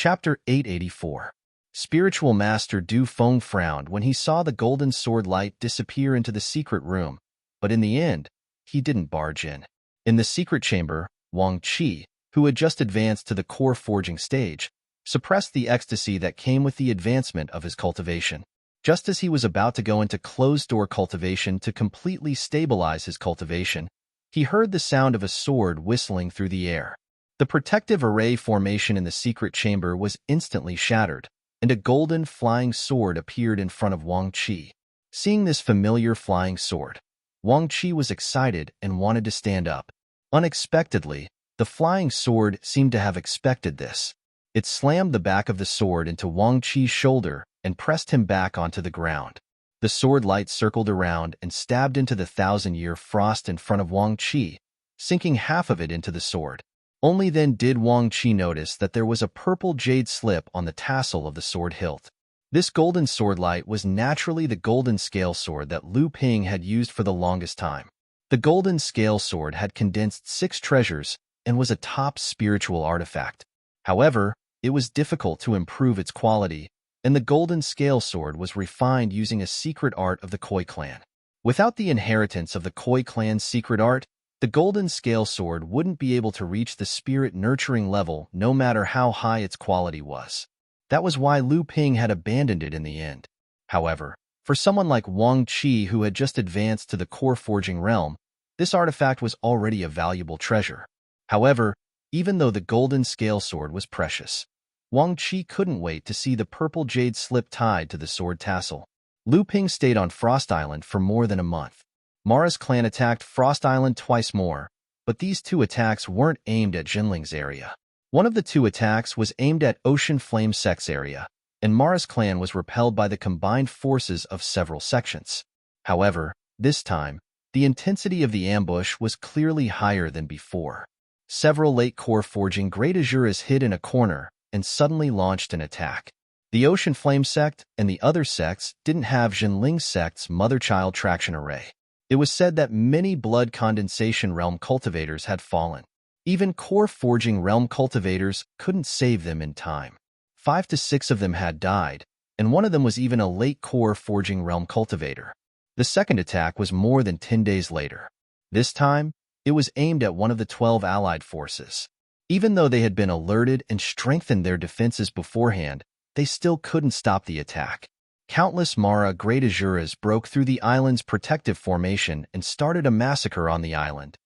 Chapter 884. Spiritual Master Du Feng frowned when he saw the golden sword light disappear into the secret room, but in the end, he didn't barge in. In the secret chamber, Wang Qi, who had just advanced to the core forging stage, suppressed the ecstasy that came with the advancement of his cultivation. Just as he was about to go into closed-door cultivation to completely stabilize his cultivation, he heard the sound of a sword whistling through the air. The protective array formation in the secret chamber was instantly shattered, and a golden flying sword appeared in front of Wang Qi. Seeing this familiar flying sword, Wang Qi was excited and wanted to stand up. Unexpectedly, the flying sword seemed to have expected this. It slammed the back of the sword into Wang Qi's shoulder and pressed him back onto the ground. The sword light circled around and stabbed into the thousand-year frost in front of Wang Qi, sinking half of it into the sword. Only then did Wang Qi notice that there was a purple jade slip on the tassel of the sword hilt. This golden sword light was naturally the golden scale sword that Lu Ping had used for the longest time. The golden scale sword had condensed 6 treasures and was a top spiritual artifact. However, it was difficult to improve its quality, and the golden scale sword was refined using a secret art of the Koi clan. Without the inheritance of the Koi clan's secret art, the golden scale sword wouldn't be able to reach the spirit-nurturing level no matter how high its quality was. That was why Lu Ping had abandoned it in the end. However, for someone like Wang Qi who had just advanced to the core forging realm, this artifact was already a valuable treasure. However, even though the golden scale sword was precious, Wang Qi couldn't wait to see the purple jade slip tied to the sword tassel. Lu Ping stayed on Frost Island for more than a month. Mara's clan attacked Frost Island twice more, but these 2 attacks weren't aimed at Jinling's area. One of the 2 attacks was aimed at Ocean Flame Sect's area, and Mara's clan was repelled by the combined forces of several sections. However, this time, the intensity of the ambush was clearly higher than before. Several late core forging Great Azuras hid in a corner and suddenly launched an attack. The Ocean Flame Sect and the other sects didn't have Jinling Sect's mother-child traction array. It was said that many Blood Condensation Realm cultivators had fallen. Even Core Forging Realm cultivators couldn't save them in time. 5 to 6 of them had died, and one of them was even a late Core Forging Realm cultivator. The second attack was more than 10 days later. This time, it was aimed at one of the 12 allied forces. Even though they had been alerted and strengthened their defenses beforehand, they still couldn't stop the attack. Countless Mara Great Azuras broke through the island's protective formation and started a massacre on the island.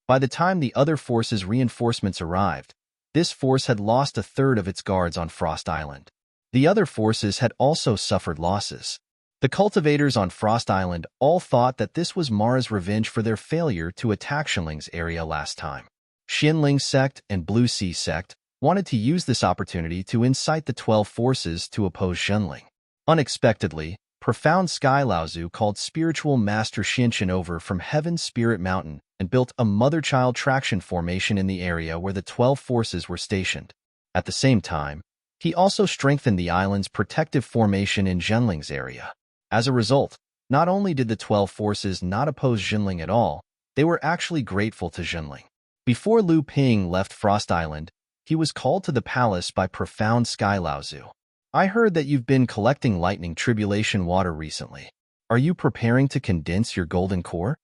By the time the other force's reinforcements arrived, this force had lost a third of its guards on Frost Island. The other forces had also suffered losses. The cultivators on Frost Island all thought that this was Mara's revenge for their failure to attack Jinling's area last time. Jinling Sect and Blue Sea Sect wanted to use this opportunity to incite the 12 forces to oppose Jinling. Unexpectedly, Profound Sky Laozu called Spiritual Master Xinshin over from Heaven's Spirit Mountain and built a mother-child traction formation in the area where the 12 forces were stationed. At the same time, he also strengthened the island's protective formation in Jinling's area. As a result, not only did the 12 forces not oppose Jinling at all, they were actually grateful to Jinling. Before Lu Ping left Frost Island, he was called to the palace by Profound Sky Laozu. I heard that you've been collecting lightning tribulation water recently. Are you preparing to condense your golden core?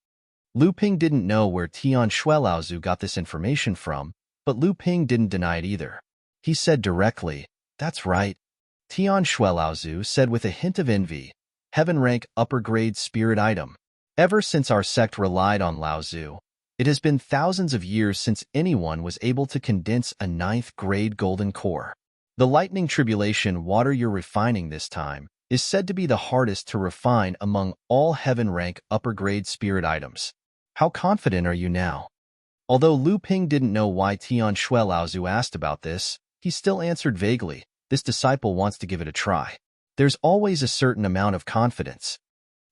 Lu Ping didn't know where Tian Shuelaozu got this information from, but Lu Ping didn't deny it either. He said directly, "That's right." Tian Shuelaozu said with a hint of envy, "Heaven rank upper grade spirit item. Ever since our sect relied on Laozu, it has been thousands of years since anyone was able to condense a 9th grade golden core. The lightning tribulation water you're refining this time is said to be the hardest to refine among all heaven rank upper grade spirit items. How confident are you now?" Although Lu Ping didn't know why Tian Shuelaozu asked about this, he still answered vaguely, "This disciple wants to give it a try. There's always a certain amount of confidence."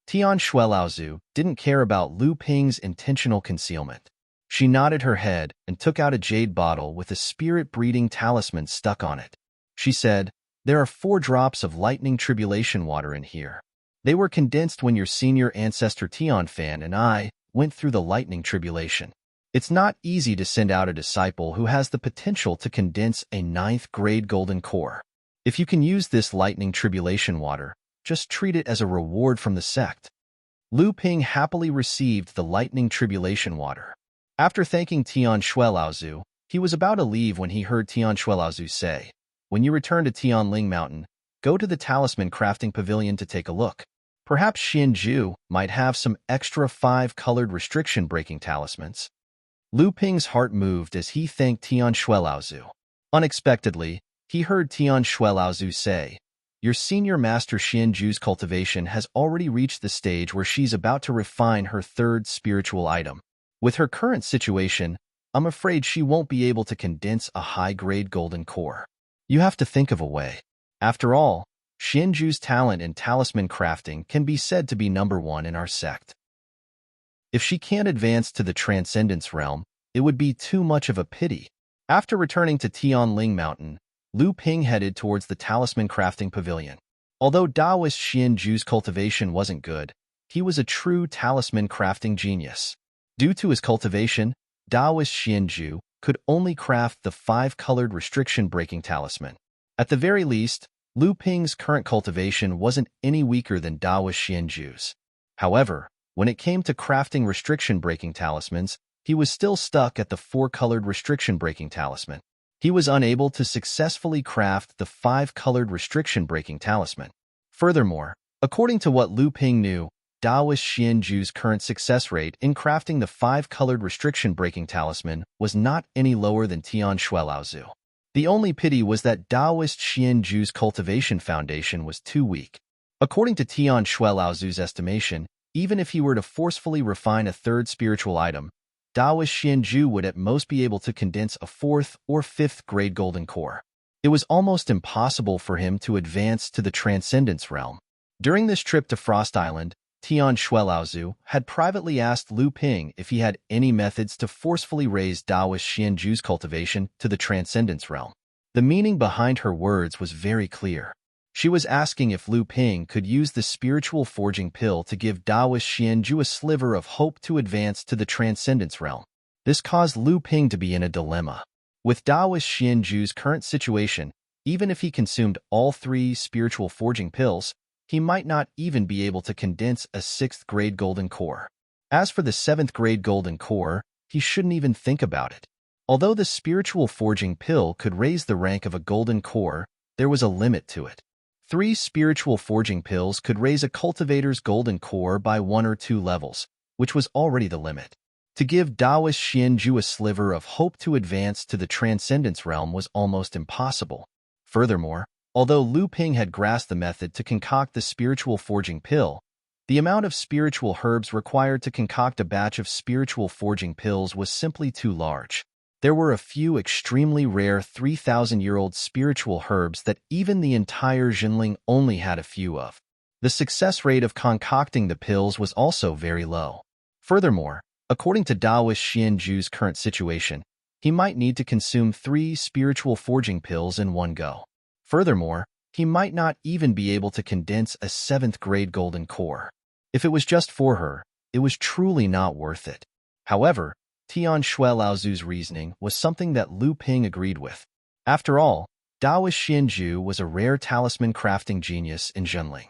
Tian Shuelaozu didn't care about Lu Ping's intentional concealment. She nodded her head and took out a jade bottle with a spirit-breeding talisman stuck on it. She said, "There are 4 drops of lightning tribulation water in here. They were condensed when your senior ancestor Tian Fan and I went through the lightning tribulation. It's not easy to send out a disciple who has the potential to condense a ninth-grade golden core. If you can use this lightning tribulation water, just treat it as a reward from the sect. Lu Ping happily received the lightning tribulation water. After thanking Tian Shuelaozu, he was about to leave when he heard Tian Shuelaozu say, "When you return to Tianling Mountain, go to the Talisman Crafting Pavilion to take a look. Perhaps Xianju might have some extra 5-colored restriction-breaking talismans." Lu Ping's heart moved as he thanked Tian Shuelaozu. Unexpectedly, he heard Tian Shuelaozu say, "Your senior master Xianju's cultivation has already reached the stage where she's about to refine her third spiritual item. With her current situation, I'm afraid she won't be able to condense a high-grade golden core. You have to think of a way. After all, Xianju's talent in talisman crafting can be said to be number one in our sect. If she can't advance to the Transcendence Realm, it would be too much of a pity." After returning to Tianling Mountain, Lu Ping headed towards the Talisman Crafting Pavilion. Although Taoist Xianju's cultivation wasn't good, he was a true talisman crafting genius. Due to his cultivation, Taoist Xianju could only craft the 5-colored restriction-breaking talisman. At the very least, Lu Ping's current cultivation wasn't any weaker than Taoist Xianju's. However, when it came to crafting restriction-breaking talismans, he was still stuck at the 4-colored restriction-breaking talisman. He was unable to successfully craft the 5-colored restriction-breaking talisman. Furthermore, according to what Lu Ping knew, Taoist Xianju's current success rate in crafting the 5-colored restriction-breaking talisman was not any lower than Tian Shuelaozu. The only pity was that Taoist Xianju's cultivation foundation was too weak. According to Tian Shuelaozu's estimation, even if he were to forcefully refine a third spiritual item, Taoist Xianju would at most be able to condense a 4th or 5th grade golden core. It was almost impossible for him to advance to the Transcendence Realm. During this trip to Frost Island, Tian Shuelaozu had privately asked Lu Ping if he had any methods to forcefully raise Taoist Xianju's cultivation to the Transcendence Realm. The meaning behind her words was very clear. She was asking if Lu Ping could use the spiritual forging pill to give Taoist Xianju a sliver of hope to advance to the Transcendence Realm. This caused Lu Ping to be in a dilemma. With Taoist Xianju's current situation, even if he consumed all 3 spiritual forging pills, he might not even be able to condense a 6th-grade golden core. As for the 7th-grade golden core, he shouldn't even think about it. Although the spiritual forging pill could raise the rank of a golden core, there was a limit to it. 3 spiritual forging pills could raise a cultivator's golden core by 1 or 2 levels, which was already the limit. To give Taoist Xianju a sliver of hope to advance to the Transcendence Realm was almost impossible. Furthermore, although Lu Ping had grasped the method to concoct the spiritual forging pill, the amount of spiritual herbs required to concoct a batch of spiritual forging pills was simply too large. There were a few extremely rare 3,000-year-old spiritual herbs that even the entire Jinling only had a few of. The success rate of concocting the pills was also very low. Furthermore, according to Taoist Xianju's current situation, he might need to consume 3 spiritual forging pills in one go. Furthermore, he might not even be able to condense a 7th-grade golden core. If it was just for her, it was truly not worth it. However, Tian Shuelaozu's reasoning was something that Lu Ping agreed with. After all, Taoist Xianju was a rare talisman crafting genius in Jinling.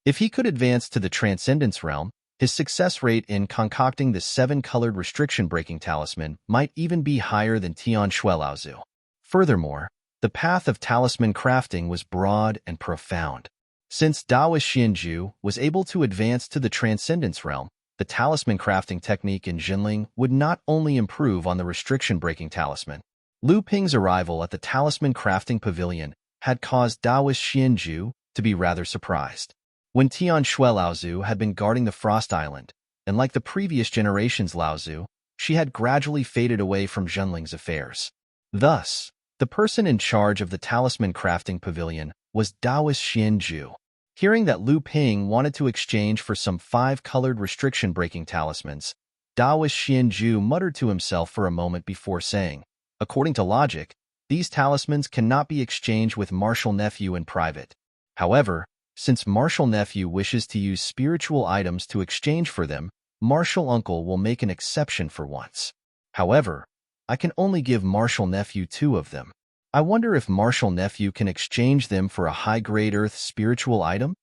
If he could advance to the Transcendence Realm, his success rate in concocting the 7-colored restriction-breaking talisman might even be higher than Tian Shuelaozu. Furthermore, the path of talisman crafting was broad and profound. Since Taoist Xianju was able to advance to the Transcendence Realm, the talisman crafting technique in Jinling would not only improve on the restriction-breaking talisman. Lu Ping's arrival at the Talisman Crafting Pavilion had caused Taoist Xianju to be rather surprised. When Tian Shuelaozu had been guarding the Frost Island, and like the previous generation's Laozu, she had gradually faded away from Jinling's affairs. Thus, the person in charge of the Talisman Crafting Pavilion was Taoist Xianju. Hearing that Lu Ping wanted to exchange for some 5-colored restriction-breaking talismans, Taoist Xianju muttered to himself for a moment before saying, "According to logic, these talismans cannot be exchanged with Martial Nephew in private. However, since Martial Nephew wishes to use spiritual items to exchange for them, Martial Uncle will make an exception for once. However, I can only give Martial Nephew 2 of them. I wonder if Martial Nephew can exchange them for a high-grade Earth spiritual item?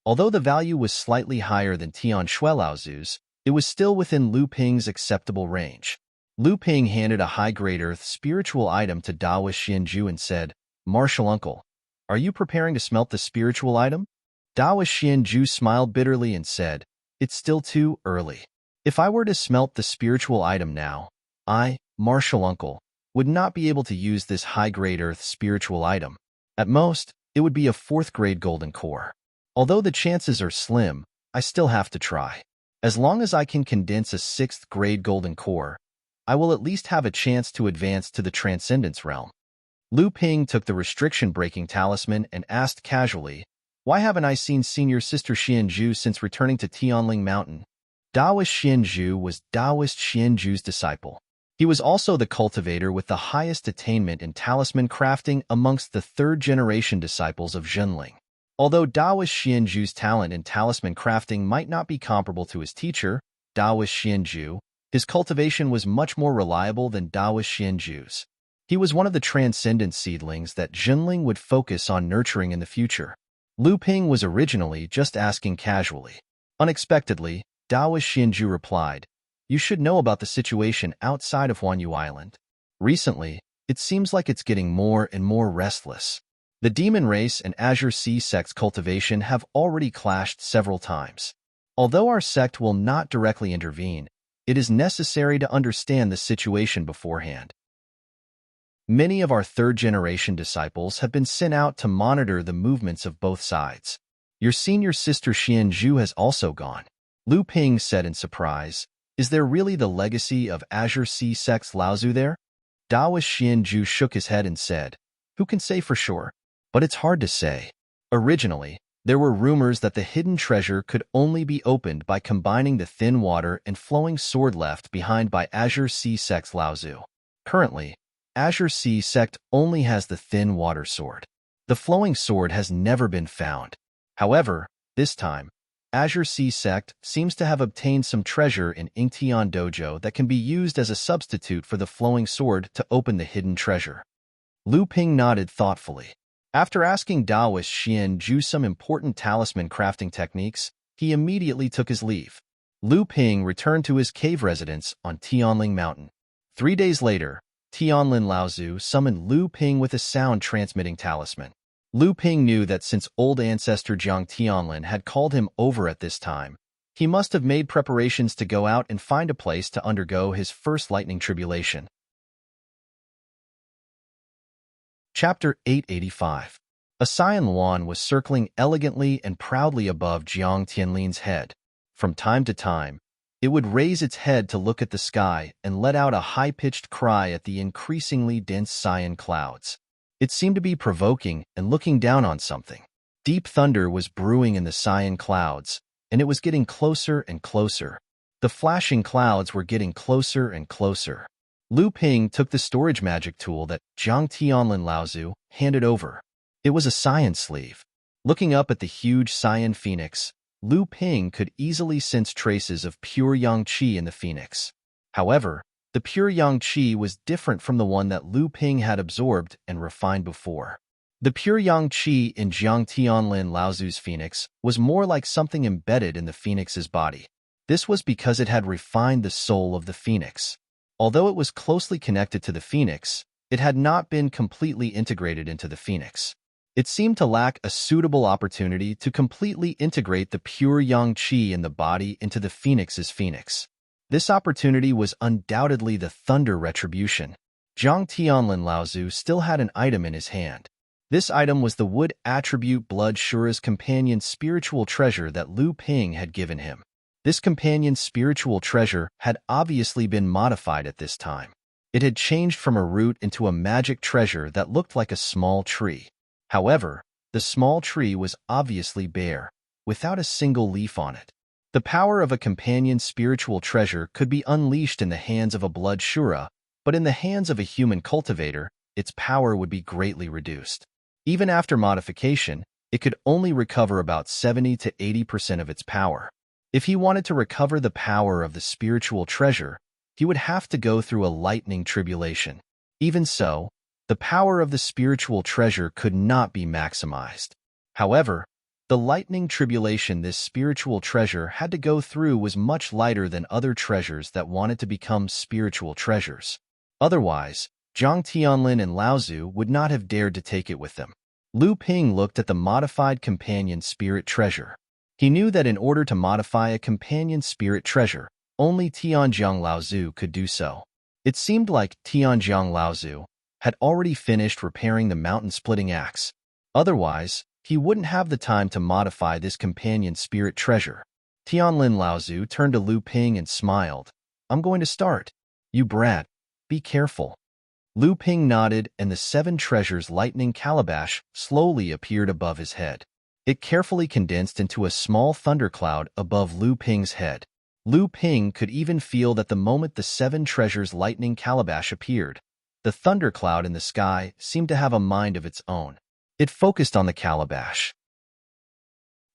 Although the value was slightly higher than Tian Shuelaozu's, it was still within Lu Ping's acceptable range. Lu Ping handed a high-grade Earth spiritual item to Daoist Xianju and said, "Martial Uncle, are you preparing to smelt the spiritual item?" Daoist Xianju smiled bitterly and said, "It's still too early. If I were to smelt the spiritual item now, I, Martial Uncle, would not be able to use this high-grade Earth spiritual item. At most, it would be a 4th-grade golden core. Although the chances are slim, I still have to try. As long as I can condense a 6th-grade golden core, I will at least have a chance to advance to the Transcendence realm." Lu Ping took the restriction-breaking talisman and asked casually, "Why haven't I seen Senior Sister Xianju since returning to Tianling Mountain?" Daoist Xianju was Daoist Xianju's disciple. He was also the cultivator with the highest attainment in talisman crafting amongst the 3rd-generation disciples of Zhenling. Although Daoist Xianju's talent in talisman crafting might not be comparable to his teacher, Daoist Xianju, his cultivation was much more reliable than Daoist Xianju's. He was one of the transcendent seedlings that Zhenling would focus on nurturing in the future. Lu Ping was originally just asking casually. Unexpectedly, Daoist Xianju replied, "You should know about the situation outside of Huanyu Island. Recently, it seems like it's getting more and more restless. The Demon Race and Azure Sea Sect's cultivation have already clashed several times. Although our sect will not directly intervene, it is necessary to understand the situation beforehand. Many of our 3rd-generation disciples have been sent out to monitor the movements of both sides. Your senior sister Xianju has also gone." Lu Ping said in surprise, "Is there really the legacy of Azure Sea Sect's Laozu there?" Daoist Xianju shook his head and said, "Who can say for sure? But it's hard to say. Originally, there were rumors that the hidden treasure could only be opened by combining the thin water and flowing sword left behind by Azure Sea Sect's Laozu. Currently, Azure Sea Sect only has the thin water sword. The flowing sword has never been found. However, this time, Azure Sea Sect seems to have obtained some treasure in Yingtian Dojo that can be used as a substitute for the flowing sword to open the hidden treasure." Lu Ping nodded thoughtfully. After asking Daoist Xianju some important talisman crafting techniques, he immediately took his leave. Lu Ping returned to his cave residence on Tianling Mountain. 3 days later, Tianlin Laozu summoned Lu Ping with a sound-transmitting talisman. Lu Ping knew that since old ancestor Jiang Tianlin had called him over at this time, he must have made preparations to go out and find a place to undergo his first lightning tribulation. Chapter 885. A Cyan Luan was circling elegantly and proudly above Jiang Tianlin's head. From time to time, it would raise its head to look at the sky and let out a high-pitched cry at the increasingly dense cyan clouds. It seemed to be provoking and looking down on something. Deep thunder was brewing in the cyan clouds, and it was getting closer and closer. The flashing clouds were getting closer and closer. Lu Ping took the storage magic tool that Jiang Tianlin Laozu handed over. It was a cyan sleeve. Looking up at the huge cyan phoenix, Lu Ping could easily sense traces of pure yang qi in the phoenix. However, the pure yang qi was different from the one that Lu Ping had absorbed and refined before. The pure yang qi in Jiang Tianlin Laozu's phoenix was more like something embedded in the phoenix's body. This was because it had refined the soul of the phoenix. Although it was closely connected to the phoenix, it had not been completely integrated into the phoenix. It seemed to lack a suitable opportunity to completely integrate the pure yang qi in the body into the phoenix's phoenix. This opportunity was undoubtedly the Thunder Retribution. Jiang Tianlin Laozu still had an item in his hand. This item was the wood attribute Blood Shura's companion spiritual treasure that Lu Ping had given him. This companion spiritual treasure had obviously been modified at this time. It had changed from a root into a magic treasure that looked like a small tree. However, the small tree was obviously bare, without a single leaf on it. The power of a companion spiritual treasure could be unleashed in the hands of a Blood Shura, but in the hands of a human cultivator, its power would be greatly reduced. Even after modification, it could only recover about 70 to 80% of its power. If he wanted to recover the power of the spiritual treasure, he would have to go through a lightning tribulation. Even so, the power of the spiritual treasure could not be maximized. However, the lightning tribulation this spiritual treasure had to go through was much lighter than other treasures that wanted to become spiritual treasures. Otherwise, Jiang Tianlin and Lao Zu would not have dared to take it with them. Lu Ping looked at the modified companion spirit treasure. He knew that in order to modify a companion spirit treasure, only Tianjiang Laozu could do so. It seemed like Tianjiang Laozu had already finished repairing the mountain-splitting axe. Otherwise, he wouldn't have the time to modify this companion spirit treasure. Tianlin Laozu turned to Lu Ping and smiled. "I'm going to start. You brat, be careful." Lu Ping nodded, and the 7 treasures lightning calabash slowly appeared above his head. It carefully condensed into a small thundercloud above Lu Ping's head. Lu Ping could even feel that the moment the 7 treasures lightning calabash appeared, the thundercloud in the sky seemed to have a mind of its own. It focused on the calabash.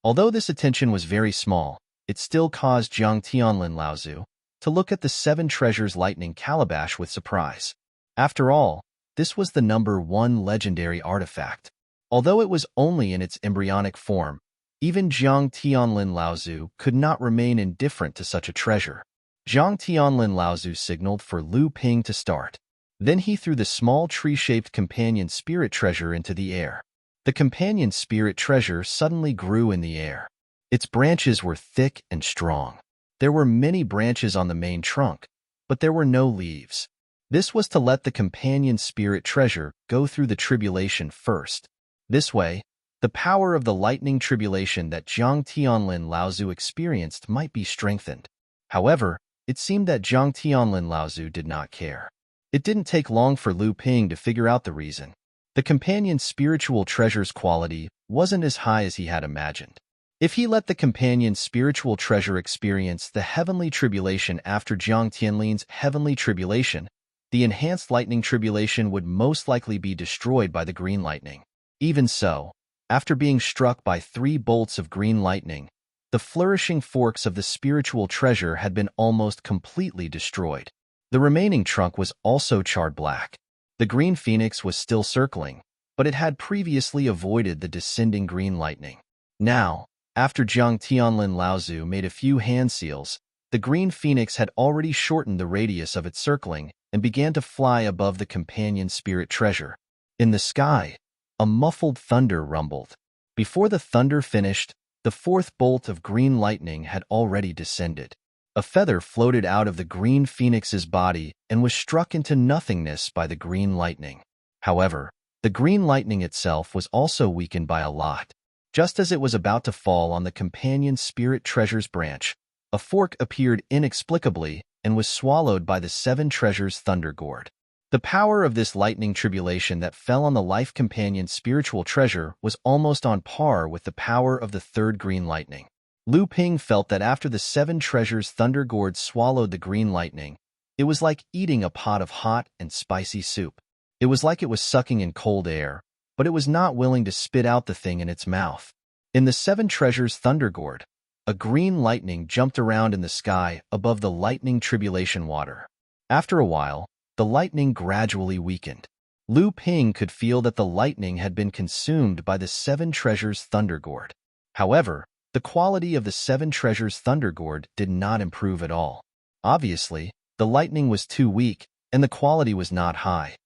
Although this attention was very small, it still caused Jiang Tianlin Laozu to look at the 7 treasures lightning calabash with surprise. After all, this was the #1 legendary artifact. Although it was only in its embryonic form, even Jiang Tianlin Laozu could not remain indifferent to such a treasure. Jiang Tianlin Laozu signaled for Lu Ping to start. Then he threw the small tree-shaped companion spirit treasure into the air. The companion spirit treasure suddenly grew in the air. Its branches were thick and strong. There were many branches on the main trunk, but there were no leaves. This was to let the companion spirit treasure go through the tribulation first. This way, the power of the lightning tribulation that Jiang Tianlin Laozu experienced might be strengthened. However, it seemed that Jiang Tianlin Laozu did not care. It didn't take long for Lu Ping to figure out the reason. The companion spiritual treasure's quality wasn't as high as he had imagined. If he let the companion spiritual treasure experience the heavenly tribulation after Jiang Tianlin's heavenly tribulation, the enhanced lightning tribulation would most likely be destroyed by the green lightning. Even so, after being struck by 3 bolts of green lightning, the flourishing forks of the spiritual treasure had been almost completely destroyed. The remaining trunk was also charred black. The green phoenix was still circling, but it had previously avoided the descending green lightning. Now, after Jiang Tianlin Laozu made a few hand seals, the green phoenix had already shortened the radius of its circling and began to fly above the companion spirit treasure. In the sky, a muffled thunder rumbled. Before the thunder finished, the 4th bolt of green lightning had already descended. A feather floated out of the green phoenix's body and was struck into nothingness by the green lightning. However, the green lightning itself was also weakened by a lot. Just as it was about to fall on the companion spirit treasure's branch, a fork appeared inexplicably and was swallowed by the 7 treasures thunder gourd. The power of this lightning tribulation that fell on the life companion spiritual treasure was almost on par with the power of the 3rd green lightning. Lu Ping felt that after the 7 treasures thunder gourd swallowed the green lightning, it was like eating a pot of hot and spicy soup. It was like it was sucking in cold air, but it was not willing to spit out the thing in its mouth. In the 7 treasures thunder gourd, a green lightning jumped around in the sky above the lightning tribulation water. After a while, the lightning gradually weakened. Lu Ping could feel that the lightning had been consumed by the 7 treasures thunder gourd. However, the quality of the 7 treasures thunder gourd did not improve at all. Obviously, the lightning was too weak, and the quality was not high.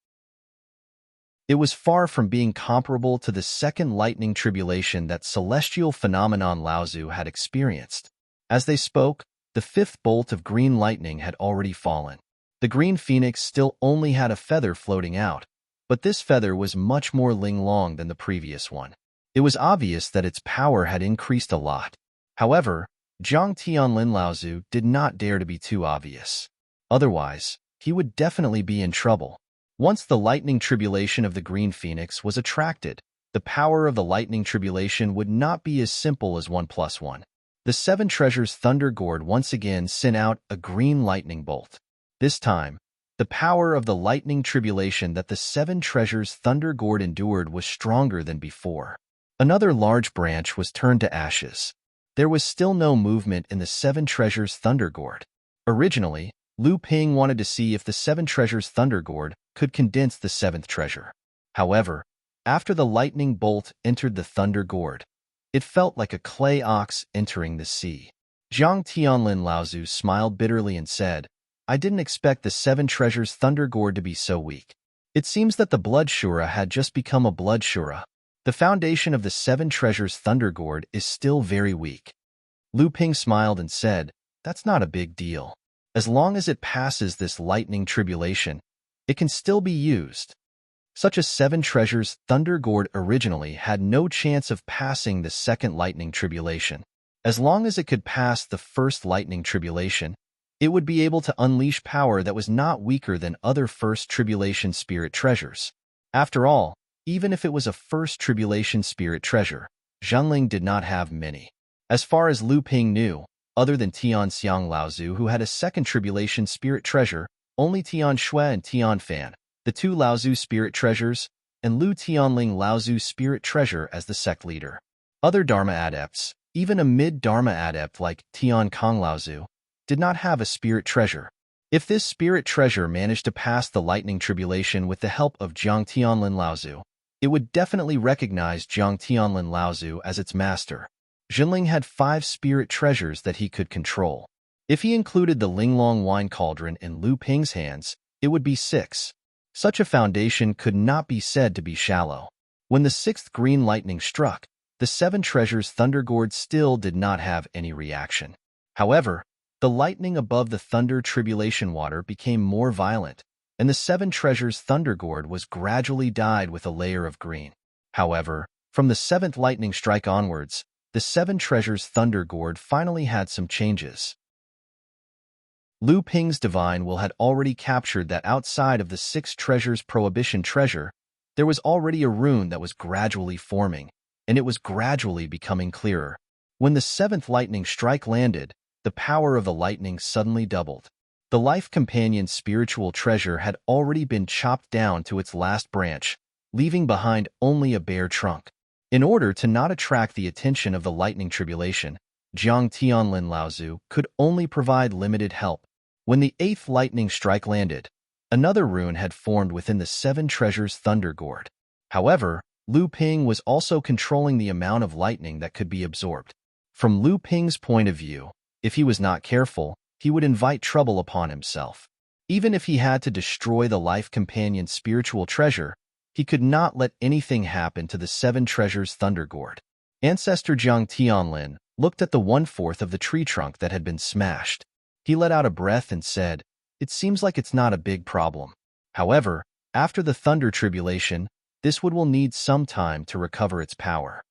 It was far from being comparable to the 2nd lightning tribulation that celestial phenomenon Laozu had experienced. As they spoke, the 5th bolt of green lightning had already fallen. The green phoenix still only had a feather floating out, but this feather was much more long than the previous one. It was obvious that its power had increased a lot. However, Jiang Tianlin Laozu did not dare to be too obvious. Otherwise, he would definitely be in trouble. Once the lightning tribulation of the green phoenix was attracted, the power of the lightning tribulation would not be as simple as 1 + 1. The 7 treasures thunder gourd once again sent out a green lightning bolt. This time, the power of the lightning tribulation that the 7 treasures thunder gourd endured was stronger than before. Another large branch was turned to ashes. There was still no movement in the Seven Treasures Thunder Gourd. Originally, Lu Ping wanted to see if the Seven Treasures Thunder Gourd could condense the seventh treasure. However, after the lightning bolt entered the Thunder Gourd, it felt like a clay ox entering the sea. Zhang Tianlin Laozu smiled bitterly and said, I didn't expect the Seven Treasures Thunder Gourd to be so weak. It seems that the Blood Shura had just become a Blood Shura. The foundation of the Seven Treasures Thunder Gourd is still very weak. Lu Ping smiled and said, That's not a big deal. As long as it passes this lightning tribulation, it can still be used. Such a Seven Treasures Thunder Gourd originally had no chance of passing the second lightning tribulation. As long as it could pass the first lightning tribulation, it would be able to unleash power that was not weaker than other first tribulation spirit treasures. After all, even if it was a first tribulation spirit treasure, Zhenling did not have many. As far as Lu Ping knew, other than Tian Xiang Laozu, who had a second tribulation spirit treasure, only Tian Shui and Tian Fan, the two Laozu spirit treasures, and Lu Tianling Laozu spirit treasure as the sect leader. Other Dharma adepts, even a mid-Dharma adept like Tian Kong Laozu, did not have a spirit treasure. If this spirit treasure managed to pass the lightning tribulation with the help of Zhang Tianlin Laozu, it would definitely recognize Zhang Tianlin Laozu as its master. Zhenling had 5 spirit treasures that he could control. If he included the Linglong wine cauldron in Lu Ping's hands, it would be 6. Such a foundation could not be said to be shallow. When the 6th green lightning struck, the Seven Treasures Thunder Gourd still did not have any reaction. However, the lightning above the thunder tribulation water became more violent, and the Seven Treasures Thunder Gourd was gradually dyed with a layer of green. However, from the 7th lightning strike onwards, the Seven Treasures Thunder Gourd finally had some changes. Lu Ping's divine will had already captured that outside of the 6 treasures prohibition treasure, there was already a rune that was gradually forming, and it was gradually becoming clearer. When the 7th lightning strike landed, the power of the lightning suddenly doubled. The life companion spiritual treasure had already been chopped down to its last branch, leaving behind only a bare trunk. In order to not attract the attention of the lightning tribulation, Zhang Tianlin Laozu could only provide limited help. When the 8th lightning strike landed, another rune had formed within the Seven Treasures Thunder Gourd. However, Lu Ping was also controlling the amount of lightning that could be absorbed. From Lu Ping's point of view, if he was not careful, he would invite trouble upon himself. Even if he had to destroy the life companion spiritual treasure, he could not let anything happen to the Seven Treasures Thunder Gourd. Ancestor Zhang Tianlin looked at the 1/4 of the tree trunk that had been smashed. He let out a breath and said, It seems like it's not a big problem. However, after the thunder tribulation, this wood will need some time to recover its power.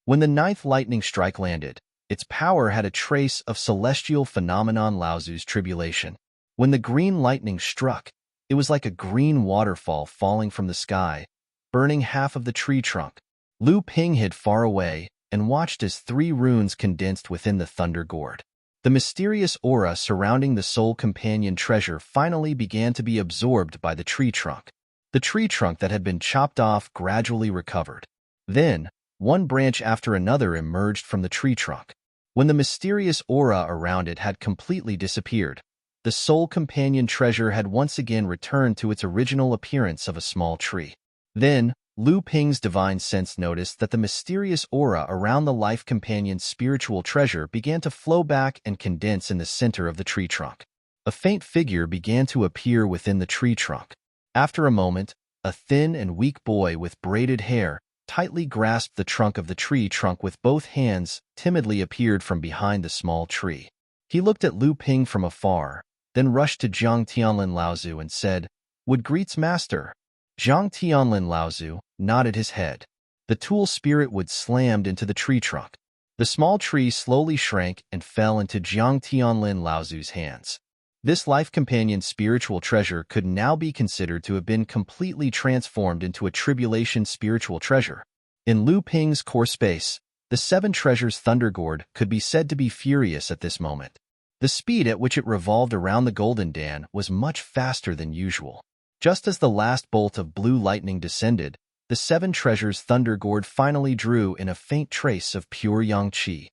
When the 9th lightning strike landed, its power had a trace of celestial phenomenon Laozu's tribulation. When the green lightning struck, it was like a green waterfall falling from the sky, burning half of the tree trunk. Lu Ping hid far away and watched as 3 runes condensed within the Thunder Gourd. The mysterious aura surrounding the soul companion treasure finally began to be absorbed by the tree trunk. The tree trunk that had been chopped off gradually recovered. Then, one branch after another emerged from the tree trunk. When the mysterious aura around it had completely disappeared, the soul companion treasure had once again returned to its original appearance of a small tree. Then, Lu Ping's divine sense noticed that the mysterious aura around the life companion's spiritual treasure began to flow back and condense in the center of the tree trunk. A faint figure began to appear within the tree trunk. After a moment, a thin and weak boy with braided hair, tightly grasped the trunk of the tree trunk with both hands, timidly appeared from behind the small tree. He looked at Lu Ping from afar, then rushed to Zhang Tianlin Laozu and said, Would greets master. Zhang Tianlin Laozu nodded his head. The tool spirit wood slammed into the tree trunk. The small tree slowly shrank and fell into Zhang Tianlin Laozu's hands. This life companion spiritual treasure could now be considered to have been completely transformed into a tribulation spiritual treasure. In Lu Ping's core space, the Seven Treasures Thunder Gourd could be said to be furious at this moment. The speed at which it revolved around the Golden Dan was much faster than usual. Just as the last bolt of blue lightning descended, the Seven Treasures Thunder Gourd finally drew in a faint trace of pure yang qi.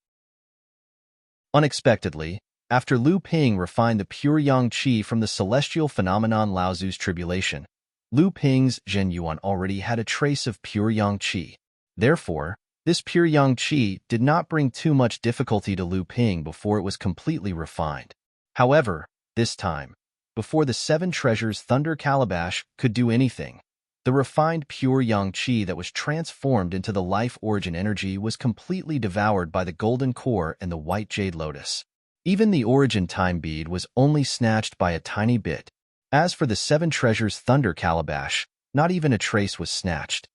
Unexpectedly, after Lu Ping refined the pure yang qi from the celestial phenomenon Laozu's tribulation, Lu Ping's Zhen Yuan already had a trace of pure yang qi. Therefore, this pure yang qi did not bring too much difficulty to Lu Ping before it was completely refined. However, this time, before the seven treasures Thunder Calabash could do anything, the refined pure yang qi that was transformed into the life origin energy was completely devoured by the golden core and the white jade lotus. Even the origin time bead was only snatched by a tiny bit. As for the seven treasures Thunder Calabash, not even a trace was snatched.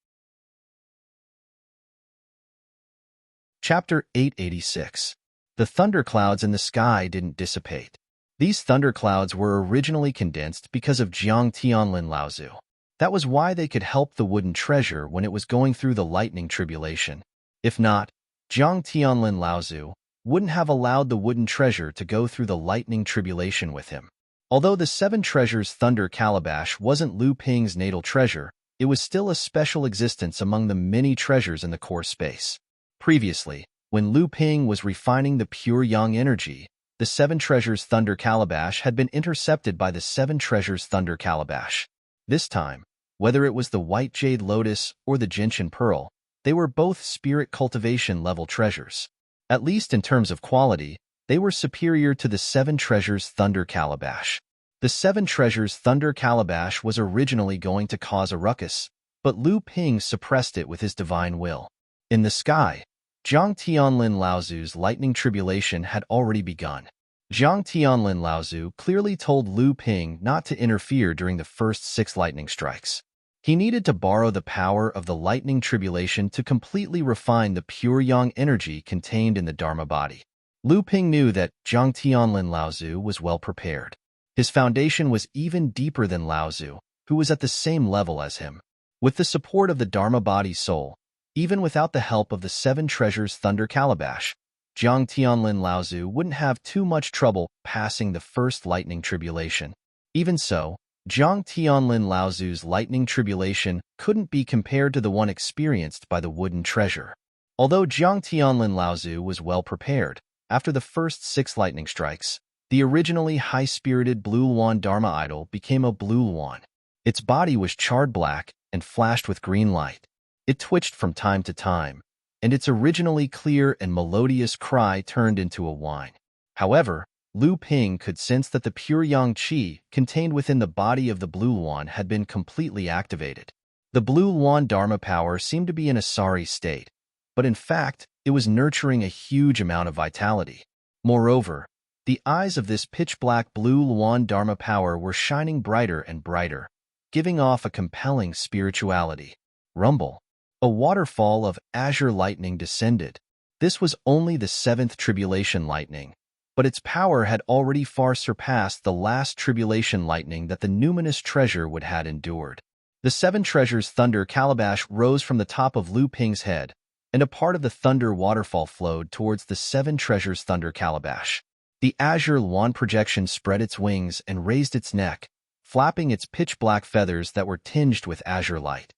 Chapter 886. The thunderclouds in the sky didn't dissipate. These thunderclouds were originally condensed because of Jiang Tianlin Laozu. That was why they could help the wooden treasure when it was going through the lightning tribulation. If not, Jiang Tianlin Laozu wouldn't have allowed the wooden treasure to go through the lightning tribulation with him. Although the seven treasures Thunder Calabash wasn't Lu Ping's natal treasure, it was still a special existence among the many treasures in the core space. Previously, when Lu Ping was refining the pure yang energy, the seven treasures Thunder Calabash had been intercepted by the seven treasures Thunder Calabash. This time, whether it was the white jade lotus or the gentian pearl, they were both spirit cultivation level treasures. At least in terms of quality, they were superior to the seven treasures Thunder Calabash. The seven treasures Thunder Calabash was originally going to cause a ruckus, but Lu Ping suppressed it with his divine will. In the sky, Jiang Tianlin Laozu's lightning tribulation had already begun. Jiang Tianlin Laozu clearly told Lu Ping not to interfere during the first 6 lightning strikes. He needed to borrow the power of the lightning tribulation to completely refine the pure yang energy contained in the Dharma body. Lu Ping knew that Jiang Tianlin Laozu was well prepared. His foundation was even deeper than Laozu, who was at the same level as him. With the support of the Dharma body soul, even without the help of the seven treasures Thunder Calabash, Jiang Tianlin Laozu wouldn't have too much trouble passing the first lightning tribulation. Even so, Jiang Tianlin Laozu's lightning tribulation couldn't be compared to the one experienced by the wooden treasure. Although Jiang Tianlin Laozu was well prepared, after the first 6 lightning strikes, the originally high-spirited Blue Luan Dharma idol became a Blue Luan. Its body was charred black and flashed with green light. It twitched from time to time, and its originally clear and melodious cry turned into a whine. However, Lu Ping could sense that the pure yang qi contained within the body of the Blue Luan had been completely activated. The Blue Luan Dharma power seemed to be in a sorry state, but in fact, it was nurturing a huge amount of vitality. Moreover, the eyes of this pitch-black Blue Luan Dharma power were shining brighter and brighter, giving off a compelling spirituality. Rumble. A waterfall of azure lightning descended. This was only the 7th tribulation lightning, but its power had already far surpassed the last tribulation lightning that the numinous treasure would had endured. The 7 treasures Thunder Calabash rose from the top of Lu Ping's head, and a part of the thunder waterfall flowed towards the 7 treasures Thunder Calabash. The azure Luan projection spread its wings and raised its neck, flapping its pitch-black feathers that were tinged with azure light.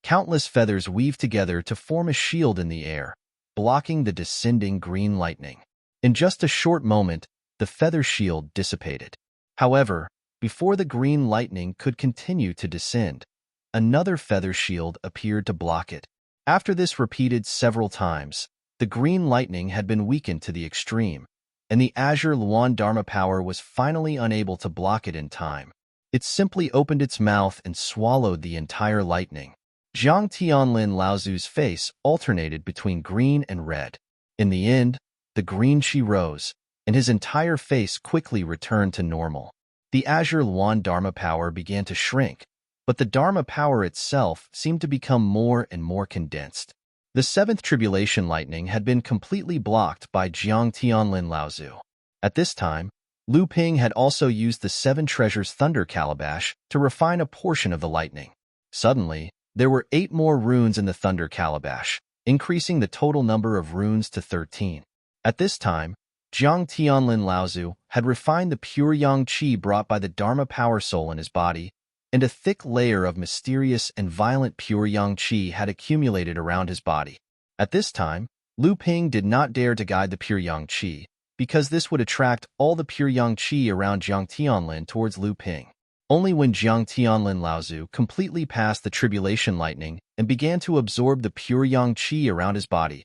Countless feathers weaved together to form a shield in the air, blocking the descending green lightning. In just a short moment, the feather shield dissipated. However, before the green lightning could continue to descend, another feather shield appeared to block it. After this repeated several times, the green lightning had been weakened to the extreme, and the azure Luan Dharma power was finally unable to block it in time. It simply opened its mouth and swallowed the entire lightning. Jiang Tianlin Laozu's face alternated between green and red. In the end, the green qi rose, and his entire face quickly returned to normal. The azure Luan Dharma power began to shrink, but the Dharma power itself seemed to become more and more condensed. The 7th tribulation lightning had been completely blocked by Jiang Tianlin Laozu. At this time, Lu Ping had also used the 7 treasures Thunder Calabash to refine a portion of the lightning. Suddenly, there were 8 more runes in the Thunder Calabash, increasing the total number of runes to 13. At this time, Jiang Tianlin Laozu had refined the pure yang qi brought by the Dharma power soul in his body, and a thick layer of mysterious and violent pure yang qi had accumulated around his body. At this time, Lu Ping did not dare to guide the pure yang qi, because this would attract all the pure yang qi around Jiang Tianlin towards Lu Ping. Only when Jiang Tianlin Laozu completely passed the tribulation lightning and began to absorb the pure yang qi around his body,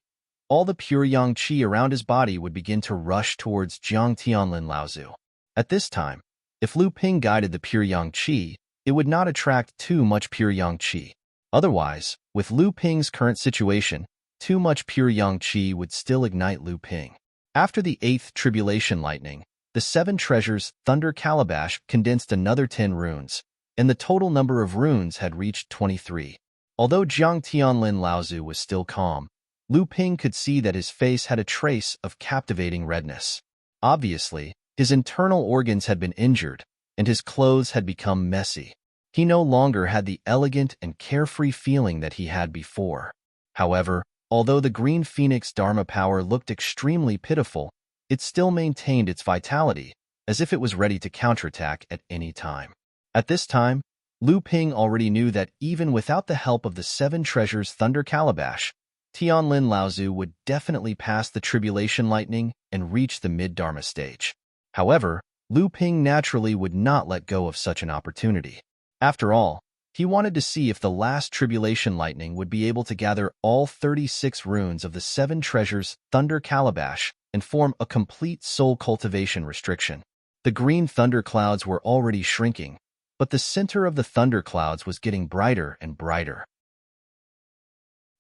all the pure yang qi around his body would begin to rush towards Jiang Tianlin Laozu. At this time, if Lu Ping guided the pure yang qi, it would not attract too much pure yang qi. Otherwise, with Lu Ping's current situation, too much pure yang qi would still ignite Lu Ping. After the 8th tribulation lightning, the 7 treasures Thunder Calabash condensed another 10 runes, and the total number of runes had reached 23. Although Jiang Tianlin Laozu was still calm, Lu Ping could see that his face had a trace of captivating redness. Obviously, his internal organs had been injured, and his clothes had become messy. He no longer had the elegant and carefree feeling that he had before. However, although the Green Phoenix Dharma power looked extremely pitiful, it still maintained its vitality, as if it was ready to counterattack at any time. At this time, Lu Ping already knew that even without the help of the 7 treasures Thunder Calabash, Tianlin Laozu would definitely pass the tribulation lightning and reach the mid-Dharma stage. However, Lu Ping naturally would not let go of such an opportunity. After all, he wanted to see if the last tribulation lightning would be able to gather all 36 runes of the 7 treasures Thunder Calabash and form a complete soul cultivation restriction. The green thunder clouds were already shrinking, but the center of the thunder clouds was getting brighter and brighter.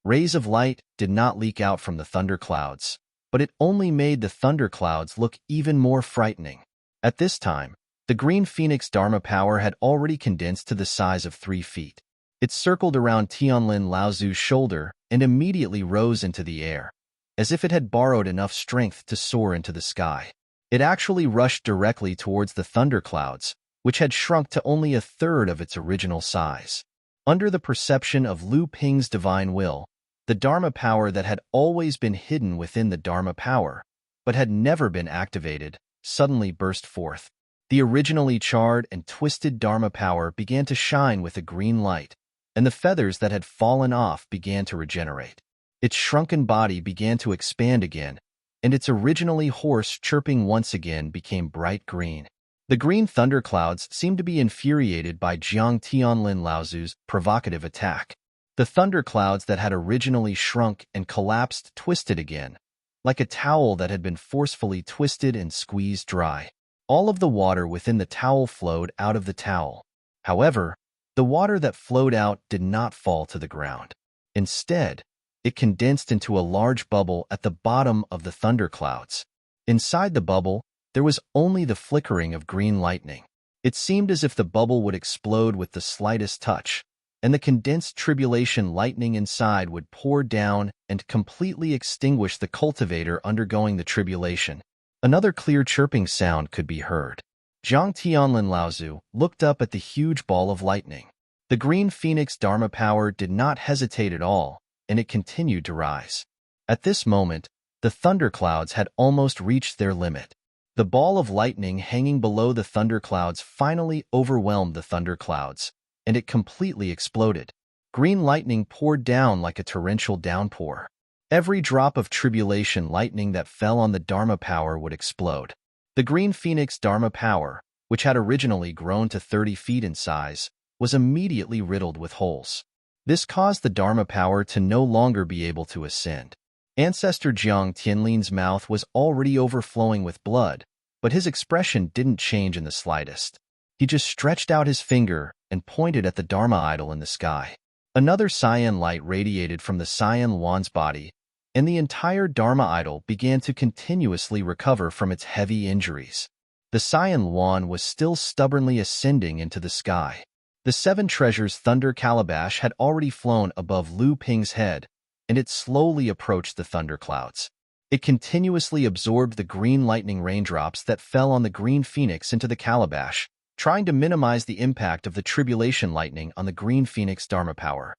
Rays of light did not leak out from the thunder clouds, but it only made the thunder clouds look even more frightening. At this time, the Green Phoenix Dharma power had already condensed to the size of 3 feet. It circled around Tianlin Laozu's shoulder and immediately rose into the air, as if it had borrowed enough strength to soar into the sky. It actually rushed directly towards the thunder clouds, which had shrunk to only 1/3 of its original size. Under the perception of Lu Ping's divine will, the Dharma power that had always been hidden within the Dharma power, but had never been activated, suddenly burst forth. The originally charred and twisted Dharma power began to shine with a green light, and the feathers that had fallen off began to regenerate. Its shrunken body began to expand again, and its originally hoarse chirping once again became bright green. The green thunderclouds seemed to be infuriated by Jiang Tianlin Laozu's provocative attack. The thunderclouds that had originally shrunk and collapsed twisted again, like a towel that had been forcefully twisted and squeezed dry. All of the water within the towel flowed out of the towel. However, the water that flowed out did not fall to the ground. Instead, it condensed into a large bubble at the bottom of the thunderclouds. Inside the bubble, there was only the flickering of green lightning. It seemed as if the bubble would explode with the slightest touch, and the condensed tribulation lightning inside would pour down and completely extinguish the cultivator undergoing the tribulation. Another clear chirping sound could be heard. Jiang Tianlin Laozu looked up at the huge ball of lightning. The Green Phoenix Dharma power did not hesitate at all, and it continued to rise. At this moment, the thunderclouds had almost reached their limit. The ball of lightning hanging below the thunderclouds finally overwhelmed the thunderclouds, and it completely exploded. Green lightning poured down like a torrential downpour. Every drop of tribulation lightning that fell on the Dharma power would explode. The Green Phoenix Dharma power, which had originally grown to 30 feet in size, was immediately riddled with holes. This caused the Dharma power to no longer be able to ascend. Ancestor Jiang Tianlin's mouth was already overflowing with blood, but his expression didn't change in the slightest. He just stretched out his finger and pointed at the Dharma idol in the sky. Another cyan light radiated from the cyan wan's body, and the entire Dharma idol began to continuously recover from its heavy injuries. The cyan wan was still stubbornly ascending into the sky. The 7 treasures Thunder Calabash had already flown above Lu Ping's head, and it slowly approached the thunderclouds. It continuously absorbed the green lightning raindrops that fell on the Green Phoenix into the calabash, trying to minimize the impact of the tribulation lightning on the Green Phoenix Dharma power.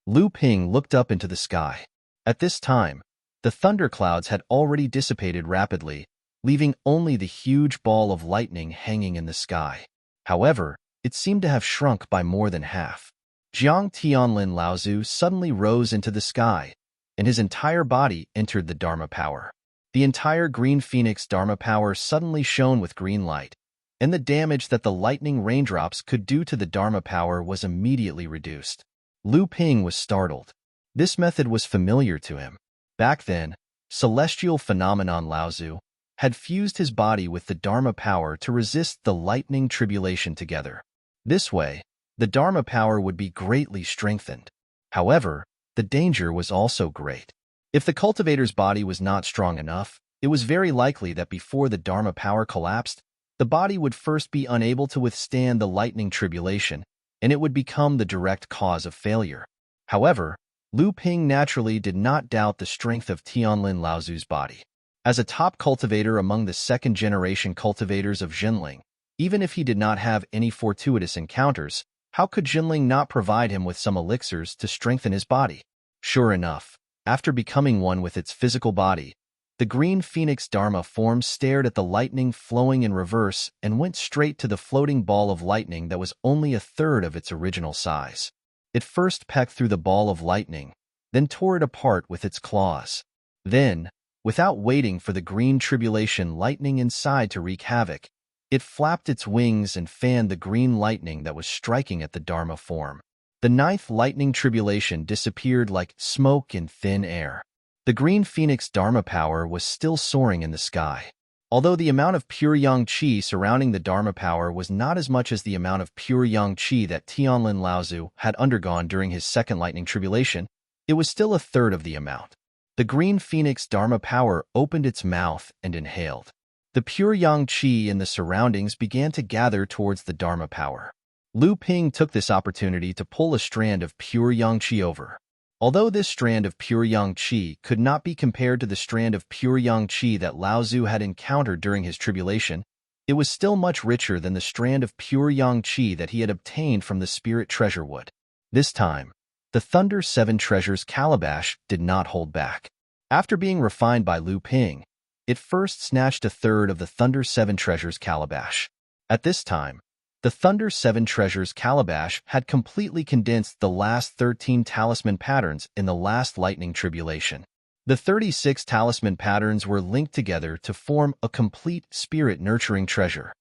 Lu Ping looked up into the sky. At this time, the thunderclouds had already dissipated rapidly, leaving only the huge ball of lightning hanging in the sky. However, it seemed to have shrunk by more than half. Jiang Tianlin Laozu suddenly rose into the sky, and his entire body entered the Dharma power. The entire Green Phoenix Dharma power suddenly shone with green light, and the damage that the lightning raindrops could do to the Dharma power was immediately reduced. Lu Ping was startled. This method was familiar to him. Back then, celestial phenomenon Laozu had fused his body with the Dharma power to resist the lightning tribulation together. This way, the Dharma power would be greatly strengthened. However, the danger was also great. If the cultivator's body was not strong enough, it was very likely that before the Dharma power collapsed, the body would first be unable to withstand the lightning tribulation, and it would become the direct cause of failure. However, Lu Ping naturally did not doubt the strength of Tianlin Laozu's body. As a top cultivator among the second-generation cultivators of Jinling, even if he did not have any fortuitous encounters, how could Jinling not provide him with some elixirs to strengthen his body? Sure enough, after becoming one with its physical body, the Green Phoenix Dharma form stared at the lightning flowing in reverse and went straight to the floating ball of lightning that was only a third of its original size. It first pecked through the ball of lightning, then tore it apart with its claws. Then, without waiting for the green tribulation lightning inside to wreak havoc, it flapped its wings and fanned the green lightning that was striking at the Dharma form. The ninth lightning tribulation disappeared like smoke in thin air. The Green Phoenix Dharma power was still soaring in the sky. Although the amount of pure yang qi surrounding the Dharma power was not as much as the amount of pure yang qi that Tianlin Laozu had undergone during his second lightning tribulation, it was still a third of the amount. The Green Phoenix Dharma power opened its mouth and inhaled. The pure yang qi in the surroundings began to gather towards the Dharma power. Lu Ping took this opportunity to pull a strand of pure yang qi over. Although this strand of pure yang qi could not be compared to the strand of pure yang qi that Laozu had encountered during his tribulation, it was still much richer than the strand of pure yang qi that he had obtained from the spirit treasure wood. This time, the Thunder Seven Treasures calabash did not hold back. After being refined by Lu Ping, it first snatched a third of the Thunder Seven Treasures calabash. At this time, the Thunder Seven Treasures calabash had completely condensed the last 13 talisman patterns in the last lightning tribulation. The 36 talisman patterns were linked together to form a complete spirit-nurturing treasure.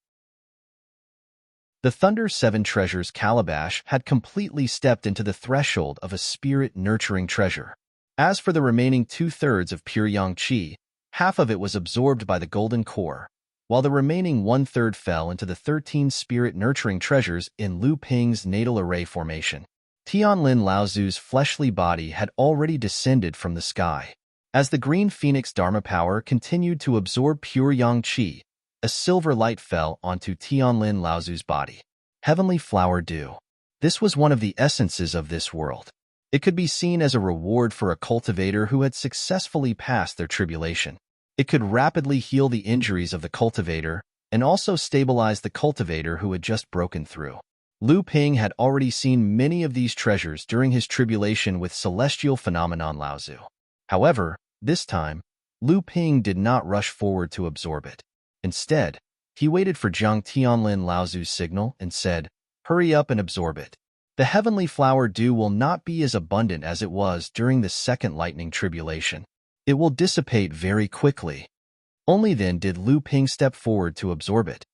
The Thunder Seven Treasures calabash had completely stepped into the threshold of a spirit-nurturing treasure. As for the remaining two-thirds of pure yang qi, half of it was absorbed by the golden core, while the remaining one-third fell into the 13 spirit-nurturing treasures in Lu Ping's natal array formation. Tianlin Laozu's fleshly body had already descended from the sky. As the Green Phoenix Dharma power continued to absorb pure yang qi, a silver light fell onto Tianlin Laozu's body. Heavenly Flower Dew. This was one of the essences of this world. It could be seen as a reward for a cultivator who had successfully passed their tribulation. It could rapidly heal the injuries of the cultivator and also stabilize the cultivator who had just broken through. Lu Ping had already seen many of these treasures during his tribulation with celestial phenomenon Laozu. However, this time, Lu Ping did not rush forward to absorb it. Instead, he waited for Jiang Tianlin Laozu's signal and said, "Hurry up and absorb it. The Heavenly Flower Dew will not be as abundant as it was during the second lightning tribulation. It will dissipate very quickly." Only then did Lu Ping step forward to absorb it.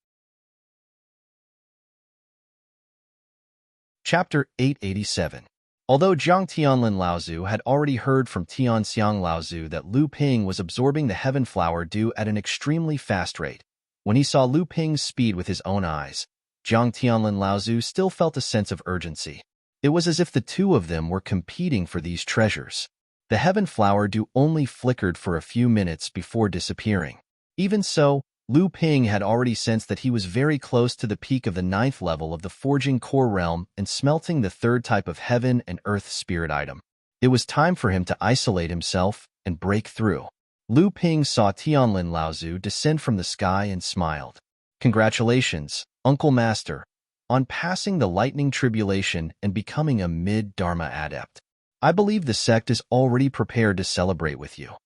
Chapter 887. Although Jiang Tianlin Laozu had already heard from Tianxiang Laozu that Lu Ping was absorbing the Heaven Flower Dew at an extremely fast rate, when he saw Lu Ping's speed with his own eyes, Jiang Tianlin Laozu still felt a sense of urgency. It was as if the two of them were competing for these treasures. The Heaven Flower Dew only flickered for a few minutes before disappearing. Even so, Lu Ping had already sensed that he was very close to the peak of the 9th level of the Forging Core Realm and smelting the 3rd type of Heaven and Earth spirit item. It was time for him to isolate himself and break through. Lu Ping saw Tianlin Laozu descend from the sky and smiled. "Congratulations, Uncle Master, on passing the lightning tribulation and becoming a mid-Dharma adept. I believe the sect is already prepared to celebrate with you."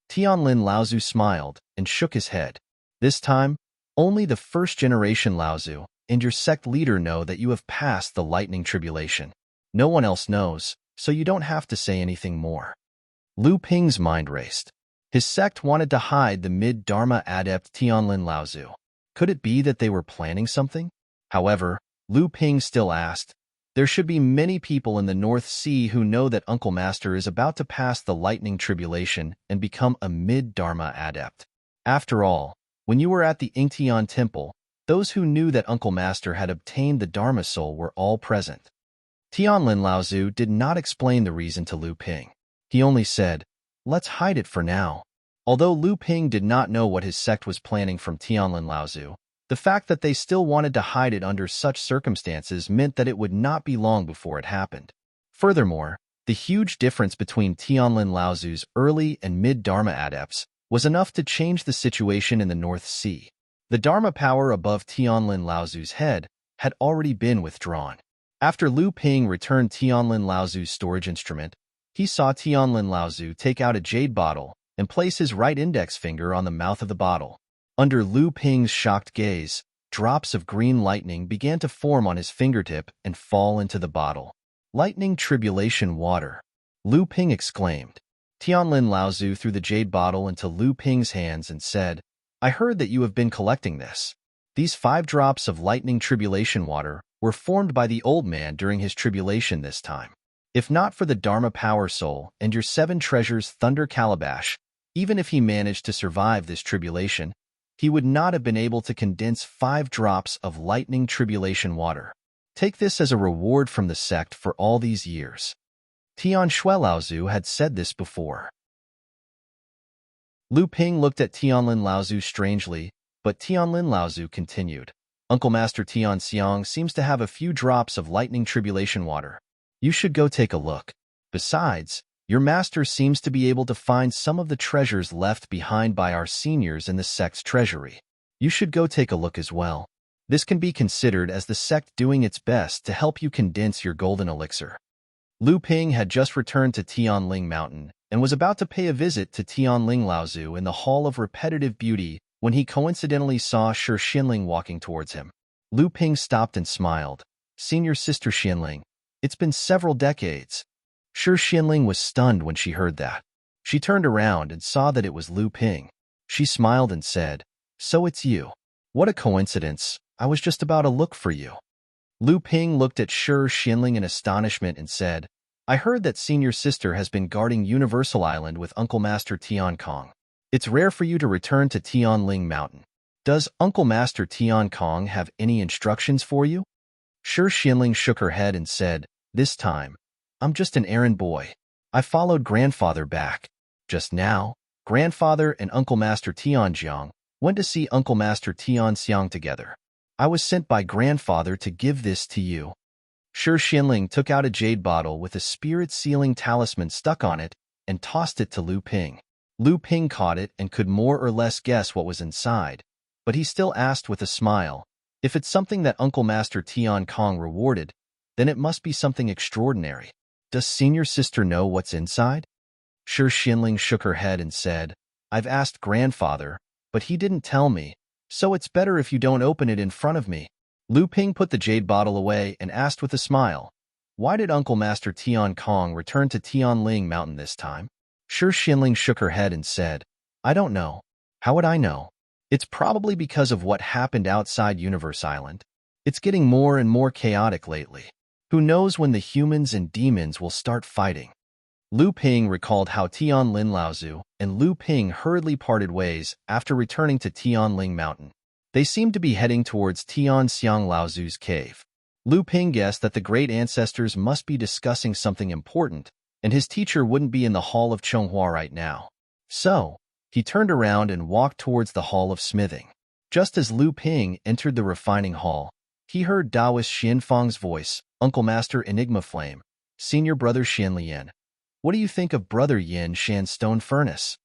Tianlin Laozu smiled and shook his head. "This time, only the first-generation Laozu and your sect leader know that you have passed the lightning tribulation. No one else knows, so you don't have to say anything more." Lu Ping's mind raced. His sect wanted to hide the mid-Dharma adept Tianlin Laozu. Could it be that they were planning something? However, Lu Ping still asked, there should be many people in the North Sea who know that Uncle Master is about to pass the lightning tribulation and become a mid-Dharma adept. After all, when you were at the Yingtian Temple, those who knew that Uncle Master had obtained the Dharma soul were all present. Tianlin Laozu did not explain the reason to Lu Ping. He only said, let's hide it for now. Although Lu Ping did not know what his sect was planning from Tianlin Laozu, the fact that they still wanted to hide it under such circumstances meant that it would not be long before it happened. Furthermore, the huge difference between Tianlin Laozu's early and mid-Dharma adepts was enough to change the situation in the North Sea. The Dharma power above Tianlin Laozu's head had already been withdrawn. After Lu Ping returned Tianlin Laozu's storage instrument, he saw Tianlin Laozu take out a jade bottle and place his right index finger on the mouth of the bottle. Under Lu Ping's shocked gaze, drops of green lightning began to form on his fingertip and fall into the bottle. Lightning tribulation water, Lu Ping exclaimed. Tianlin Laozu threw the jade bottle into Lu Ping's hands and said, I heard that you have been collecting this. These 5 drops of lightning tribulation water were formed by the old man during his tribulation this time. If not for the Dharma Power Soul and your 7 treasures Thunder Calabash, even if he managed to survive this tribulation, he would not have been able to condense 5 drops of lightning tribulation water. Take this as a reward from the sect for all these years. Tian Shuelaozu had said this before. Lu Ping looked at Tianlin Laozu strangely, but Tianlin Laozu continued. Uncle Master Tian Xiang seems to have a few drops of lightning tribulation water. You should go take a look. Besides, your master seems to be able to find some of the treasures left behind by our seniors in the sect's treasury. You should go take a look as well. This can be considered as the sect doing its best to help you condense your golden elixir. Lu Ping had just returned to Tianling Mountain and was about to pay a visit to Tianling Laozu in the Hall of Repetitive Beauty when he coincidentally saw Shi Xianling walking towards him. Lu Ping stopped and smiled. Senior Sister Xianling, it's been several decades. Shi Xianling was stunned when she heard that. She turned around and saw that it was Lu Ping. She smiled and said, so it's you. What a coincidence. I was just about to look for you. Lu Ping looked at Shi Xianling in astonishment and said, I heard that Senior Sister has been guarding Universal Island with Uncle Master Tian Kong. It's rare for you to return to Tianling Mountain. Does Uncle Master Tian Kong have any instructions for you? Shi Xianling shook her head and said, this time, I'm just an errand boy. I followed Grandfather back. Just now, Grandfather and Uncle Master Tian Jiang went to see Uncle Master Tian Xiang together. I was sent by Grandfather to give this to you. Shi Xianling took out a jade bottle with a spirit-sealing talisman stuck on it and tossed it to Lu Ping. Lu Ping caught it and could more or less guess what was inside, but he still asked with a smile, if it's something that Uncle Master Tian Kong rewarded, then it must be something extraordinary. Does Senior Sister know what's inside? Shi Xianling shook her head and said, I've asked Grandfather, but he didn't tell me, so it's better if you don't open it in front of me. Lu Ping put the jade bottle away and asked with a smile, why did Uncle Master Tian Kong return to Tianling Mountain this time? Shi Xianling shook her head and said, I don't know. How would I know? It's probably because of what happened outside Universe Island. It's getting more and more chaotic lately. Who knows when the humans and demons will start fighting? Lu Ping recalled how Tianlin Laozu and Lu Ping hurriedly parted ways after returning to Tianling Mountain. They seemed to be heading towards Tian Xiang Laozu's cave. Lu Ping guessed that the great ancestors must be discussing something important, and his teacher wouldn't be in the Hall of Chonghua right now. So, he turned around and walked towards the Hall of Smithing. Just as Lu Ping entered the refining hall, he heard Taoist Xianfang's voice, Uncle Master Enigma Flame, Senior Brother Xianlian. What do you think of Brother Yin Shan's stone furnace?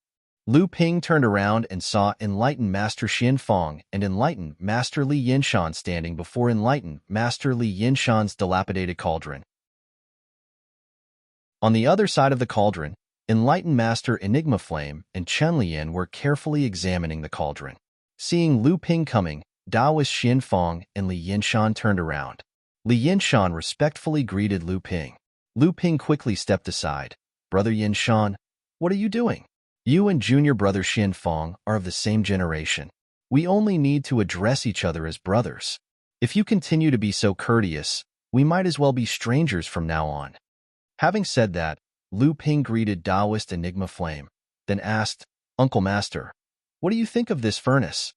Lu Ping turned around and saw Enlightened Master Xianfang and Enlightened Master Li Yinshan standing before Enlightened Master Li Yinshan's dilapidated cauldron. On the other side of the cauldron, Enlightened Master Enigma Flame and Chen Lian were carefully examining the cauldron. Seeing Lu Ping coming, Taoist Xianfang and Li Yinshan turned around. Li Yinshan respectfully greeted Lu Ping. Lu Ping quickly stepped aside. Brother Yinshan, What are you doing? You and junior brother Xian Fong are of the same generation. We only need to address each other as brothers. If you continue to be so courteous, we might as well be strangers from now on." Having said that, Lu Ping greeted Taoist Enigma Flame, then asked, "Uncle Master, what do you think of this furnace?"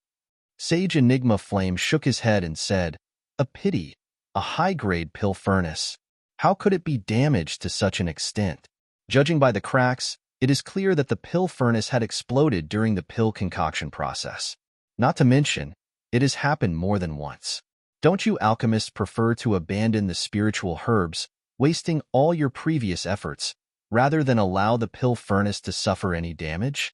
Sage Enigma Flame shook his head and said, "A pity, a high-grade pill furnace. How could it be damaged to such an extent? Judging by the cracks, it is clear that the pill furnace had exploded during the pill concoction process. Not to mention, it has happened more than once. Don't you alchemists prefer to abandon the spiritual herbs, wasting all your previous efforts, rather than allow the pill furnace to suffer any damage?"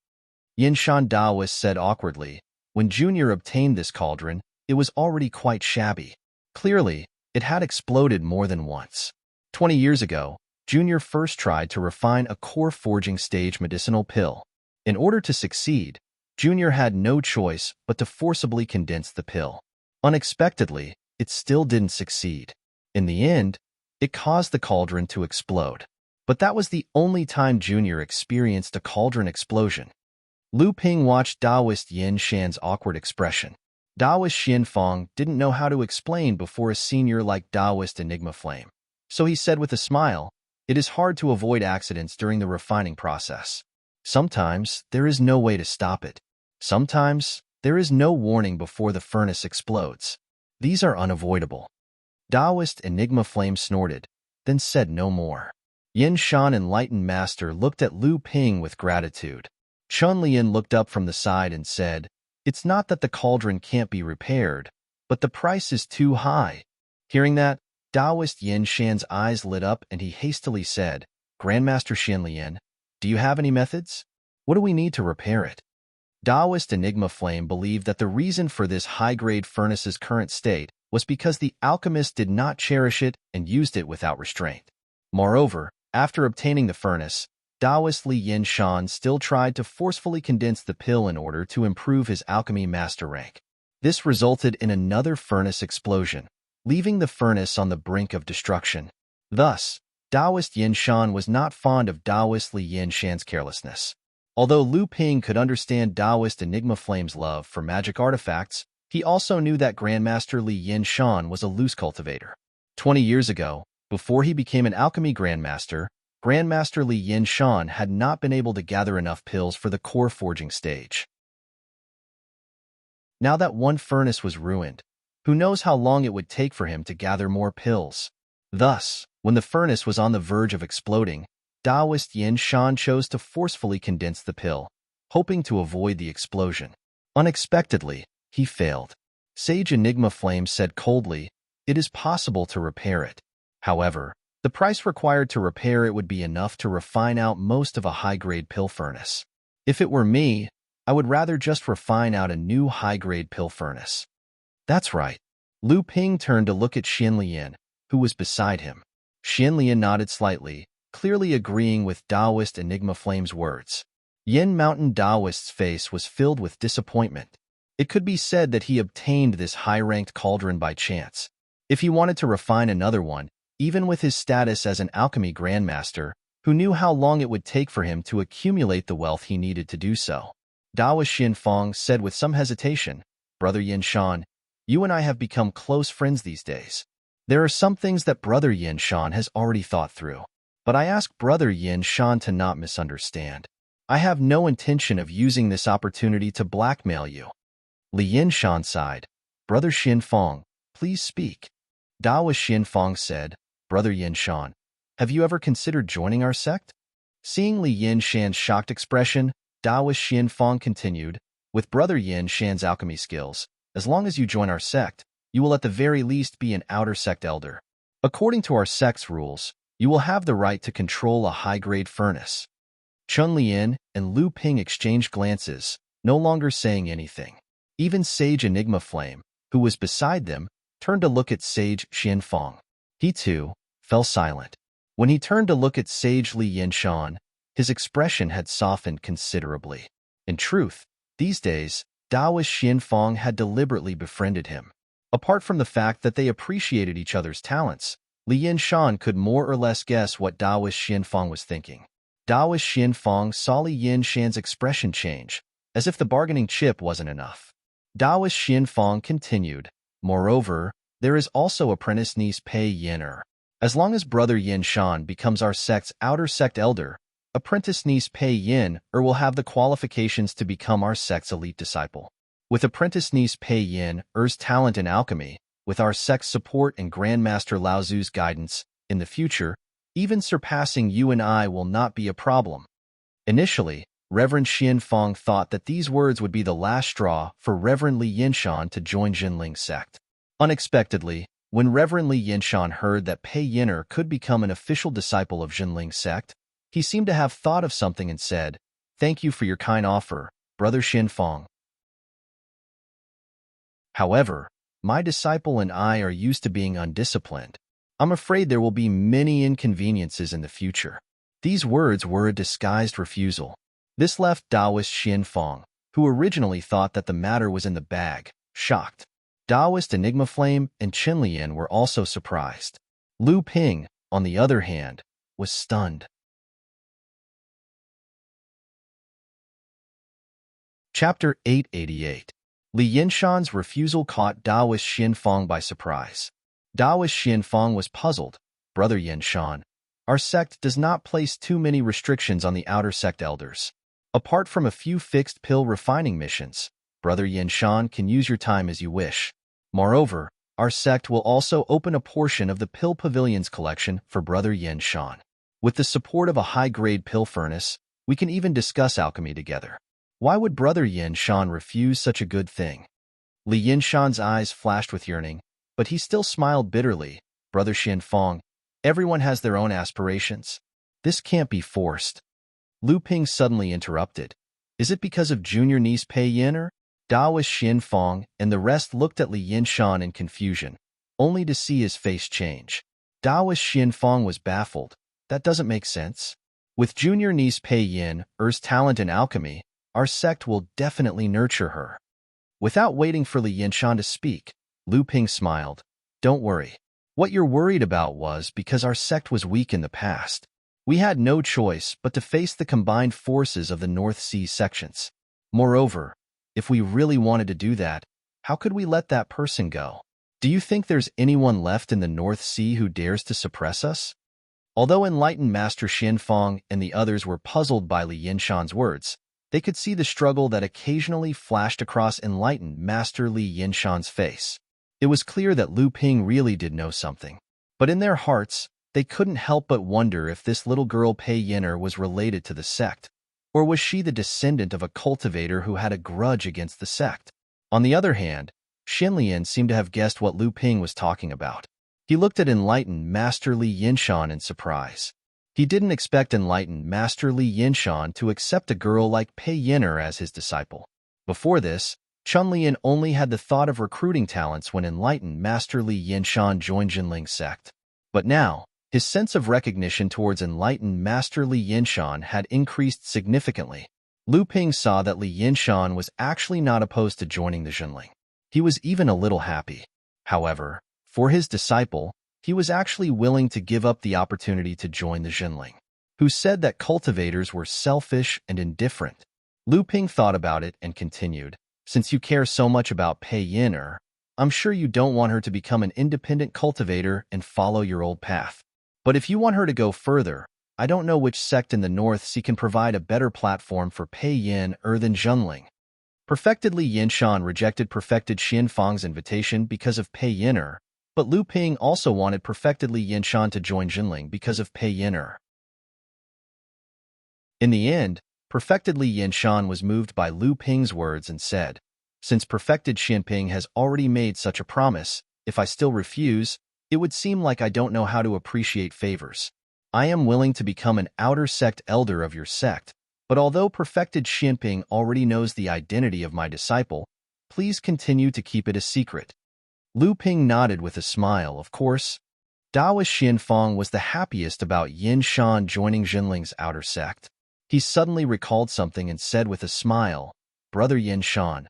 Yinshan Taoist said awkwardly, "When Junior obtained this cauldron, it was already quite shabby. Clearly, it had exploded more than once. 20 years ago, Junior first tried to refine a core forging stage medicinal pill. In order to succeed, Junior had no choice but to forcibly condense the pill. Unexpectedly, it still didn't succeed. In the end, it caused the cauldron to explode. But that was the only time Junior experienced a cauldron explosion." Lu Ping watched Taoist Yin Shan's awkward expression. Taoist Xian Fong didn't know how to explain before a senior like Taoist Enigma Flame. So he said with a smile, "It is hard to avoid accidents during the refining process. Sometimes there is no way to stop it. Sometimes there is no warning before the furnace explodes. These are unavoidable." Taoist Enigma Flame snorted, then said no more. Yin Shan Enlightened Master looked at Lu Ping with gratitude. Chun Lian looked up from the side and said, "It's not that the cauldron can't be repaired, but the price is too high." Hearing that, Taoist Yin Shan's eyes lit up and he hastily said, "Grandmaster Xian Lian, do you have any methods? What do we need to repair it?" Taoist Enigma Flame believed that the reason for this high-grade furnace's current state was because the alchemist did not cherish it and used it without restraint. Moreover, after obtaining the furnace, Taoist Li Yin Shan still tried to forcefully condense the pill in order to improve his alchemy master rank. This resulted in another furnace explosion, leaving the furnace on the brink of destruction. Thus, Taoist Yin Shan was not fond of Taoist Li Yin Shan's carelessness. Although Lu Ping could understand Taoist Enigma Flame's love for magic artifacts, he also knew that Grandmaster Li Yin Shan was a loose cultivator. 20 years ago, before he became an alchemy grandmaster, Grandmaster Li Yin Shan had not been able to gather enough pills for the core forging stage. Now that one furnace was ruined, who knows how long it would take for him to gather more pills. Thus, when the furnace was on the verge of exploding, Taoist Yin Shan chose to forcefully condense the pill, hoping to avoid the explosion. Unexpectedly, he failed. Sage Enigma Flame said coldly, "It is possible to repair it. However, the price required to repair it would be enough to refine out most of a high-grade pill furnace. If it were me, I would rather just refine out a new high-grade pill furnace." "That's right." Lu Ping turned to look at Xian Lian, who was beside him. Xian Lian nodded slightly, clearly agreeing with Taoist Enigma Flame's words. Yin Mountain Taoist's face was filled with disappointment. It could be said that he obtained this high-ranked cauldron by chance. If he wanted to refine another one, even with his status as an alchemy grandmaster, who knew how long it would take for him to accumulate the wealth he needed to do so. Taoist Xian Fong said with some hesitation, "Brother Yin Shan, you and I have become close friends these days. There are some things that Brother Yin Shan has already thought through. But I ask Brother Yin Shan to not misunderstand. I have no intention of using this opportunity to blackmail you." Li Yin Shan sighed. "Brother Xian Fong, please speak." Taoist Xian Fong said, "Brother Yin Shan, have you ever considered joining our sect?" Seeing Li Yin Shan's shocked expression, Taoist Xian Fong continued, "With Brother Yin Shan's alchemy skills, as long as you join our sect, you will at the very least be an outer sect elder. According to our sect's rules, you will have the right to control a high-grade furnace." Chun Lian and Lu Ping exchanged glances, no longer saying anything. Even Sage Enigma Flame, who was beside them, turned to look at Sage Xian Fong. He, too, fell silent. When he turned to look at Sage Li Yin Shan, his expression had softened considerably. In truth, these days, Taoist Xian Fong had deliberately befriended him. Apart from the fact that they appreciated each other's talents, Li Yin Shan could more or less guess what Taoist Xian Fong was thinking. Daoist Xianfang saw Li Yinshan's expression change, as if the bargaining chip wasn't enough. Daoist Xianfang continued, "Moreover, there is also apprentice niece Pei Yin. As long as brother Yin Shan becomes our sect's outer sect elder, apprentice niece Pei Yin will have the qualifications to become our sect's elite disciple. With apprentice niece Pei Yin's talent in alchemy, with our sect's support and Grandmaster Lao Zu's guidance, in the future, even surpassing you and I will not be a problem." Initially, Reverend Xianfang thought that these words would be the last straw for Reverend Li Yinshan to join Jinling's sect. Unexpectedly, when Reverend Li Yinshan heard that Pei Yin could become an official disciple of Jinling's sect, he seemed to have thought of something and said, "Thank you for your kind offer, Brother Xianfang. However, my disciple and I are used to being undisciplined. I'm afraid there will be many inconveniences in the future." These words were a disguised refusal. This left Daoist Xianfang, who originally thought that the matter was in the bag, shocked. Daoist Enigma Flame and Qinlian were also surprised. Lu Ping, on the other hand, was stunned. Chapter 888. Li Yinshan's refusal caught Daoist Xianfang by surprise. Daoist Xianfang was puzzled. "Brother Yinshan, our sect does not place too many restrictions on the outer sect elders. Apart from a few fixed pill refining missions, Brother Yinshan can use your time as you wish. Moreover, our sect will also open a portion of the Pill Pavilion's collection for Brother Yinshan. With the support of a high-grade pill furnace, we can even discuss alchemy together. Why would Brother Yinshan refuse such a good thing?" Li Yinshan's eyes flashed with yearning, but he still smiled bitterly. "Brother Xianfang, everyone has their own aspirations. This can't be forced." Lu Ping suddenly interrupted. "Is it because of junior niece Pei Yin?" Daoist Xianfang and the rest looked at Li Yinshan in confusion, only to see his face change. Daoist Xianfang was baffled. That doesn't make sense. With junior niece Pei Yin's talent in alchemy, our sect will definitely nurture her. Without waiting for Li Yinshan to speak, Lu Ping smiled. "Don't worry. What you're worried about was because our sect was weak in the past. We had no choice but to face the combined forces of the North Sea sections. Moreover, if we really wanted to do that, how could we let that person go? Do you think there's anyone left in the North Sea who dares to suppress us?" Although enlightened Master Xianfang and the others were puzzled by Li Yinshan's words, they could see the struggle that occasionally flashed across enlightened Master Li Yinshan's face. It was clear that Lu Ping really did know something. But in their hearts, they couldn't help but wonder if this little girl Pei Yin was related to the sect, or was she the descendant of a cultivator who had a grudge against the sect? On the other hand, Xinlian seemed to have guessed what Lu Ping was talking about. He looked at enlightened Master Li Yinshan in surprise. He didn't expect enlightened Master Li Yinshan to accept a girl like Pei Yin as his disciple. Before this, Chunlian only had the thought of recruiting talents when enlightened Master Li Yinshan joined Jinling's sect. But now, his sense of recognition towards enlightened Master Li Yinshan had increased significantly. Lu Ping saw that Li Yinshan was actually not opposed to joining the Jinling. He was even a little happy. However, for his disciple, he was actually willing to give up the opportunity to join the Jinling, who said that cultivators were selfish and indifferent. Lu Ping thought about it and continued, "Since you care so much about Pei Yin, I'm sure you don't want her to become an independent cultivator and follow your old path. But if you want her to go further, I don't know which sect in the North Sea can provide a better platform for Pei Yin than Jinling." Perfected Li Yinshan rejected Perfected Xianfang's invitation because of Pei Yin, but Lu Ping also wanted Perfected Li Yinshan to join Jinling because of Pei Yin. In the end, Perfected Li Yinshan was moved by Lu Ping's words and said, "Since Perfected Xianping has already made such a promise, if I still refuse, it would seem like I don't know how to appreciate favors. I am willing to become an outer sect elder of your sect, but although Perfected Xianping already knows the identity of my disciple, please continue to keep it a secret." Lu Ping nodded with a smile, of course. Daoist Xianfang was the happiest about Yinshan joining Jinling's outer sect. He suddenly recalled something and said with a smile, "Brother Yinshan,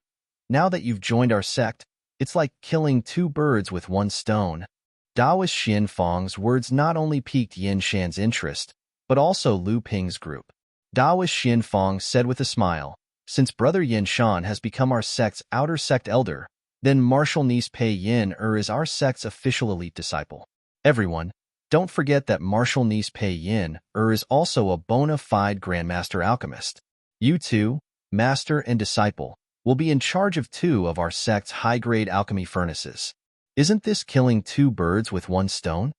now that you've joined our sect, it's like killing two birds with one stone." Daoist Xianfang's words not only piqued Yinshan's interest, but also Lu Ping's group. Taoist Xian Fong said with a smile, "Since Brother Yin Shan has become our sect's outer sect elder, then martial niece Pei Yin is our sect's official elite disciple. Everyone, don't forget that martial niece Pei Yin is also a bona fide Grandmaster Alchemist. You two, Master and Disciple, will be in charge of 2 of our sect's high-grade alchemy furnaces. Isn't this killing 2 birds with 1 stone?"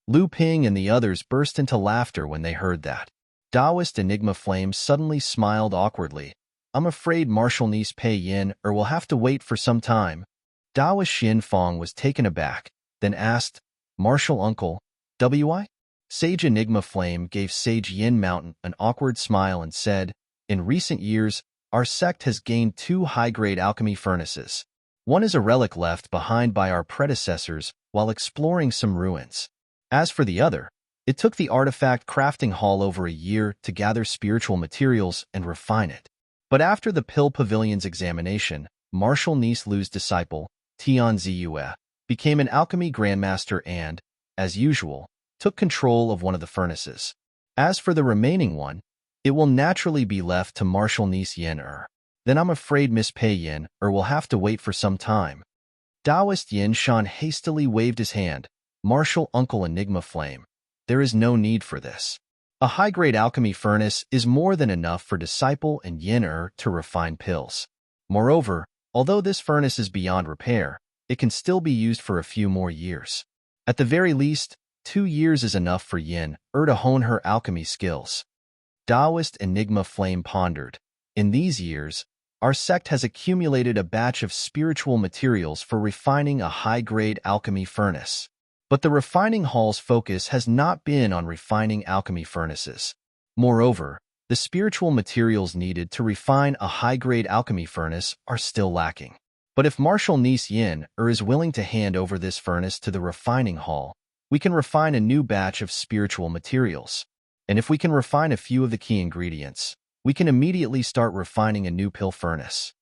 Lu Ping and the others burst into laughter when they heard that. Taoist Enigma Flame suddenly smiled awkwardly. "I'm afraid martial niece Pei Yin will have to wait for some time." Taoist Xian Fong was taken aback, then asked, "Martial Uncle, W.I.?" Sage Enigma Flame gave Sage Yin Mountain an awkward smile and said, "In recent years, our sect has gained 2 high-grade alchemy furnaces. One is a relic left behind by our predecessors while exploring some ruins. As for the other, it took the artifact crafting hall over a year to gather spiritual materials and refine it. But after the Pill Pavilion's examination, Martial Niece Lu's disciple, Tian Ziyue, became an alchemy grandmaster and, as usual, took control of one of the furnaces. As for the remaining one, it will naturally be left to Martial Niece Yin Then I'm afraid Miss Pei Yin will have to wait for some time." Taoist Yin Shan hastily waved his hand. "Martial Uncle Enigma Flame, there is no need for this. A high-grade alchemy furnace is more than enough for Disciple and Yin to refine pills. Moreover, although this furnace is beyond repair, it can still be used for a few more years. At the very least, 2 years is enough for Yin to hone her alchemy skills." Taoist Enigma Flame pondered. "In these years, our sect has accumulated a batch of spiritual materials for refining a high-grade alchemy furnace. But the refining hall's focus has not been on refining alchemy furnaces. Moreover, the spiritual materials needed to refine a high-grade alchemy furnace are still lacking. But if Martial Niece Yin is willing to hand over this furnace to the refining hall, we can refine a new batch of spiritual materials. And if we can refine a few of the key ingredients, we can immediately start refining a new pill furnace.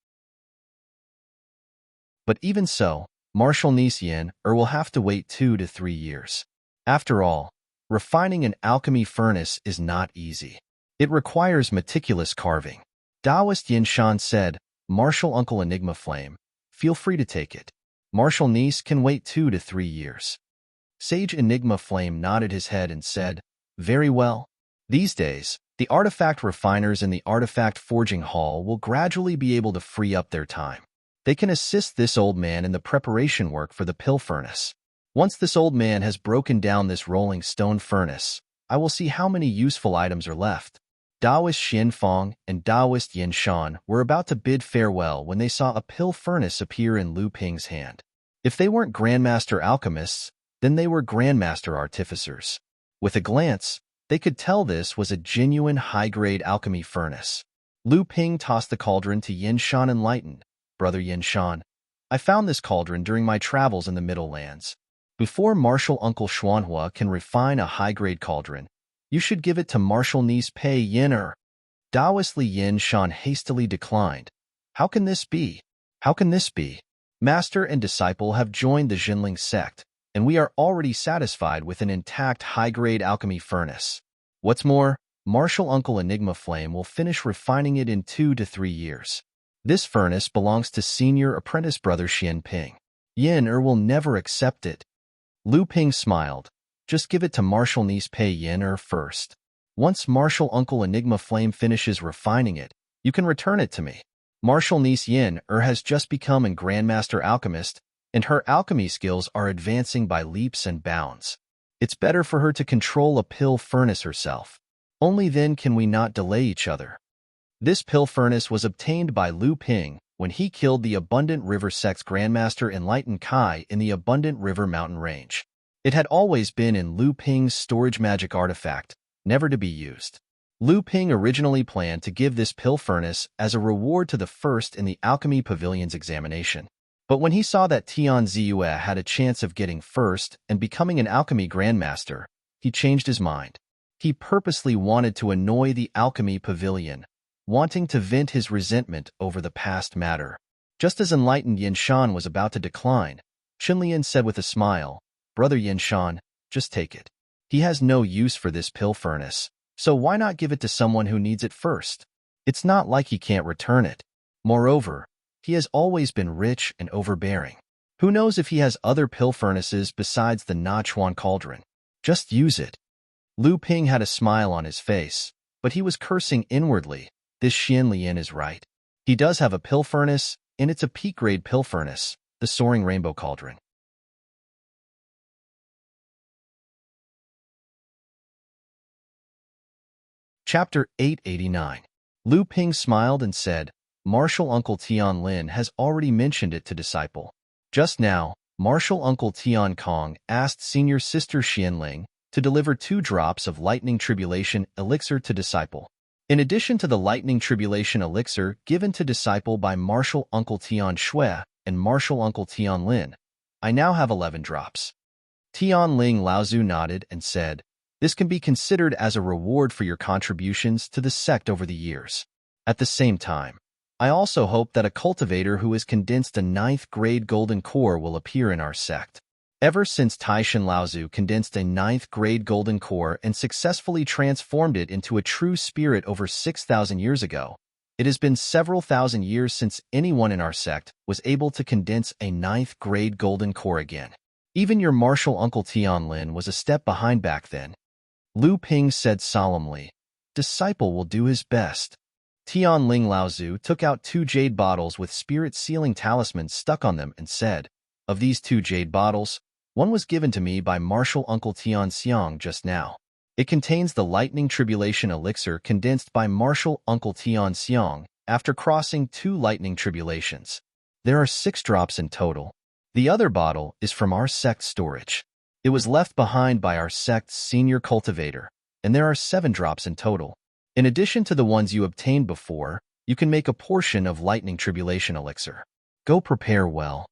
But even so, Martial Niece Yin will have to wait 2 to 3 years. After all, refining an alchemy furnace is not easy. It requires meticulous carving." Taoist Yin Shan said, "Martial Uncle Enigma Flame, feel free to take it. Martial Niece can wait 2 to 3 years." Sage Enigma Flame nodded his head and said, "Very well. These days, the artifact refiners in the artifact forging hall will gradually be able to free up their time. They can assist this old man in the preparation work for the pill furnace. Once this old man has broken down this rolling stone furnace, I will see how many useful items are left." Taoist Xian Fong and Taoist Yin Shan were about to bid farewell when they saw a pill furnace appear in Lu Ping's hand. If they weren't Grandmaster Alchemists, then they were Grandmaster Artificers. With a glance, they could tell this was a genuine high-grade alchemy furnace. Lu Ping tossed the cauldron to Yin Shan enlightened. "Brother Yin Shan, I found this cauldron during my travels in the Middle Lands. Before Martial Uncle Xuanhua can refine a high-grade cauldron, you should give it to Martial Niece Pei Yin Taoist Li Yin Shan hastily declined. "How can this be? How can this be? Master and disciple have joined the Jinling sect, and we are already satisfied with an intact high-grade alchemy furnace. What's more, Martial Uncle Enigma Flame will finish refining it in 2 to 3 years. This furnace belongs to senior apprentice brother Xian Ping. Yin will never accept it." Lu Ping smiled. "Just give it to Martial Niece Pei Yin first. Once Martial Uncle Enigma Flame finishes refining it, you can return it to me. Martial Niece Yin has just become a Grandmaster Alchemist, and her alchemy skills are advancing by leaps and bounds. It's better for her to control a pill furnace herself. Only then can we not delay each other." This pill furnace was obtained by Lu Ping when he killed the Abundant River Sect's Grandmaster Enlightened Kai in the Abundant River mountain range. It had always been in Lu Ping's storage magic artifact, never to be used. Lu Ping originally planned to give this pill furnace as a reward to the first in the Alchemy Pavilion's examination. But when he saw that Tian Ziyue had a chance of getting first and becoming an alchemy grandmaster, he changed his mind. He purposely wanted to annoy the Alchemy Pavilion, wanting to vent his resentment over the past matter. Just as enlightened Yin Shan was about to decline, Qinlian said with a smile, "Brother Yin Shan, just take it. He has no use for this pill furnace, So why not give it to someone who needs it first? It's not like he can't return it. Moreover, he has always been rich and overbearing. Who knows if he has other pill furnaces besides the Nachuan cauldron? Just use it. Lu Ping had a smile on his face, but he was cursing inwardly. This Xian Lian is right. He does have a pill furnace, and it's a peak-grade pill furnace, the Soaring Rainbow Cauldron. Chapter 889. Lu Ping smiled and said, Martial Uncle Tian Lin has already mentioned it to Disciple. Just now, Martial Uncle Tian Kong asked Senior Sister Xianling to deliver 2 drops of Lightning Tribulation Elixir to Disciple. In addition to the Lightning Tribulation Elixir given to Disciple by Martial Uncle Tian Shui and Martial Uncle Tian Lin, I now have 11 drops. Tian Ling Laozu nodded and said, this can be considered as a reward for your contributions to the sect over the years. At the same time, I also hope that a cultivator who has condensed a 9th-grade golden core will appear in our sect. Ever since Taishan Laozu condensed a 9th-grade golden core and successfully transformed it into a true spirit over 6,000 years ago, it has been several thousand years since anyone in our sect was able to condense a 9th-grade golden core again. Even your martial uncle Tian Lin was a step behind back then. Lu Ping said solemnly, Disciple will do his best. Tian Ling Laozu took out 2 jade bottles with spirit sealing talismans stuck on them and said, of these 2 jade bottles, one was given to me by Martial Uncle Tian Xiang just now. It contains the Lightning Tribulation Elixir condensed by Martial Uncle Tian Xiang after crossing 2 lightning tribulations. There are 6 drops in total. The other bottle is from our sect storage. It was left behind by our sect's senior cultivator, and there are 7 drops in total. In addition to the ones you obtained before, you can make a portion of Lightning Tribulation Elixir. Go prepare well.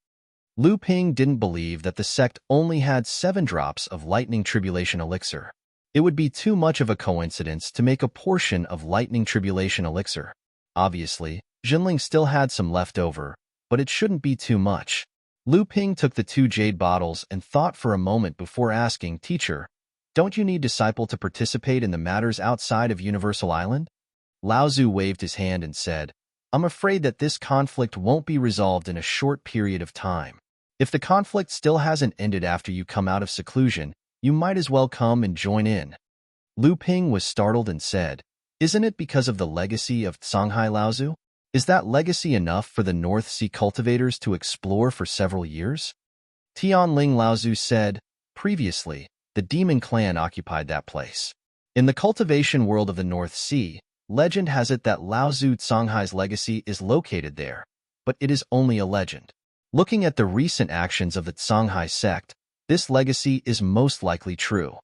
Lu Ping didn't believe that the sect only had 7 drops of Lightning Tribulation Elixir. It would be too much of a coincidence to make a portion of Lightning Tribulation Elixir. Obviously, Jinling still had some left over, but it shouldn't be too much. Lu Ping took the 2 jade bottles and thought for a moment before asking, Teacher, don't you need Disciple to participate in the matters outside of Universal Island? Laozu waved his hand and said, I'm afraid that this conflict won't be resolved in a short period of time. If the conflict still hasn't ended after you come out of seclusion, you might as well come and join in. Lu Ping was startled and said, Isn't it because of the legacy of Songhai Laozu? Is that legacy enough for the North Sea cultivators to explore for several years? Tian Ling Laozu said, Previously, the Demon Clan occupied that place. In the cultivation world of the North Sea, legend has it that Laozu Songhai's legacy is located there, but it is only a legend. Looking at the recent actions of the Songhai sect, this legacy is most likely true.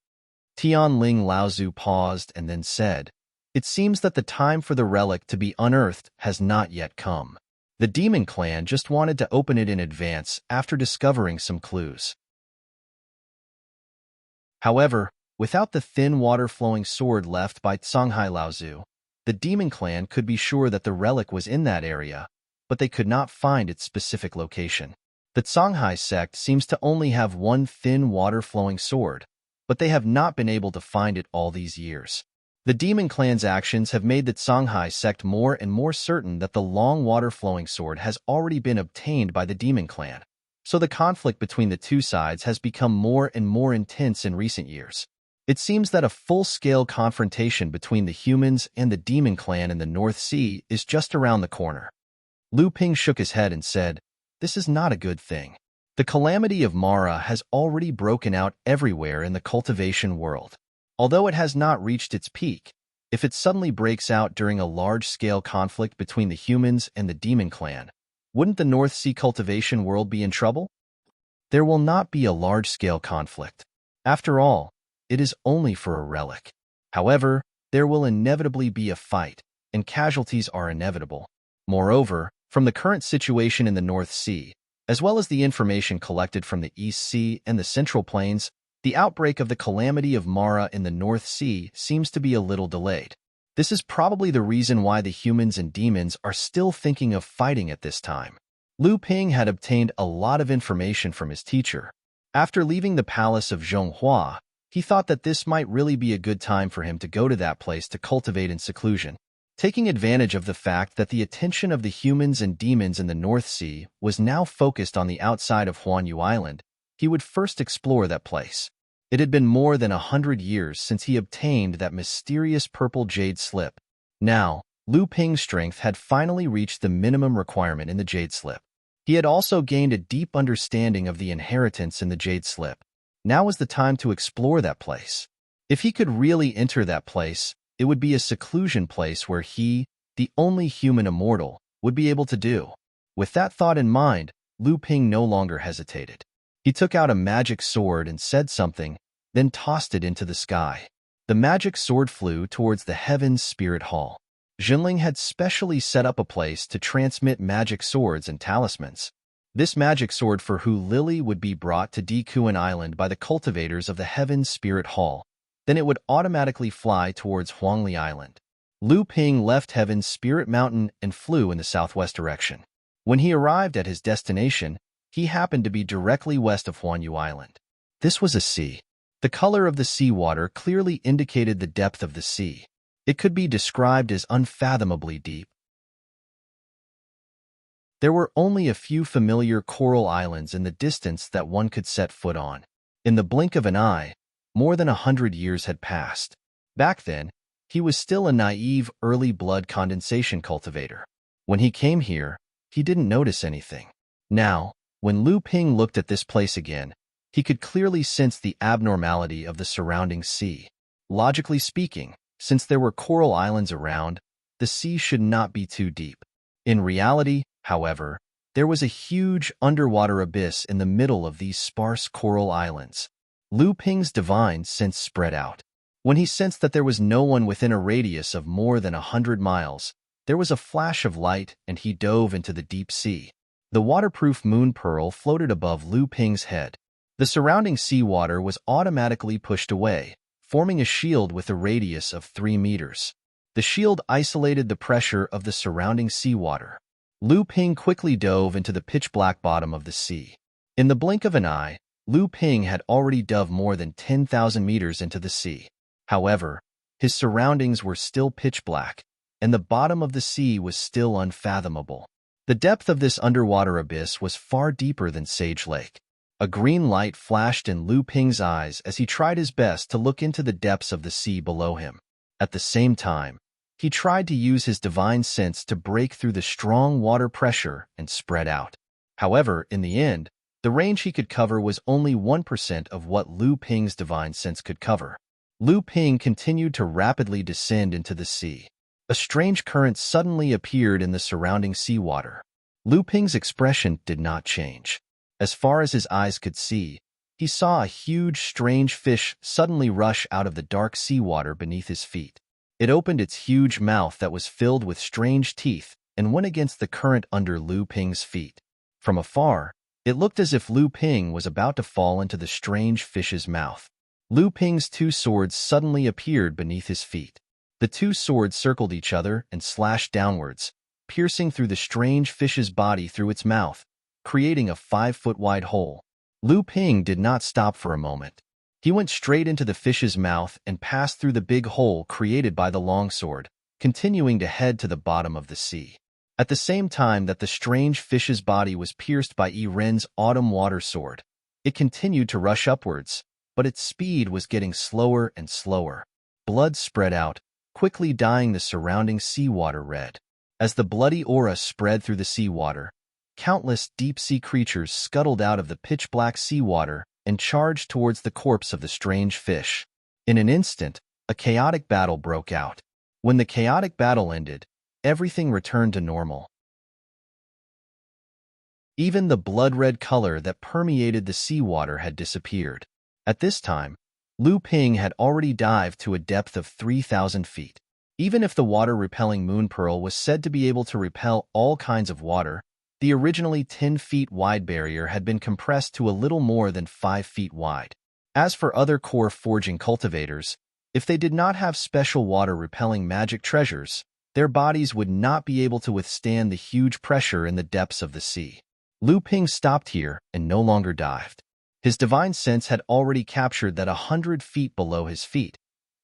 Tian Ling Laozu paused and then said, It seems that the time for the relic to be unearthed has not yet come. The Demon Clan just wanted to open it in advance after discovering some clues. However, without the thin water-flowing sword left by Songhai Laozu, the Demon Clan could be sure that the relic was in that area, but they could not find its specific location. The Songhai sect seems to only have one thin water-flowing sword, but they have not been able to find it all these years. The Demon Clan's actions have made the Songhai sect more and more certain that the long water-flowing sword has already been obtained by the Demon Clan, so the conflict between the two sides has become more and more intense in recent years. It seems that a full-scale confrontation between the humans and the Demon Clan in the North Sea is just around the corner. Lu Ping shook his head and said, This is not a good thing. The calamity of Mara has already broken out everywhere in the cultivation world. Although it has not reached its peak, if it suddenly breaks out during a large-scale conflict between the humans and the Demon Clan, wouldn't the North Sea cultivation world be in trouble? There will not be a large-scale conflict. After all, it is only for a relic. However, there will inevitably be a fight, and casualties are inevitable. Moreover, from the current situation in the North Sea, as well as the information collected from the East Sea and the Central Plains, the outbreak of the calamity of Mara in the North Sea seems to be a little delayed. This is probably the reason why the humans and demons are still thinking of fighting at this time. Lu Ping had obtained a lot of information from his teacher. After leaving the palace of Zhonghua, He thought that this might really be a good time for him to go to that place to cultivate in seclusion. Taking advantage of the fact that the attention of the humans and demons in the North Sea was now focused on the outside of Huanyu Island, he would first explore that place. It had been more than 100 years since he obtained that mysterious purple jade slip. Now, Lu Ping's strength had finally reached the minimum requirement in the jade slip. He had also gained a deep understanding of the inheritance in the jade slip. Now was the time to explore that place. If he could really enter that place, it would be a seclusion place where he, the only human immortal, would be able to do. With that thought in mind, Lu Ping no longer hesitated. He took out a magic sword and said something, then tossed it into the sky. The magic sword flew towards the Heaven's Spirit Hall. Jinling had specially set up a place to transmit magic swords and talismans. This magic sword for Hu Lily would be brought to Dekuan Island by the cultivators of the Heaven's Spirit Hall. Then it would automatically fly towards Huangli Island. Lu Ping left Heaven's Spirit Mountain and flew in the southwest direction. When he arrived at his destination, he happened to be directly west of Huanyu Island. This was a sea. The color of the seawater clearly indicated the depth of the sea. It could be described as unfathomably deep. There were only a few familiar coral islands in the distance that one could set foot on. In the blink of an eye, more than 100 years had passed. Back then, he was still a naive early blood condensation cultivator. When he came here, he didn't notice anything. Now, when Lu Ping looked at this place again, he could clearly sense the abnormality of the surrounding sea. Logically speaking, since there were coral islands around, the sea should not be too deep. In reality, however, there was a huge underwater abyss in the middle of these sparse coral islands. Lu Ping's divine sense spread out. When he sensed that there was no one within a radius of more than 100 miles, there was a flash of light and he dove into the deep sea. The waterproof moon pearl floated above Lu Ping's head. The surrounding seawater was automatically pushed away, forming a shield with a radius of 3 meters. The shield isolated the pressure of the surrounding seawater. Lu Ping quickly dove into the pitch-black bottom of the sea. In the blink of an eye, Lu Ping had already dove more than 10,000 meters into the sea. However, his surroundings were still pitch-black, and the bottom of the sea was still unfathomable. The depth of this underwater abyss was far deeper than Sage Lake. A green light flashed in Lu Ping's eyes as he tried his best to look into the depths of the sea below him. At the same time, he tried to use his divine sense to break through the strong water pressure and spread out. However, in the end, the range he could cover was only 1% of what Lu Ping's divine sense could cover. Lu Ping continued to rapidly descend into the sea. A strange current suddenly appeared in the surrounding seawater. Lu Ping's expression did not change. As far as his eyes could see, he saw a huge, strange fish suddenly rush out of the dark seawater beneath his feet. It opened its huge mouth that was filled with strange teeth and went against the current under Lu Ping's feet. From afar, it looked as if Lu Ping was about to fall into the strange fish's mouth. Lu Ping's 2 swords suddenly appeared beneath his feet. The 2 swords circled each other and slashed downwards, piercing through the strange fish's body through its mouth, creating a 5-foot-wide hole. Lu Ping did not stop for a moment. He went straight into the fish's mouth and passed through the big hole created by the longsword, continuing to head to the bottom of the sea. At the same time that the strange fish's body was pierced by Yi Ren's autumn water sword, it continued to rush upwards, but its speed was getting slower and slower. Blood spread out, quickly dyeing the surrounding seawater red. As the bloody aura spread through the seawater, countless deep-sea creatures scuttled out of the pitch-black seawater and charged towards the corpse of the strange fish. In an instant, a chaotic battle broke out. When the chaotic battle ended, everything returned to normal. Even the blood-red color that permeated the seawater had disappeared. At this time, Lu Ping had already dived to a depth of 3,000 feet. Even if the water-repelling moon pearl was said to be able to repel all kinds of water, the originally 10 feet wide barrier had been compressed to a little more than 5 feet wide. As for other core forging cultivators, if they did not have special water-repelling magic treasures, their bodies would not be able to withstand the huge pressure in the depths of the sea. Lu Ping stopped here and no longer dived. His divine sense had already captured that 100 feet below his feet,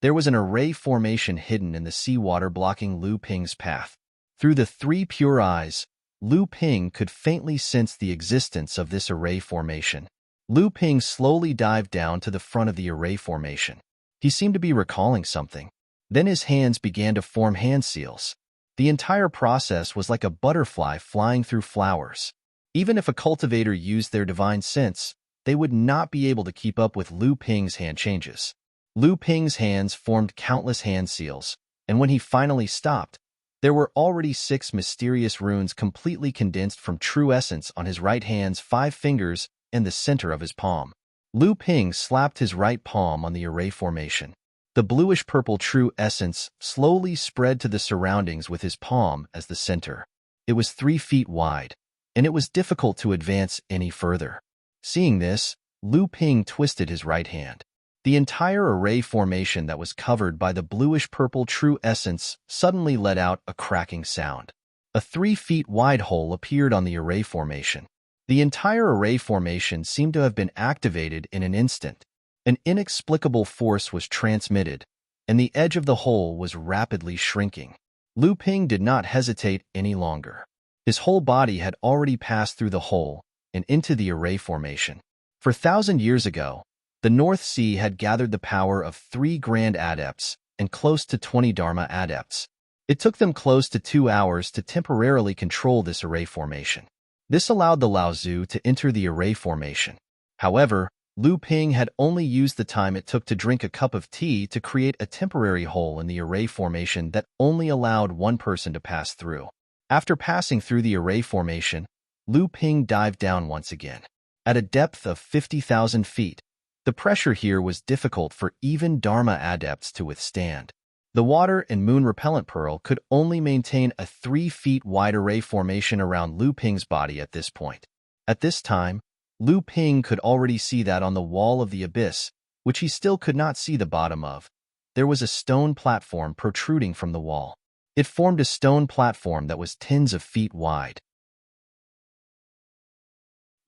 there was an array formation hidden in the seawater blocking Lu Ping's path. Through the three pure eyes, Lu Ping could faintly sense the existence of this array formation. Lu Ping slowly dived down to the front of the array formation. He seemed to be recalling something. Then his hands began to form hand seals. The entire process was like a butterfly flying through flowers. Even if a cultivator used their divine sense, they would not be able to keep up with Lu Ping's hand changes. Lu Ping's hands formed countless hand seals, and when he finally stopped, there were already 6 mysterious runes completely condensed from true essence on his right hand's 5 fingers and the center of his palm. Lu Ping slapped his right palm on the array formation. The bluish-purple true essence slowly spread to the surroundings with his palm as the center. It was 3 feet wide, and it was difficult to advance any further. Seeing this, Lu Ping twisted his right hand. The entire array formation that was covered by the bluish-purple true essence suddenly let out a cracking sound. A 3 feet wide hole appeared on the array formation. The entire array formation seemed to have been activated in an instant. An inexplicable force was transmitted, and the edge of the hole was rapidly shrinking. Lu Ping did not hesitate any longer. His whole body had already passed through the hole and into the array formation. For 1,000 years ago, the North Sea had gathered the power of 3 Grand Adepts and close to 20 Dharma Adepts. It took them close to 2 hours to temporarily control this array formation. This allowed the Laozu to enter the array formation. However, Lu Ping had only used the time it took to drink a cup of tea to create a temporary hole in the array formation that only allowed one person to pass through. After passing through the array formation, Lu Ping dived down once again. At a depth of 50,000 feet, the pressure here was difficult for even Dharma Adepts to withstand. The water and moon repellent pearl could only maintain a 3 feet wide array formation around Lu Ping's body at this point. At this time, Lu Ping could already see that on the wall of the abyss, which he still could not see the bottom of, there was a stone platform protruding from the wall. It formed a stone platform that was tens of feet wide.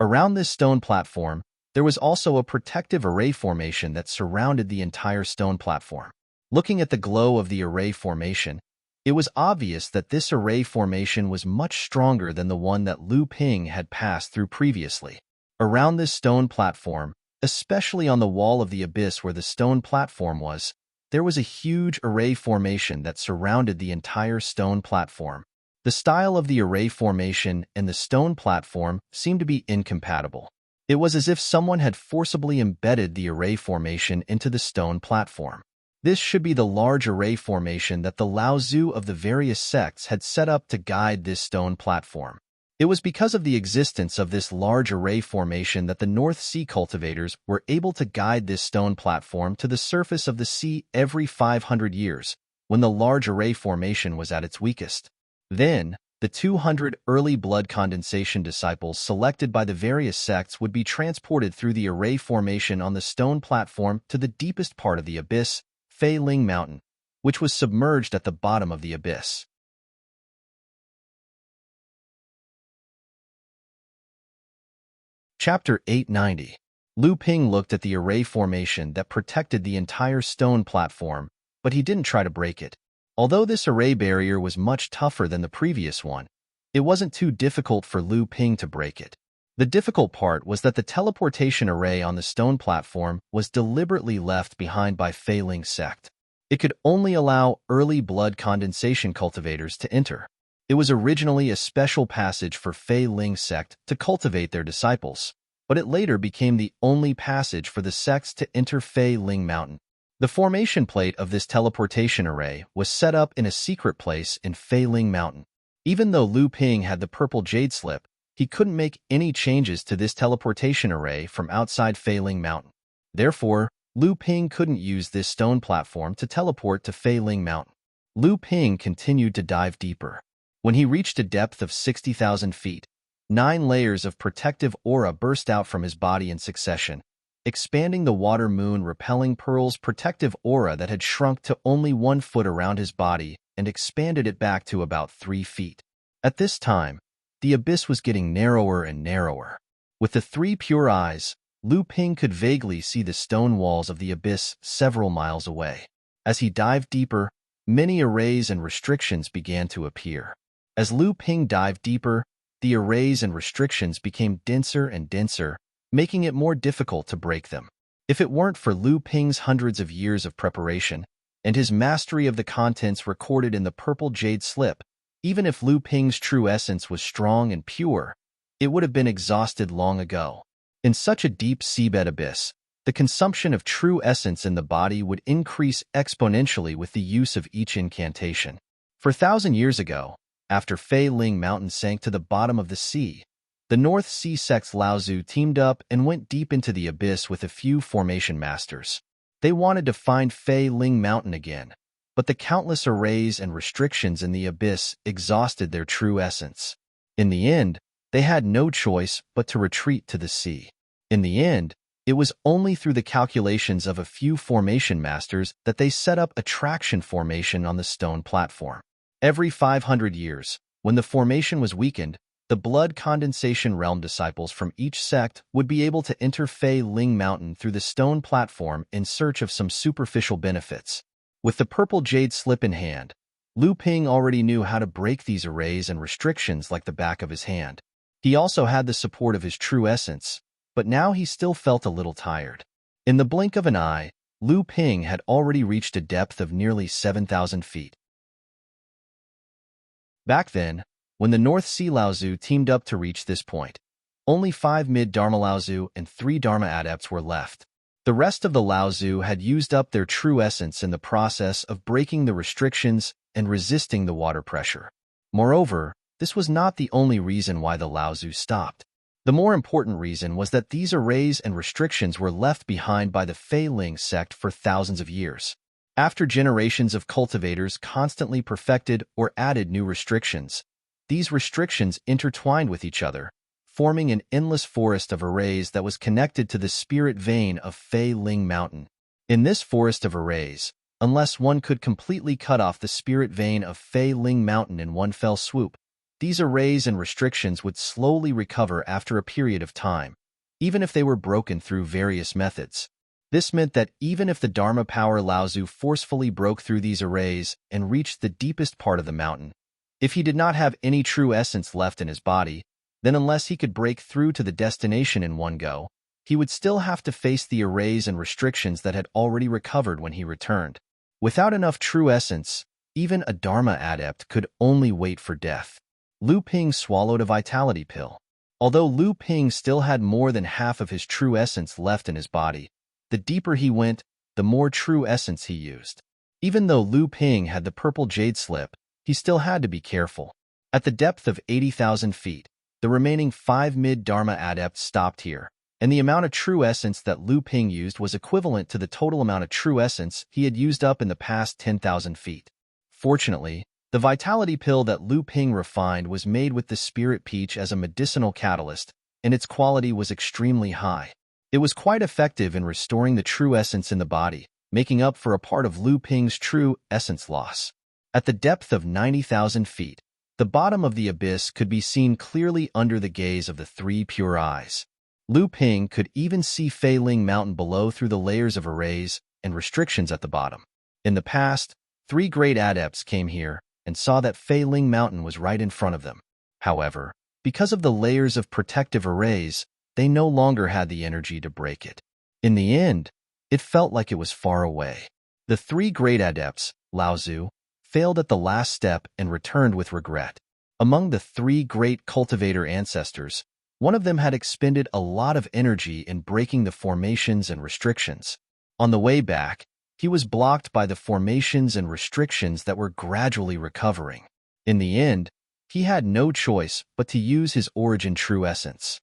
Around this stone platform, there was also a protective array formation that surrounded the entire stone platform. Looking at the glow of the array formation, it was obvious that this array formation was much stronger than the one that Lu Ping had passed through previously. Around this stone platform, especially on the wall of the abyss where the stone platform was, there was a huge array formation that surrounded the entire stone platform. The style of the array formation and the stone platform seemed to be incompatible. It was as if someone had forcibly embedded the array formation into the stone platform. This should be the large array formation that the Laozu of the various sects had set up to guide this stone platform. It was because of the existence of this large array formation that the North Sea cultivators were able to guide this stone platform to the surface of the sea every 500 years, when the large array formation was at its weakest. Then, the 200 early blood condensation disciples selected by the various sects would be transported through the array formation on the stone platform to the deepest part of the abyss, Fei Ling Mountain, which was submerged at the bottom of the abyss. Chapter 890. Lu Ping looked at the array formation that protected the entire stone platform, but he didn't try to break it. Although this array barrier was much tougher than the previous one, it wasn't too difficult for Lu Ping to break it. The difficult part was that the teleportation array on the stone platform was deliberately left behind by Fei Ling's sect. It could only allow early blood condensation cultivators to enter. It was originally a special passage for Fei Ling's sect to cultivate their disciples, but it later became the only passage for the sects to enter Fei Ling Mountain. The formation plate of this teleportation array was set up in a secret place in Fei Ling Mountain. Even though Lu Ping had the purple jade slip, he couldn't make any changes to this teleportation array from outside Fei Ling Mountain. Therefore, Lu Ping couldn't use this stone platform to teleport to Fei Ling Mountain. Lu Ping continued to dive deeper. When he reached a depth of 60,000 feet, 9 layers of protective aura burst out from his body in succession, expanding the water moon repelling pearl's protective aura that had shrunk to only 1 foot around his body and expanded it back to about 3 feet. At this time, the abyss was getting narrower and narrower. With the 3 pure eyes, Lu Ping could vaguely see the stone walls of the abyss several miles away. As he dived deeper, many arrays and restrictions began to appear. As Lu Ping dived deeper, the arrays and restrictions became denser and denser, making it more difficult to break them. If it weren't for Lu Ping's hundreds of years of preparation and his mastery of the contents recorded in the purple jade slip, even if Lu Ping's true essence was strong and pure, it would have been exhausted long ago. In such a deep seabed abyss, the consumption of true essence in the body would increase exponentially with the use of each incantation. 4,000 years ago, after Fei Ling Mountain sank to the bottom of the sea, the North Sea sect's Laozu teamed up and went deep into the abyss with a few formation masters. They wanted to find Fei Ling Mountain again, but the countless arrays and restrictions in the abyss exhausted their true essence. In the end, they had no choice but to retreat to the sea. In the end, it was only through the calculations of a few formation masters that they set up a traction formation on the stone platform. Every 500 years, when the formation was weakened, the blood condensation realm disciples from each sect would be able to enter Fei Ling Mountain through the stone platform in search of some superficial benefits. With the purple jade slip in hand, Lu Ping already knew how to break these arrays and restrictions like the back of his hand. He also had the support of his true essence, but now he still felt a little tired. In the blink of an eye, Lu Ping had already reached a depth of nearly 7,000 feet. Back then, when the North Sea Laozu teamed up to reach this point, only 5 mid-Dharma Laozu and 3 Dharma adepts were left. The rest of the Laozu had used up their true essence in the process of breaking the restrictions and resisting the water pressure. Moreover, this was not the only reason why the Laozu stopped. The more important reason was that these arrays and restrictions were left behind by the Fei Ling sect for thousands of years. After generations of cultivators constantly perfected or added new restrictions, these restrictions intertwined with each other, forming an endless forest of arrays that was connected to the spirit vein of Fei Ling Mountain. In this forest of arrays, unless one could completely cut off the spirit vein of Fei Ling Mountain in one fell swoop, these arrays and restrictions would slowly recover after a period of time, even if they were broken through various methods. This meant that even if the Dharma Power Laozu forcefully broke through these arrays and reached the deepest part of the mountain, if he did not have any true essence left in his body, then unless he could break through to the destination in one go, he would still have to face the arrays and restrictions that had already recovered when he returned. Without enough true essence, even a Dharma adept could only wait for death. Lu Ping swallowed a vitality pill. Although Lu Ping still had more than half of his true essence left in his body, the deeper he went, the more true essence he used. Even though Lu Ping had the purple jade slip, he still had to be careful. At the depth of 80,000 feet, the remaining 5 mid-Dharma adepts stopped here, and the amount of true essence that Lu Ping used was equivalent to the total amount of true essence he had used up in the past 10,000 feet. Fortunately, the vitality pill that Lu Ping refined was made with the spirit peach as a medicinal catalyst, and its quality was extremely high. It was quite effective in restoring the true essence in the body, making up for a part of Lu Ping's true essence loss. At the depth of 90,000 feet, the bottom of the abyss could be seen clearly under the gaze of the 3 pure eyes. Lu Ping could even see Fei Ling Mountain below through the layers of arrays and restrictions at the bottom. In the past, 3 great adepts came here and saw that Fei Ling Mountain was right in front of them. However, because of the layers of protective arrays, they no longer had the energy to break it. In the end, it felt like it was far away. The 3 great adepts, Laozu, failed at the last step and returned with regret. Among the 3 great cultivator ancestors, one of them had expended a lot of energy in breaking the formations and restrictions. On the way back, he was blocked by the formations and restrictions that were gradually recovering. In the end, he had no choice but to use his origin true essence.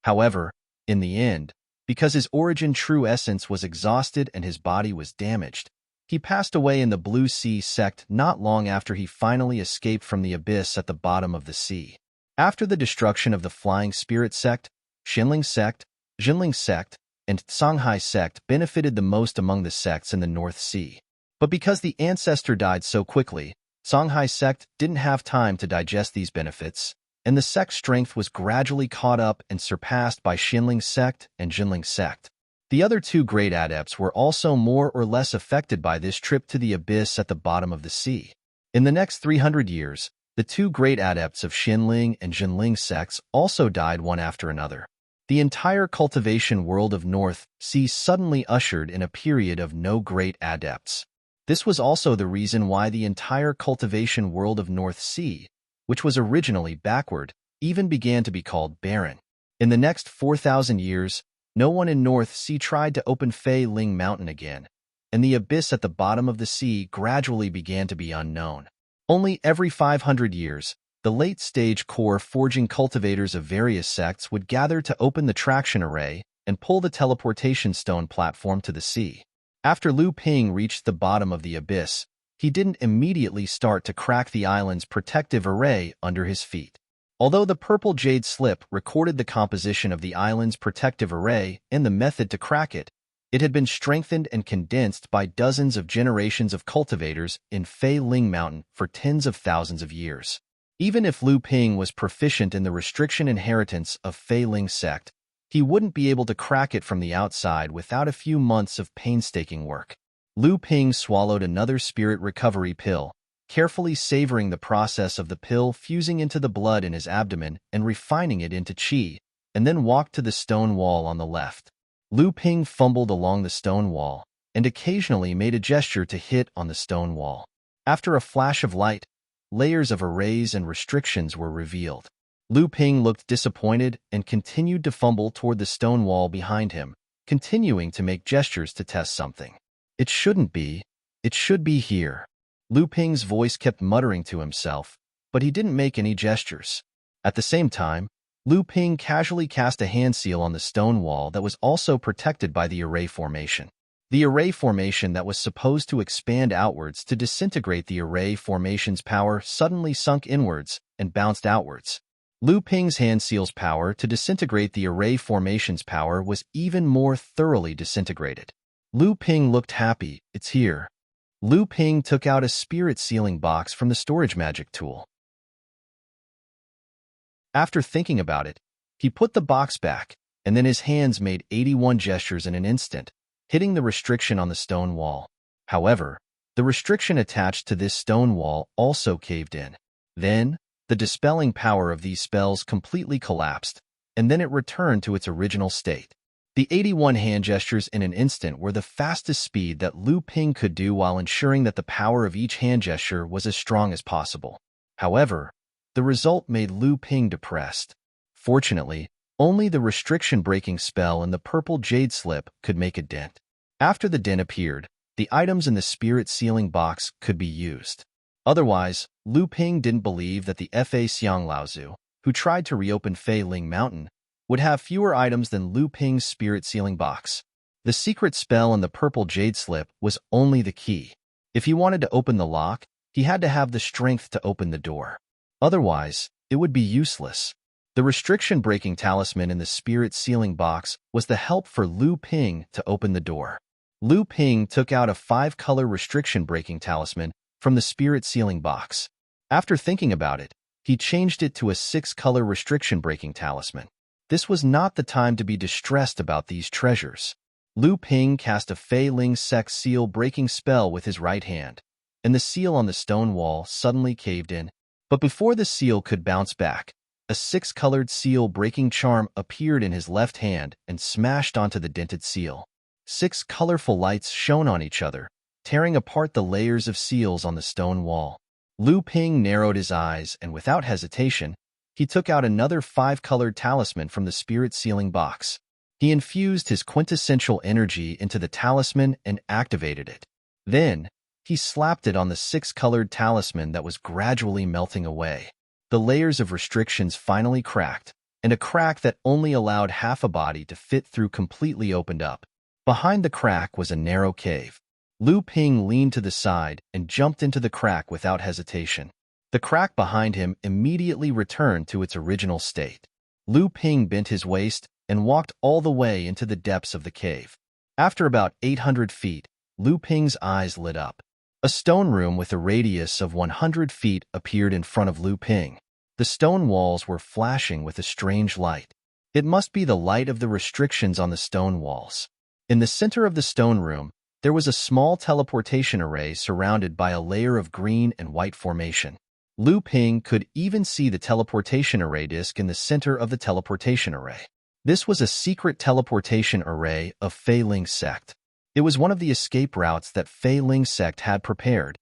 However, in the end, because his origin true essence was exhausted and his body was damaged, he passed away in the Blue Sea sect not long after he finally escaped from the abyss at the bottom of the sea. After the destruction of the Flying Spirit sect, Xinling sect, Jinling sect, and Songhai sect benefited the most among the sects in the North Sea. But because the ancestor died so quickly, Songhai sect didn't have time to digest these benefits, and the sect's strength was gradually caught up and surpassed by Xinling's sect and Jinling's sect. The other two great adepts were also more or less affected by this trip to the abyss at the bottom of the sea. In the next 300 years, the two great adepts of Xinling and Jinling sects also died one after another. The entire cultivation world of North Sea suddenly ushered in a period of no great adepts. This was also the reason why the entire cultivation world of North Sea, which was originally backward, even began to be called barren. In the next 4,000 years, no one in North Sea tried to open Fei Ling Mountain again, and the abyss at the bottom of the sea gradually began to be unknown. Only every 500 years, the late-stage core forging cultivators of various sects would gather to open the traction array and pull the teleportation stone platform to the sea. After Lu Ping reached the bottom of the abyss, he didn't immediately start to crack the island's protective array under his feet. Although the purple jade slip recorded the composition of the island's protective array and the method to crack it, it had been strengthened and condensed by dozens of generations of cultivators in Fei Ling Mountain for tens of thousands of years. Even if Lu Ping was proficient in the restriction inheritance of Fei Ling sect, he wouldn't be able to crack it from the outside without a few months of painstaking work. Lu Ping swallowed another spirit recovery pill, carefully savoring the process of the pill fusing into the blood in his abdomen and refining it into qi, and then walked to the stone wall on the left. Lu Ping fumbled along the stone wall and occasionally made a gesture to hit on the stone wall. After a flash of light, layers of arrays and restrictions were revealed. Lu Ping looked disappointed and continued to fumble toward the stone wall behind him, continuing to make gestures to test something. It shouldn't be. It should be here. Lu Ping's voice kept muttering to himself, but he didn't make any gestures. At the same time, Lu Ping casually cast a hand seal on the stone wall that was also protected by the array formation. The array formation that was supposed to expand outwards to disintegrate the array formation's power suddenly sunk inwards and bounced outwards. Lu Ping's hand seal's power to disintegrate the array formation's power was even more thoroughly disintegrated. Lu Ping looked happy. It's here. Lu Ping took out a spirit sealing box from the storage magic tool. After thinking about it, he put the box back, and then his hands made 81 gestures in an instant, hitting the restriction on the stone wall. However, the restriction attached to this stone wall also caved in. Then, the dispelling power of these spells completely collapsed, and then it returned to its original state. The 81 hand gestures in an instant were the fastest speed that Lu Ping could do while ensuring that the power of each hand gesture was as strong as possible. However, the result made Lu Ping depressed. Fortunately, only the restriction-breaking spell and the purple jade slip could make a dent. After the dent appeared, the items in the spirit sealing box could be used. Otherwise, Lu Ping didn't believe that the Fa Xiang Laozu, who tried to reopen Fei Ling Mountain, would have fewer items than Lu Ping's spirit sealing box. The secret spell and the purple jade slip was only the key. If he wanted to open the lock, he had to have the strength to open the door. Otherwise, it would be useless. The restriction-breaking talisman in the spirit sealing box was the help for Lu Ping to open the door. Lu Ping took out a 5-color restriction-breaking talisman from the spirit sealing box. After thinking about it, he changed it to a 6-color restriction-breaking talisman. This was not the time to be distressed about these treasures. Lu Ping cast a Fei Ling sect seal-breaking spell with his right hand, and the seal on the stone wall suddenly caved in. But before the seal could bounce back, a 6-colored seal-breaking charm appeared in his left hand and smashed onto the dented seal. 6 colorful lights shone on each other, tearing apart the layers of seals on the stone wall. Lu Ping narrowed his eyes and without hesitation, he took out another 5-colored talisman from the spirit sealing box. He infused his quintessential energy into the talisman and activated it. Then, he slapped it on the 6-colored talisman that was gradually melting away. The layers of restrictions finally cracked, and a crack that only allowed half a body to fit through completely opened up. Behind the crack was a narrow cave. Lu Ping leaned to the side and jumped into the crack without hesitation. The crack behind him immediately returned to its original state. Lu Ping bent his waist and walked all the way into the depths of the cave. After about 800 feet, Lu Ping's eyes lit up. A stone room with a radius of 100 feet appeared in front of Lu Ping. The stone walls were flashing with a strange light. It must be the light of the restrictions on the stone walls. In the center of the stone room, there was a small teleportation array surrounded by a layer of green and white formation. Lu Ping could even see the teleportation array disk in the center of the teleportation array. This was a secret teleportation array of Fei Ling sect. It was one of the escape routes that Fei Ling sect had prepared.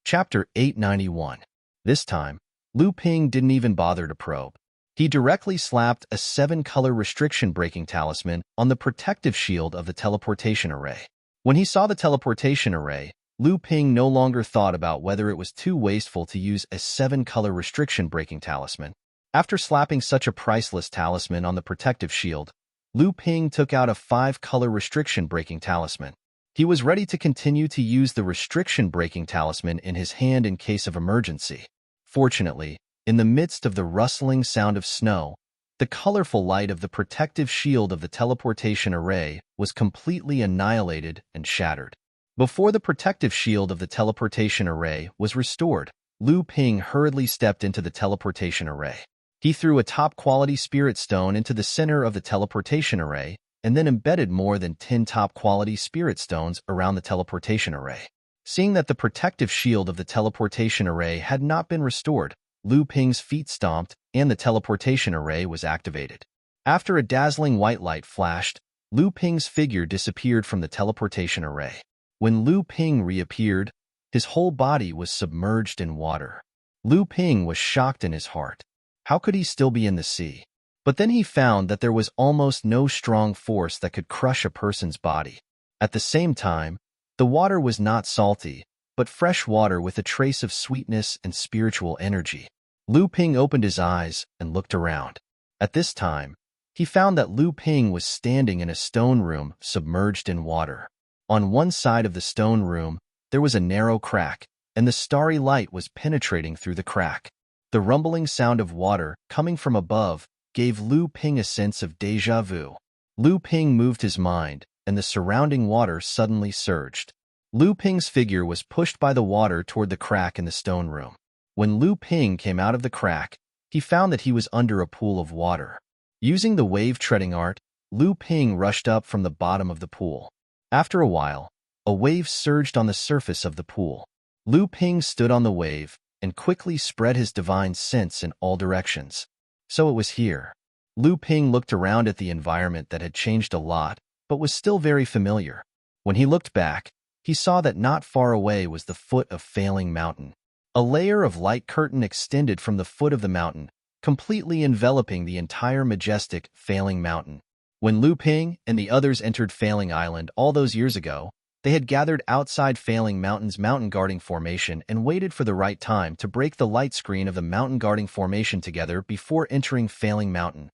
Chapter 891. This time, Lu Ping didn't even bother to probe. He directly slapped a 7-color restriction-breaking talisman on the protective shield of the teleportation array. When he saw the teleportation array, Lu Ping no longer thought about whether it was too wasteful to use a 7-color restriction-breaking talisman. After slapping such a priceless talisman on the protective shield, Lu Ping took out a 5-color restriction-breaking talisman. He was ready to continue to use the restriction-breaking talisman in his hand in case of emergency. Fortunately, in the midst of the rustling sound of snow, the colorful light of the protective shield of the teleportation array was completely annihilated and shattered. Before the protective shield of the teleportation array was restored, Lu Ping hurriedly stepped into the teleportation array. He threw a top-quality spirit stone into the center of the teleportation array and then embedded more than 10 top-quality spirit stones around the teleportation array. Seeing that the protective shield of the teleportation array had not been restored, Lu Ping's feet stomped and the teleportation array was activated. After a dazzling white light flashed, Lu Ping's figure disappeared from the teleportation array. When Lu Ping reappeared, his whole body was submerged in water. Lu Ping was shocked in his heart. How could he still be in the sea? But then he found that there was almost no strong force that could crush a person's body. At the same time, the water was not salty, but fresh water with a trace of sweetness and spiritual energy. Lu Ping opened his eyes and looked around. At this time, he found that Lu Ping was standing in a stone room submerged in water. On one side of the stone room, there was a narrow crack, and the starry light was penetrating through the crack. The rumbling sound of water coming from above gave Lu Ping a sense of déjà vu. Lu Ping moved his mind, and the surrounding water suddenly surged. Lu Ping's figure was pushed by the water toward the crack in the stone room. When Lu Ping came out of the crack, he found that he was under a pool of water. Using the wave-treading art, Lu Ping rushed up from the bottom of the pool. After a while, a wave surged on the surface of the pool. Lu Ping stood on the wave and quickly spread his divine sense in all directions. So it was here. Lu Ping looked around at the environment that had changed a lot, but was still very familiar. When he looked back, he saw that not far away was the foot of Fei Ling Mountain. A layer of light curtain extended from the foot of the mountain, completely enveloping the entire majestic Fei Ling Mountain. When Lu Ping and the others entered Fei Ling Island all those years ago, they had gathered outside Fei Ling Mountain's mountain guarding formation and waited for the right time to break the light screen of the mountain guarding formation together before entering Fei Ling Mountain.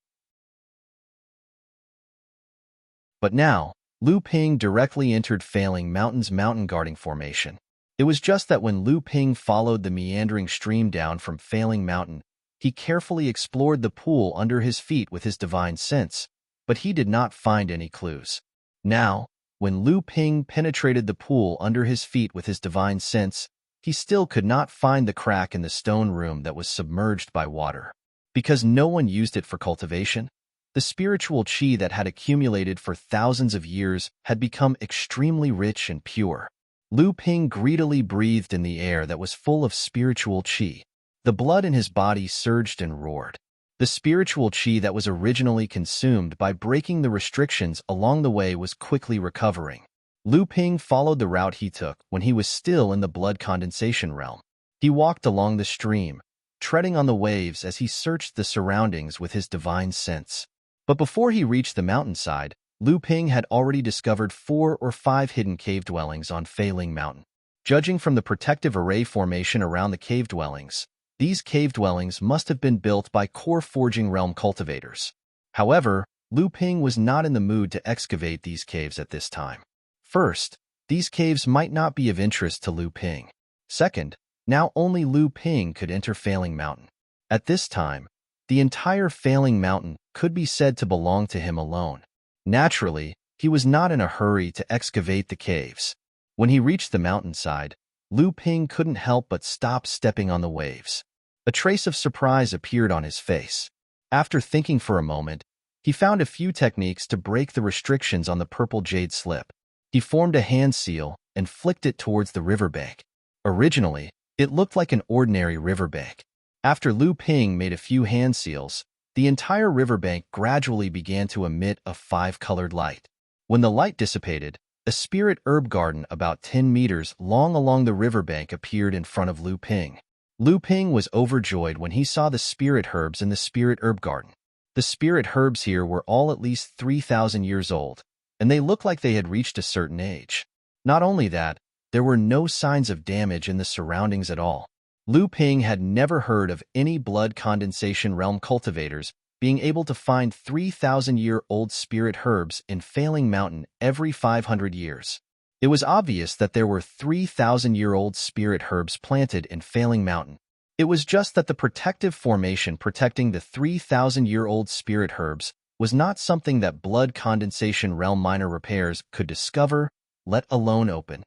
But now, Lu Ping directly entered Fei Ling Mountain's mountain guarding formation. It was just that when Lu Ping followed the meandering stream down from Fei Ling Mountain, he carefully explored the pool under his feet with his divine sense, but he did not find any clues. Now, when Lu Ping penetrated the pool under his feet with his divine sense, he still could not find the crack in the stone room that was submerged by water. Because no one used it for cultivation, the spiritual qi that had accumulated for thousands of years had become extremely rich and pure. Lu Ping greedily breathed in the air that was full of spiritual qi. The blood in his body surged and roared. The spiritual qi that was originally consumed by breaking the restrictions along the way was quickly recovering. Lu Ping followed the route he took when he was still in the blood condensation realm. He walked along the stream, treading on the waves as he searched the surroundings with his divine sense. But before he reached the mountainside, Lu Ping had already discovered 4 or 5 hidden cave dwellings on Fei Ling Mountain. Judging from the protective array formation around the cave dwellings, these cave dwellings must have been built by core forging realm cultivators. However, Lu Ping was not in the mood to excavate these caves at this time. First, these caves might not be of interest to Lu Ping. Second, now only Lu Ping could enter Fei Ling Mountain. At this time, the entire Fei Ling Mountain could be said to belong to him alone. Naturally, he was not in a hurry to excavate the caves. When he reached the mountainside, Lu Ping couldn't help but stop stepping on the waves. A trace of surprise appeared on his face. After thinking for a moment, he found a few techniques to break the restrictions on the purple jade slip. He formed a hand seal and flicked it towards the riverbank. Originally, it looked like an ordinary riverbank. After Lu Ping made a few hand seals, the entire riverbank gradually began to emit a 5-colored light. When the light dissipated, a spirit herb garden about 10 meters long along the riverbank appeared in front of Lu Ping. Lu Ping was overjoyed when he saw the spirit herbs in the spirit herb garden. The spirit herbs here were all at least 3,000 years old, and they looked like they had reached a certain age. Not only that, there were no signs of damage in the surroundings at all. Lu Ping had never heard of any blood condensation realm cultivators being able to find 3,000-year-old spirit herbs in Failing Mountain every 500 years. It was obvious that there were 3,000-year-old spirit herbs planted in Failing Mountain. It was just that the protective formation protecting the 3,000-year-old spirit herbs was not something that blood condensation realm minor repairs could discover, let alone open.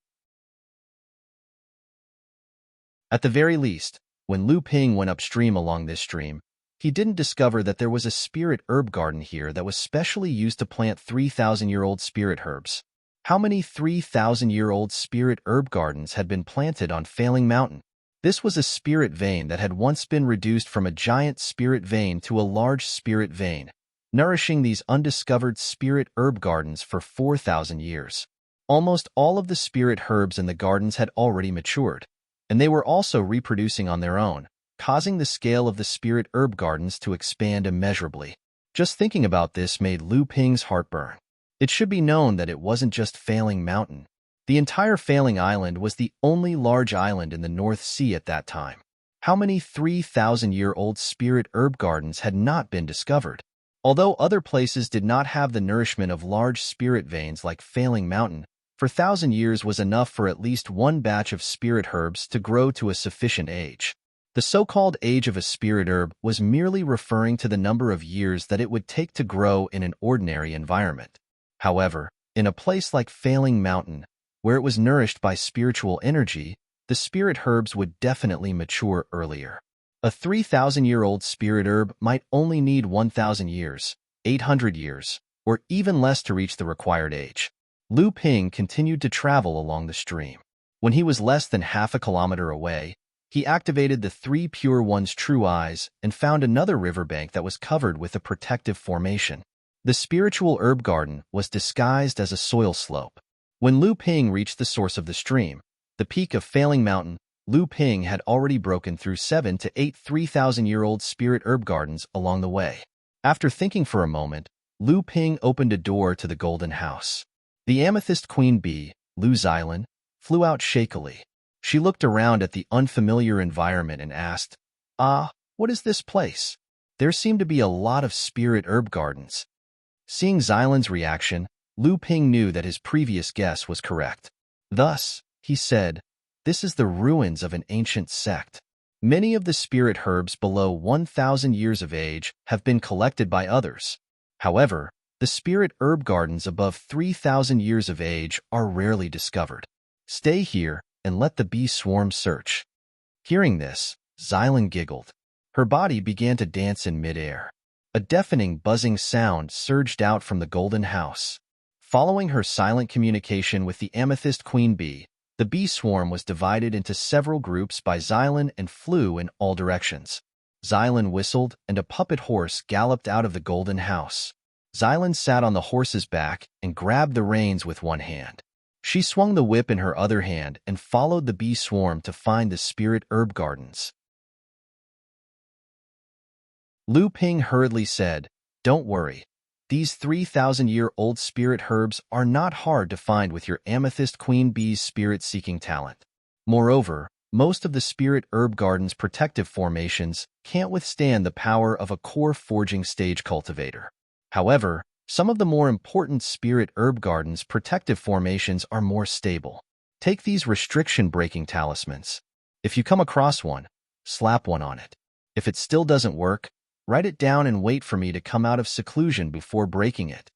At the very least, when Lu Ping went upstream along this stream, he didn't discover that there was a spirit herb garden here that was specially used to plant 3,000-year-old spirit herbs. How many 3,000-year-old spirit herb gardens had been planted on Failing Mountain? This was a spirit vein that had once been reduced from a giant spirit vein to a large spirit vein, nourishing these undiscovered spirit herb gardens for 4,000 years. Almost all of the spirit herbs in the gardens had already matured, and they were also reproducing on their own, causing the scale of the spirit herb gardens to expand immeasurably. Just thinking about this made Lu Ping's heart burn. It should be known that it wasn't just Failing Mountain. The entire Failing Island was the only large island in the North Sea at that time. How many 3,000-year-old spirit herb gardens had not been discovered? Although other places did not have the nourishment of large spirit veins like Failing Mountain, 4,000 years was enough for at least one batch of spirit herbs to grow to a sufficient age. The so-called age of a spirit herb was merely referring to the number of years that it would take to grow in an ordinary environment. However, in a place like Failing Mountain, where it was nourished by spiritual energy, the spirit herbs would definitely mature earlier. A 3,000-year-old spirit herb might only need 1,000 years, 800 years, or even less to reach the required age. Lu Ping continued to travel along the stream. When he was less than half a kilometer away, he activated the 3 Pure One's true eyes and found another riverbank that was covered with a protective formation. The spiritual herb garden was disguised as a soil slope. When Lu Ping reached the source of the stream, the peak of Failing Mountain, Lu Ping had already broken through 7 to 8 3,000-year-old spirit herb gardens along the way. After thinking for a moment, Lu Ping opened a door to the Golden House. The amethyst queen bee, Lu Xilan, flew out shakily. She looked around at the unfamiliar environment and asked, what is this place? There seem to be a lot of spirit herb gardens. Seeing Xilan's reaction, Lu Ping knew that his previous guess was correct. Thus, he said, this is the ruins of an ancient sect. Many of the spirit herbs below 1,000 years of age have been collected by others. However, the spirit herb gardens above 3,000 years of age are rarely discovered. Stay here and let the bee swarm search. Hearing this, Xilan giggled. Her body began to dance in midair. A deafening buzzing sound surged out from the Golden House. Following her silent communication with the amethyst queen bee, the bee swarm was divided into several groups by Xilan and flew in all directions. Xilan whistled and a puppet horse galloped out of the Golden House. Xilan sat on the horse's back and grabbed the reins with one hand. She swung the whip in her other hand and followed the bee swarm to find the spirit herb gardens. Lu Ping hurriedly said, "Don't worry. These 3,000-year-old spirit herbs are not hard to find with your amethyst queen bee's spirit-seeking talent. Moreover, most of the spirit herb garden's protective formations can't withstand the power of a core forging stage cultivator. However, some of the more important spirit herb garden's protective formations are more stable. Take these restriction-breaking talismans. If you come across one, slap one on it. If it still doesn't work, write it down and wait for me to come out of seclusion before breaking it."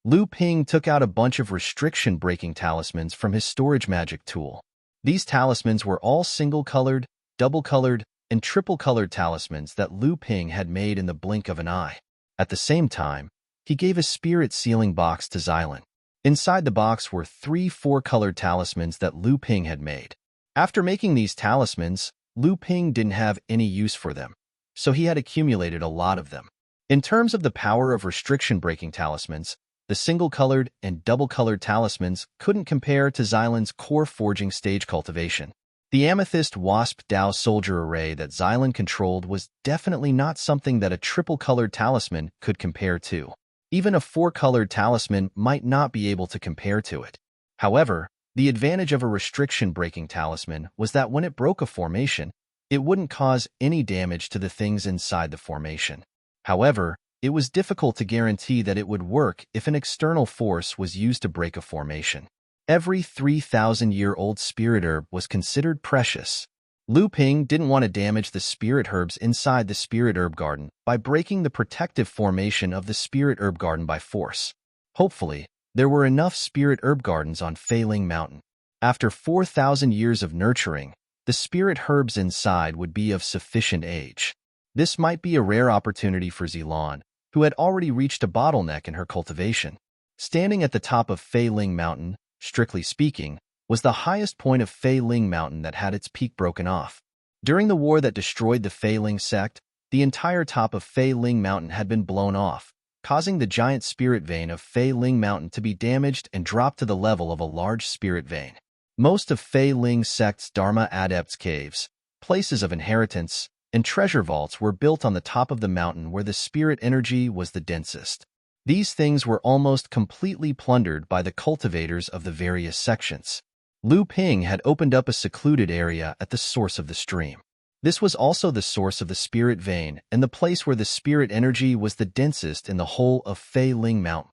Lu Ping took out a bunch of restriction-breaking talismans from his storage magic tool. These talismans were all single-colored, double-colored, and triple-colored talismans that Lu Ping had made in the blink of an eye. At the same time, he gave a spirit sealing box to Xylan. Inside the box were 3 4-colored talismans that Lu Ping had made. After making these talismans, Lu Ping didn't have any use for them, so he had accumulated a lot of them. In terms of the power of restriction-breaking talismans, the single-colored and double-colored talismans couldn't compare to Xylan's core forging stage cultivation. The Amethyst Wasp Dao Soldier Array that Xylan controlled was definitely not something that a triple-colored talisman could compare to. Even a 4-colored talisman might not be able to compare to it. However, the advantage of a restriction-breaking talisman was that when it broke a formation, it wouldn't cause any damage to the things inside the formation. However, it was difficult to guarantee that it would work if an external force was used to break a formation. Every 3,000-year-old spirit herb was considered precious. Lu Ping didn't want to damage the spirit herbs inside the spirit herb garden by breaking the protective formation of the spirit herb garden by force. Hopefully, there were enough spirit herb gardens on Fei Ling Mountain. After 4,000 years of nurturing, the spirit herbs inside would be of sufficient age. This might be a rare opportunity for Xylan, who had already reached a bottleneck in her cultivation. Standing at the top of Fei Ling Mountain, strictly speaking, was the highest point of Fei Ling Mountain that had its peak broken off. During the war that destroyed the Fei Ling sect, the entire top of Fei Ling Mountain had been blown off, causing the giant spirit vein of Fei Ling Mountain to be damaged and drop to the level of a large spirit vein. Most of Fei Ling sect's Dharma Adepts' caves, places of inheritance, and treasure vaults were built on the top of the mountain where the spirit energy was the densest. These things were almost completely plundered by the cultivators of the various sections. Lu Ping had opened up a secluded area at the source of the stream. This was also the source of the spirit vein and the place where the spirit energy was the densest in the whole of Fei Ling Mountain.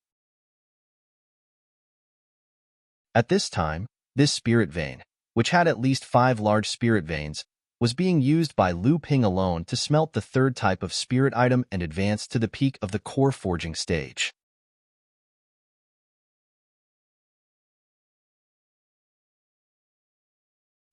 At this time, this spirit vein, which had at least 5 large spirit veins, was being used by Lu Ping alone to smelt the 3rd type of spirit item and advance to the peak of the core forging stage.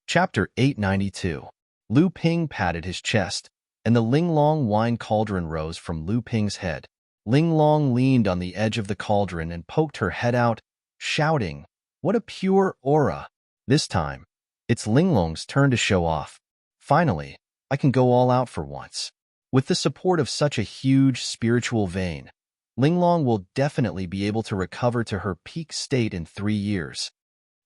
Chapter 892. Lu Ping patted his chest, and the Linglong wine cauldron rose from Lu Ping's head. Linglong leaned on the edge of the cauldron and poked her head out, shouting, "What a pure aura!" This time, it's Linglong's turn to show off. Finally, I can go all out for once. With the support of such a huge spiritual vein, Linglong will definitely be able to recover to her peak state in 3 years.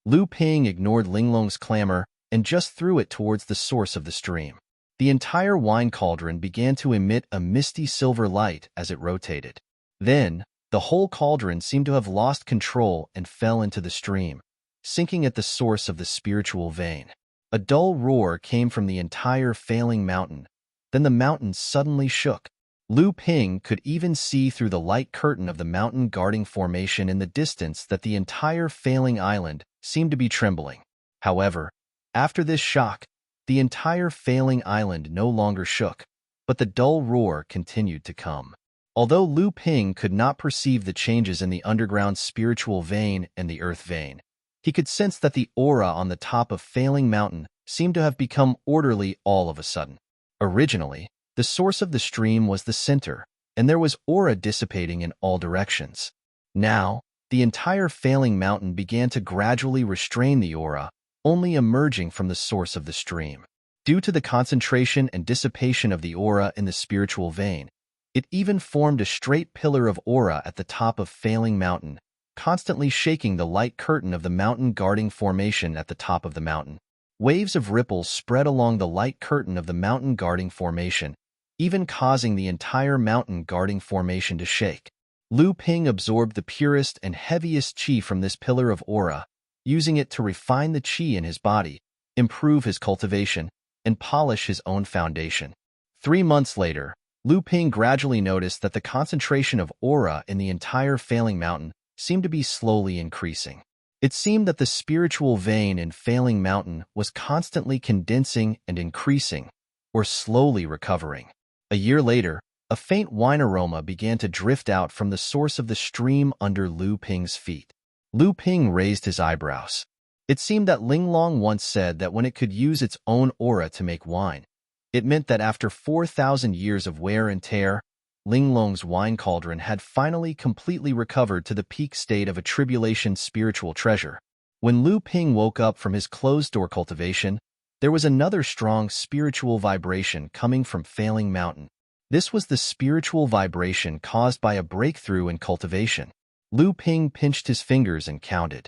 Lu Ping ignored Linglong's clamor and just threw it towards the source of the stream. The entire wine cauldron began to emit a misty silver light as it rotated. Then, the whole cauldron seemed to have lost control and fell into the stream, sinking at the source of the spiritual vein. A dull roar came from the entire Fei Ling Mountain. Then the mountain suddenly shook. Lu Ping could even see through the light curtain of the mountain guarding formation in the distance that the entire Fei Ling Island seemed to be trembling. However, after this shock, the entire Fei Ling Island no longer shook, but the dull roar continued to come. Although Lu Ping could not perceive the changes in the underground spiritual vein and the earth vein, he could sense that the aura on the top of Fei Ling Mountain seemed to have become orderly all of a sudden. Originally, the source of the stream was the center, and there was aura dissipating in all directions. Now, the entire Fei Ling Mountain began to gradually restrain the aura, only emerging from the source of the stream. Due to the concentration and dissipation of the aura in the spiritual vein, it even formed a straight pillar of aura at the top of Fei Ling Mountain, constantly shaking the light curtain of the mountain guarding formation at the top of the mountain. Waves of ripples spread along the light curtain of the mountain guarding formation, even causing the entire mountain guarding formation to shake. Lu Ping absorbed the purest and heaviest qi from this pillar of aura, using it to refine the qi in his body, improve his cultivation, and polish his own foundation. 3 months later, Lu Ping gradually noticed that the concentration of aura in the entire Fei Ling Mountain seemed to be slowly increasing. It seemed that the spiritual vein in Fei Ling Mountain was constantly condensing and increasing, or slowly recovering. A year later, A faint wine aroma began to drift out from the source of the stream under Lu Ping's feet. Lu Ping raised his eyebrows. It seemed that Linglong once said that when it could use its own aura to make wine, it meant that after 4,000 years of wear and tear, Linglong's wine cauldron had finally completely recovered to the peak state of a tribulation spiritual treasure. When Lu Ping woke up from his closed-door cultivation, there was another strong spiritual vibration coming from Failing Mountain. This was the spiritual vibration caused by a breakthrough in cultivation. Lu Ping pinched his fingers and counted.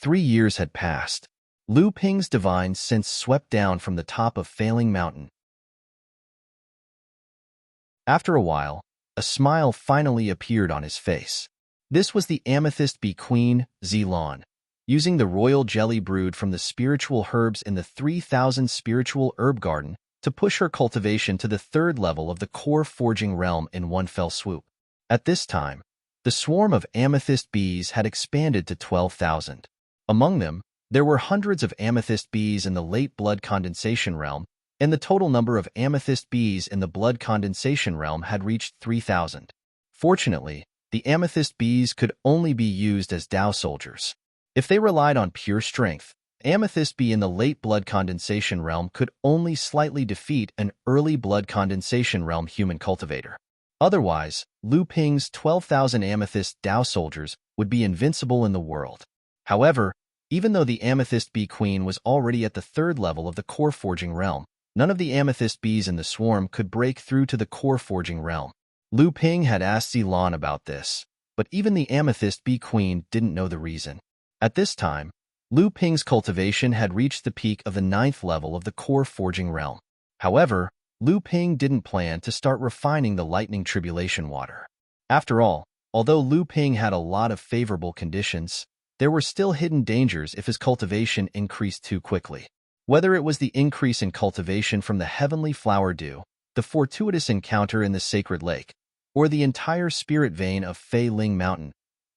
3 years had passed. Lu Ping's divine sense swept down from the top of Failing Mountain. After a while, a smile finally appeared on his face. This was the Amethyst Bee Queen, Zilan, using the royal jelly brewed from the spiritual herbs in the 3,000 spiritual herb garden to push her cultivation to the 3rd level of the core forging realm in one fell swoop. At this time, the swarm of amethyst bees had expanded to 12,000. Among them, there were hundreds of amethyst bees in the late blood condensation realm, and the total number of amethyst bees in the blood condensation realm had reached 3,000. Fortunately, the amethyst bees could only be used as Dao soldiers. If they relied on pure strength, amethyst bee in the late blood condensation realm could only slightly defeat an early blood condensation realm human cultivator. Otherwise, Lu Ping's 12,000 amethyst Dao soldiers would be invincible in the world. However, even though the Amethyst Bee Queen was already at the 3rd level of the core forging realm, none of the amethyst bees in the swarm could break through to the core forging realm. Lu Ping had asked Zilan about this, but even the Amethyst Bee Queen didn't know the reason. At this time, Lu Ping's cultivation had reached the peak of the 9th level of the core forging realm. However, Lu Ping didn't plan to start refining the lightning tribulation water. After all, although Lu Ping had a lot of favorable conditions, there were still hidden dangers if his cultivation increased too quickly. Whether it was the increase in cultivation from the heavenly flower dew, the fortuitous encounter in the sacred lake, or the entire spirit vein of Failing Mountain,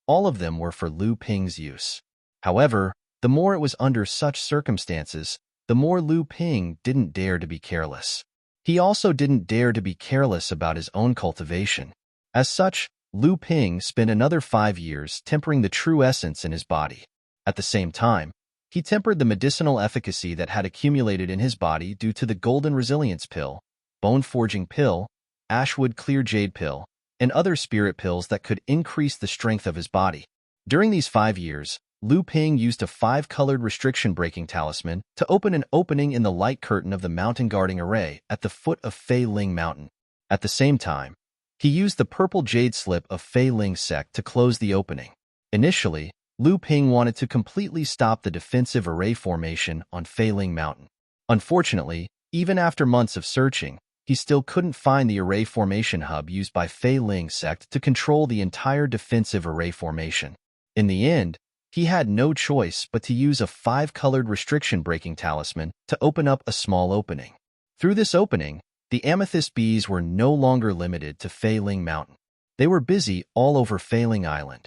all of them were for Lu Ping's use. However, the more it was under such circumstances, the more Lu Ping didn't dare to be careless. He also didn't dare to be careless about his own cultivation. As such, Lu Ping spent another 5 years tempering the true essence in his body. At the same time, he tempered the medicinal efficacy that had accumulated in his body due to the Golden Resilience Pill, Bone Forging Pill, Ashwood Clear Jade Pill, and other spirit pills that could increase the strength of his body. During these 5 years, Lu Ping used a 5-colored restriction-breaking talisman to open an opening in the light curtain of the mountain guarding array at the foot of Failing Mountain. At the same time, he used the purple jade slip of Failing Sect to close the opening. Initially, Lu Ping wanted to completely stop the defensive array formation on Failing Mountain. Unfortunately, even after months of searching, he still couldn't find the array formation hub used by Failing Sect to control the entire defensive array formation. In the end, he had no choice but to use a 5-colored restriction-breaking talisman to open up a small opening. Through this opening, the amethyst bees were no longer limited to Failing Mountain. They were busy all over Failing Island.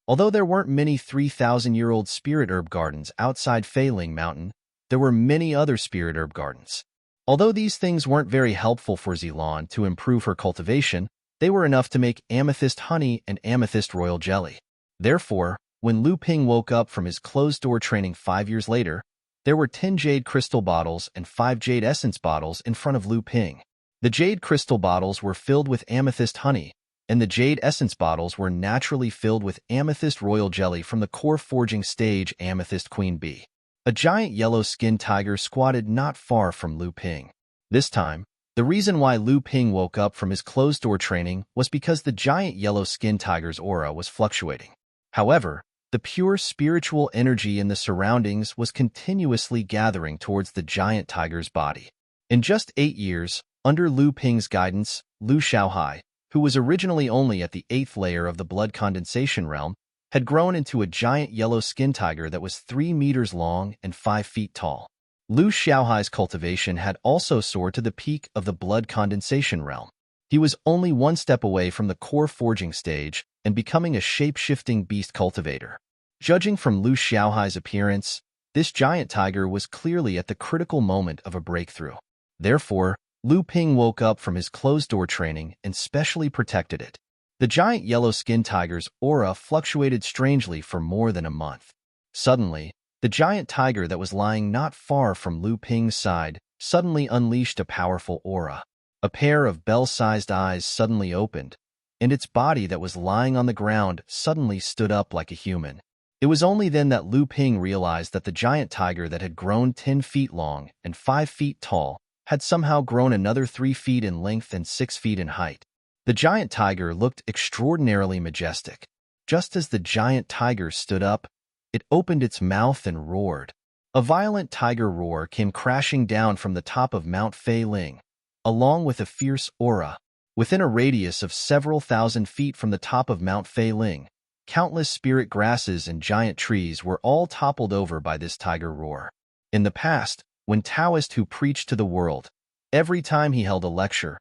Although there weren't many 3,000-year-old spirit herb gardens outside Failing Mountain, there were many other spirit herb gardens. Although these things weren't very helpful for Zilan to improve her cultivation, they were enough to make amethyst honey and amethyst royal jelly. Therefore, when Lu Ping woke up from his closed-door training 5 years later, there were 10 jade crystal bottles and 5 jade essence bottles in front of Lu Ping. The jade crystal bottles were filled with amethyst honey, and the jade essence bottles were naturally filled with amethyst royal jelly from the core forging stage Amethyst Queen Bee. A giant yellow-skinned tiger squatted not far from Lu Ping. This time, the reason why Lu Ping woke up from his closed-door training was because the giant yellow-skinned tiger's aura was fluctuating. However, the pure spiritual energy in the surroundings was continuously gathering towards the giant tiger's body. In just 8 years, under Lu Ping's guidance, Lu Xiaohai, who was originally only at the 8th layer of the blood condensation realm, had grown into a giant yellow skin tiger that was 3 meters long and 5 feet tall. Lu Xiaohai's cultivation had also soared to the peak of the blood condensation realm. He was only 1 step away from the core forging stage and becoming a shape-shifting beast cultivator. Judging from Lu Xiaohai's appearance, this giant tiger was clearly at the critical moment of a breakthrough. Therefore, Lu Ping woke up from his closed-door training and specially protected it. The giant yellow-skinned tiger's aura fluctuated strangely for more than a month. Suddenly, the giant tiger that was lying not far from Lu Ping's side suddenly unleashed a powerful aura. A pair of bell-sized eyes suddenly opened, and its body that was lying on the ground suddenly stood up like a human. It was only then that Lu Ping realized that the giant tiger that had grown 10 feet long and 5 feet tall had somehow grown another 3 feet in length and 6 feet in height. The giant tiger looked extraordinarily majestic. Just as the giant tiger stood up, it opened its mouth and roared. A violent tiger roar came crashing down from the top of Mount Fei Ling, along with a fierce aura. Within a radius of several thousand feet from the top of Mount Fei Ling, countless spirit grasses and giant trees were all toppled over by this tiger roar. In the past, when Taoist who preached to the world, every time he held a lecture,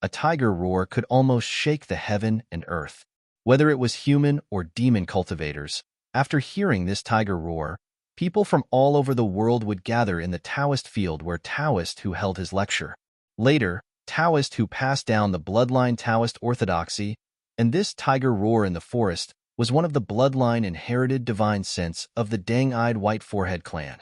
a tiger roar could almost shake the heaven and earth. Whether it was human or demon cultivators, after hearing this tiger roar, people from all over the world would gather in the Taoist field where Taoist who held his lecture. Later, Taoist who passed down the bloodline Taoist orthodoxy, and this tiger roar in the forest was one of the bloodline inherited divine sense of the Dang-eyed White Forehead clan.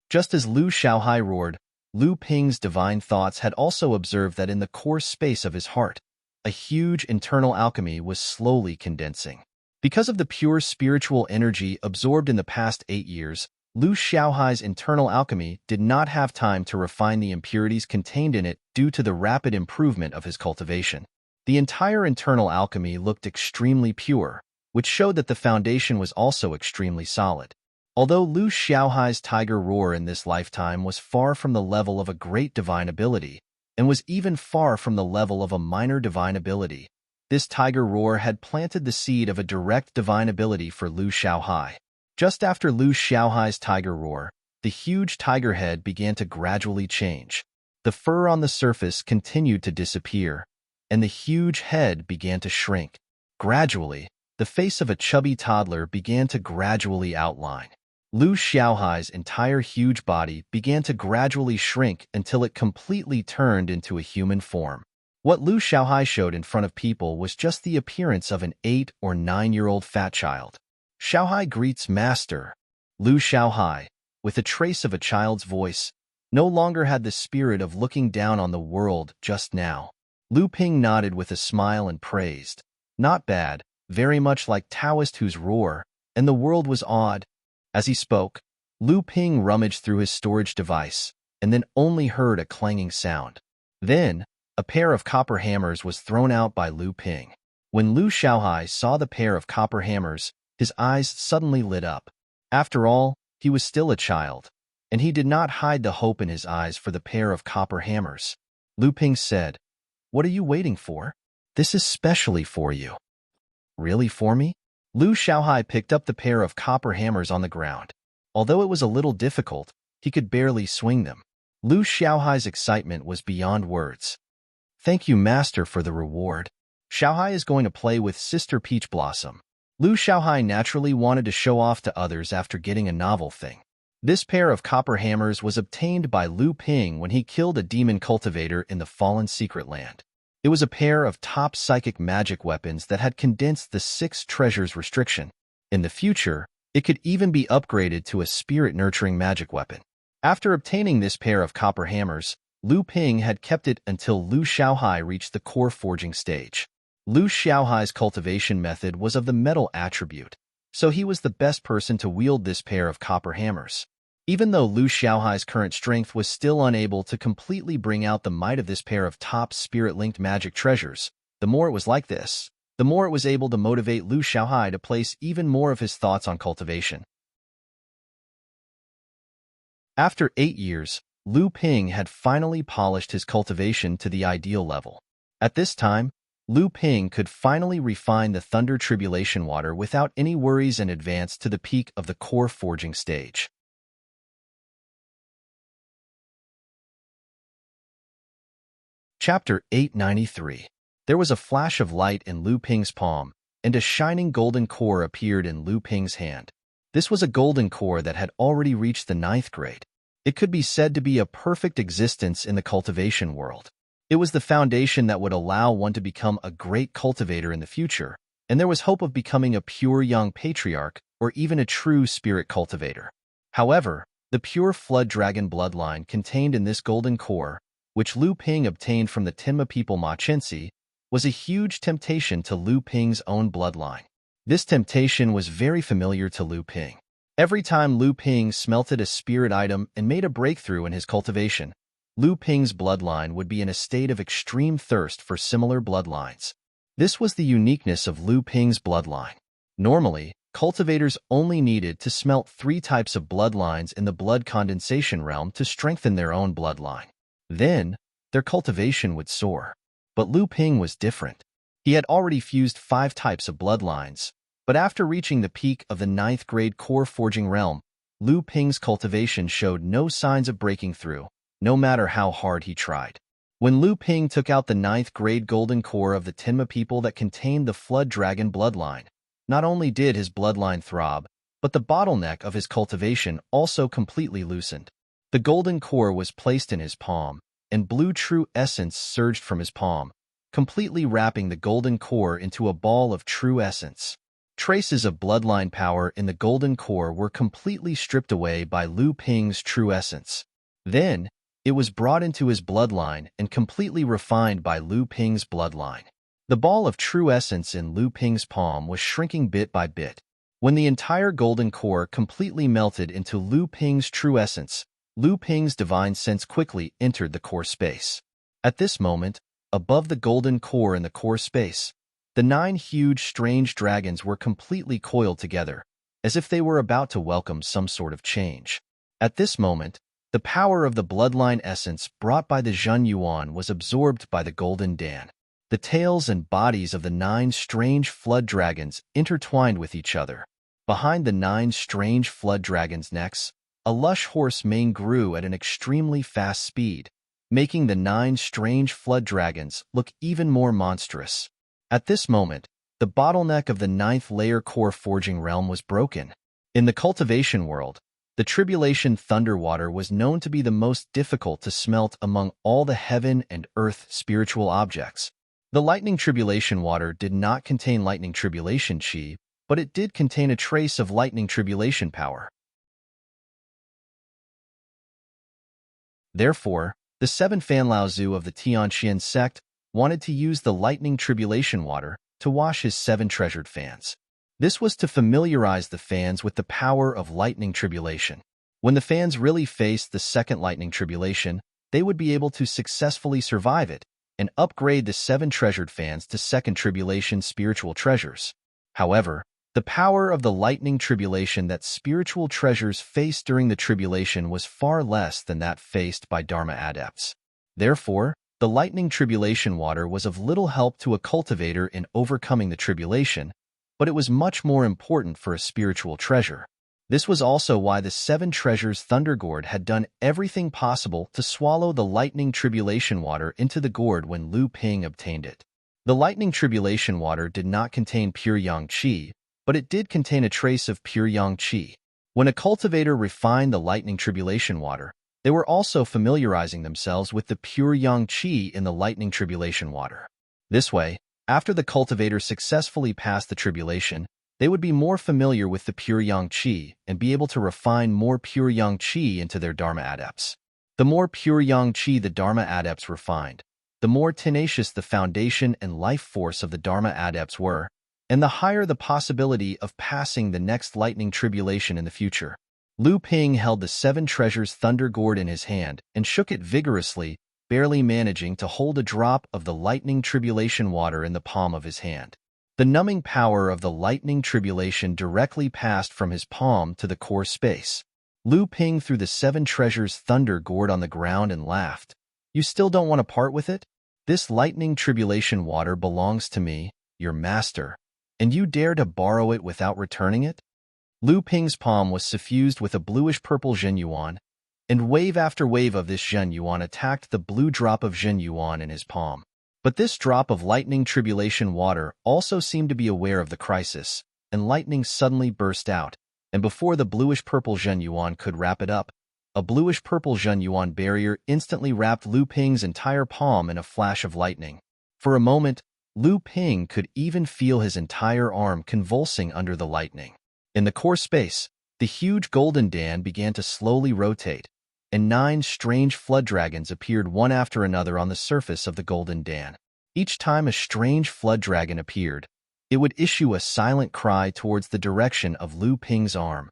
Just as Lu Shaohai roared, Lu Ping's divine thoughts had also observed that in the core space of his heart, a huge internal alchemy was slowly condensing. Because of the pure spiritual energy absorbed in the past 8 years, Lu Shaohai's internal alchemy did not have time to refine the impurities contained in it due to the rapid improvement of his cultivation. The entire internal alchemy looked extremely pure, which showed that the foundation was also extremely solid. Although Lu Shaohai's tiger roar in this lifetime was far from the level of a great divine ability, and was even far from the level of a minor divine ability, this tiger roar had planted the seed of a direct divine ability for Lu Shaohai. Just after Lu Shaohai's tiger roar, the huge tiger head began to gradually change. The fur on the surface continued to disappear, and the huge head began to shrink. Gradually, the face of a chubby toddler began to gradually outline. Lu Shaohai's entire huge body began to gradually shrink until it completely turned into a human form. What Lu Shaohai showed in front of people was just the appearance of an 8 or 9-year-old fat child. Shaohai greets Master. Lu Shaohai, with a trace of a child's voice, no longer had the spirit of looking down on the world just now. Lu Ping nodded with a smile and praised. Not bad, very much like Taoist whose roar, and the world was awed. As he spoke, Lu Ping rummaged through his storage device, and then only heard a clanging sound. Then, a pair of copper hammers was thrown out by Lu Ping. When Lu Shaohai saw the pair of copper hammers, his eyes suddenly lit up. After all, he was still a child, and he did not hide the hope in his eyes for the pair of copper hammers. Lu Ping said, "What are you waiting for? This is specially for you." "Really for me?" Lu Shaohai picked up the pair of copper hammers on the ground. Although it was a little difficult, he could barely swing them. Lu Shaohai's excitement was beyond words. "Thank you, Master, for the reward. Shaohai is going to play with Sister Peach Blossom." Lu Shaohai naturally wanted to show off to others after getting a novel thing. This pair of copper hammers was obtained by Lu Ping when he killed a demon cultivator in the Fallen Secret Land. It was a pair of top psychic magic weapons that had condensed the 6 treasures restriction. In the future, it could even be upgraded to a spirit-nurturing magic weapon. After obtaining this pair of copper hammers, Lu Ping had kept it until Lu Shaohai reached the core forging stage. Lu Shaohai's cultivation method was of the metal attribute, so he was the best person to wield this pair of copper hammers. Even though Lu Shaohai's current strength was still unable to completely bring out the might of this pair of top spirit-linked magic treasures, the more it was like this, the more it was able to motivate Lu Shaohai to place even more of his thoughts on cultivation. After 8 years, Lu Ping had finally polished his cultivation to the ideal level. At this time, Lu Ping could finally refine the Thunder Tribulation Water without any worries and advance to the peak of the core forging stage. Chapter 893. There was a flash of light in Lu Ping's palm, and a shining golden core appeared in Lu Ping's hand. This was a golden core that had already reached the 9th grade. It could be said to be a perfect existence in the cultivation world. It was the foundation that would allow one to become a great cultivator in the future, and there was hope of becoming a pure young patriarch or even a true spirit cultivator. However, the pure flood dragon bloodline contained in this golden core, which Lu Ping obtained from the Tenma people Ma Chenxi, was a huge temptation to Lu Ping's own bloodline. This temptation was very familiar to Lu Ping. Every time Lu Ping smelted a spirit item and made a breakthrough in his cultivation, Lu Ping's bloodline would be in a state of extreme thirst for similar bloodlines. This was the uniqueness of Lu Ping's bloodline. Normally, cultivators only needed to smelt 3 types of bloodlines in the blood condensation realm to strengthen their own bloodline. Then, their cultivation would soar. But Lu Ping was different. He had already fused 5 types of bloodlines, but after reaching the peak of the 9th grade core forging realm, Lu Ping's cultivation showed no signs of breaking through, no matter how hard he tried. When Lu Ping took out the 9th grade golden core of the Tenma people that contained the Flood Dragon bloodline, not only did his bloodline throb, but the bottleneck of his cultivation also completely loosened. The golden core was placed in his palm, and blue true essence surged from his palm, completely wrapping the golden core into a ball of true essence. Traces of bloodline power in the golden core were completely stripped away by Lu Ping's true essence. Then, it was brought into his bloodline and completely refined by Lu Ping's bloodline. The ball of true essence in Lu Ping's palm was shrinking bit by bit. When the entire golden core completely melted into Lu Ping's true essence, Lu Ping's divine sense quickly entered the core space. At this moment, above the golden core in the core space, the 9 huge strange dragons were completely coiled together, as if they were about to welcome some sort of change. At this moment, the power of the bloodline essence brought by the Zhen Yuan was absorbed by the golden Dan. The tails and bodies of the 9 strange flood dragons intertwined with each other. Behind the 9 strange flood dragons' necks, a lush horse mane grew at an extremely fast speed, making the 9 strange flood dragons look even more monstrous. At this moment, the bottleneck of the 9th layer core forging realm was broken. In the cultivation world, the Tribulation Thunder Water was known to be the most difficult to smelt among all the heaven and earth spiritual objects. The Lightning Tribulation Water did not contain Lightning Tribulation Qi, but it did contain a trace of Lightning Tribulation power. Therefore, the 7 Fanlaozu of the Tianxian sect wanted to use the Lightning Tribulation Water to wash his 7 treasured fans. This was to familiarize the fans with the power of Lightning Tribulation. When the fans really faced the second Lightning Tribulation, they would be able to successfully survive it and upgrade the 7 treasured fans to Second Tribulation spiritual treasures. However, the power of the Lightning Tribulation that spiritual treasures faced during the tribulation was far less than that faced by Dharma adepts. Therefore, the Lightning Tribulation Water was of little help to a cultivator in overcoming the tribulation, but it was much more important for a spiritual treasure. This was also why the 7 treasures Thunder Gourd had done everything possible to swallow the Lightning Tribulation Water into the gourd when Lu Ping obtained it. The Lightning Tribulation Water did not contain pure Yang Qi, but it did contain a trace of pure Yang Qi. When a cultivator refined the Lightning Tribulation Water, they were also familiarizing themselves with the pure Yang Qi in the Lightning Tribulation Water. This way, after the cultivator successfully passed the tribulation, they would be more familiar with the pure Yang Qi and be able to refine more pure Yang Qi into their Dharma adepts. The more pure Yang Qi the Dharma adepts refined, the more tenacious the foundation and life force of the Dharma adepts were, and the higher the possibility of passing the next lightning tribulation in the future. Lu Ping held the 7 treasures Thunder Gourd in his hand and shook it vigorously, barely managing to hold a drop of the lightning tribulation water in the palm of his hand. The numbing power of the lightning tribulation directly passed from his palm to the core space. Lu Ping threw the 7 treasures Thunder Gourd on the ground and laughed. "You still don't want to part with it? This lightning tribulation water belongs to me, your master, and you dare to borrow it without returning it?" Lu Ping's palm was suffused with a bluish-purple Zhen Yuan, and wave after wave of this Zhen Yuan attacked the blue drop of Zhen Yuan in his palm. But this drop of lightning tribulation water also seemed to be aware of the crisis, and lightning suddenly burst out, and before the bluish-purple Zhen Yuan could wrap it up, a bluish-purple Zhenyuan barrier instantly wrapped Lu Ping's entire palm in a flash of lightning. For a moment, Lu Ping could even feel his entire arm convulsing under the lightning. In the core space, the huge golden Dan began to slowly rotate, and 9 strange flood dragons appeared one after another on the surface of the golden Dan. Each time a strange flood dragon appeared, it would issue a silent cry towards the direction of Lu Ping's arm.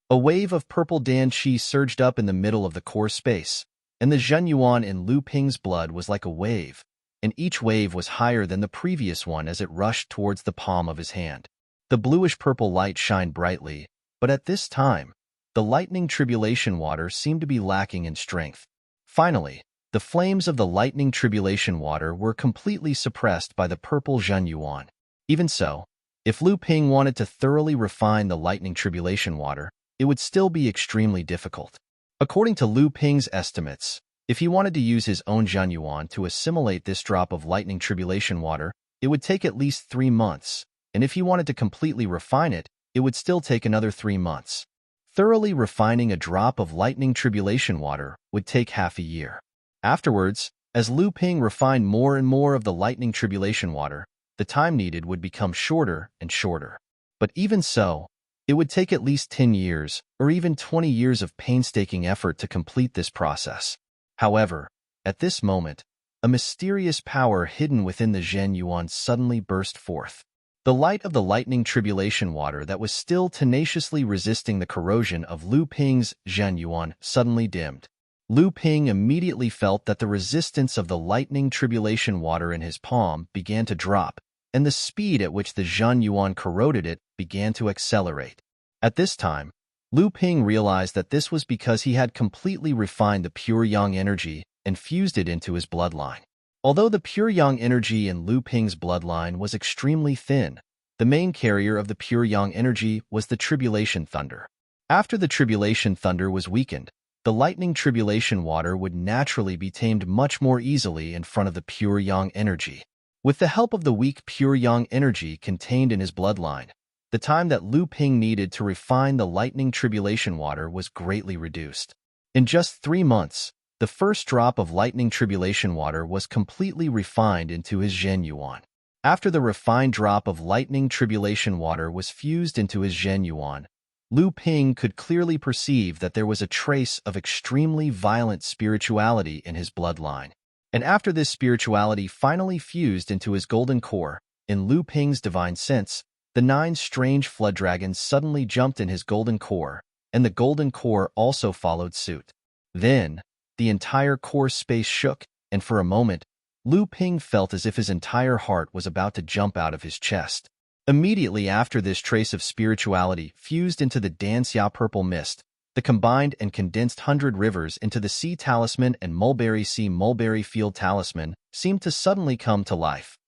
A wave of purple Dan Qi surged up in the middle of the core space, and the Zhenyuan in Lu Ping's blood was like a wave, and each wave was higher than the previous one as it rushed towards the palm of his hand. The bluish-purple light shined brightly, but at this time, the lightning tribulation water seemed to be lacking in strength. Finally, the flames of the lightning tribulation water were completely suppressed by the purple Zhenyuan. Even so, if Lu Ping wanted to thoroughly refine the lightning tribulation water, it would still be extremely difficult. According to Lu Ping's estimates, if he wanted to use his own Zhenyuan to assimilate this drop of lightning tribulation water, it would take at least 3 months, and if he wanted to completely refine it, it would still take another 3 months. Thoroughly refining a drop of lightning tribulation water would take half a year. Afterwards, as Lu Ping refined more and more of the lightning tribulation water, the time needed would become shorter and shorter. But even so, it would take at least 10 years or even 20 years of painstaking effort to complete this process. However, at this moment, a mysterious power hidden within the Zhenyuan suddenly burst forth. The light of the lightning tribulation water that was still tenaciously resisting the corrosion of Lu Ping's Zhenyuan suddenly dimmed. Lu Ping immediately felt that the resistance of the lightning tribulation water in his palm began to drop, and the speed at which the Zhenyuan corroded it began to accelerate. At this time, Lu Ping realized that this was because he had completely refined the pure yang energy and fused it into his bloodline. Although the pure yang energy in Lu Ping's bloodline was extremely thin, the main carrier of the pure yang energy was the tribulation thunder. After the tribulation thunder was weakened, the lightning tribulation water would naturally be tamed much more easily in front of the pure yang energy. With the help of the weak pure yang energy contained in his bloodline, the time that Lu Ping needed to refine the lightning tribulation water was greatly reduced. In just 3 months, the first drop of lightning tribulation water was completely refined into his Zhenyuan. After the refined drop of lightning tribulation water was fused into his Zhenyuan, Lu Ping could clearly perceive that there was a trace of extremely violent spirituality in his bloodline. And after this spirituality finally fused into his golden core, in Lu Ping's divine sense, the 9 strange flood dragons suddenly jumped in his golden core, and the golden core also followed suit. Then, the entire core space shook, and for a moment, Lu Ping felt as if his entire heart was about to jump out of his chest. Immediately after this trace of spirituality fused into the Danxia purple mist, the combined and condensed 100 rivers into the Sea Talisman and Mulberry Sea Mulberry Field Talisman seemed to suddenly come to life.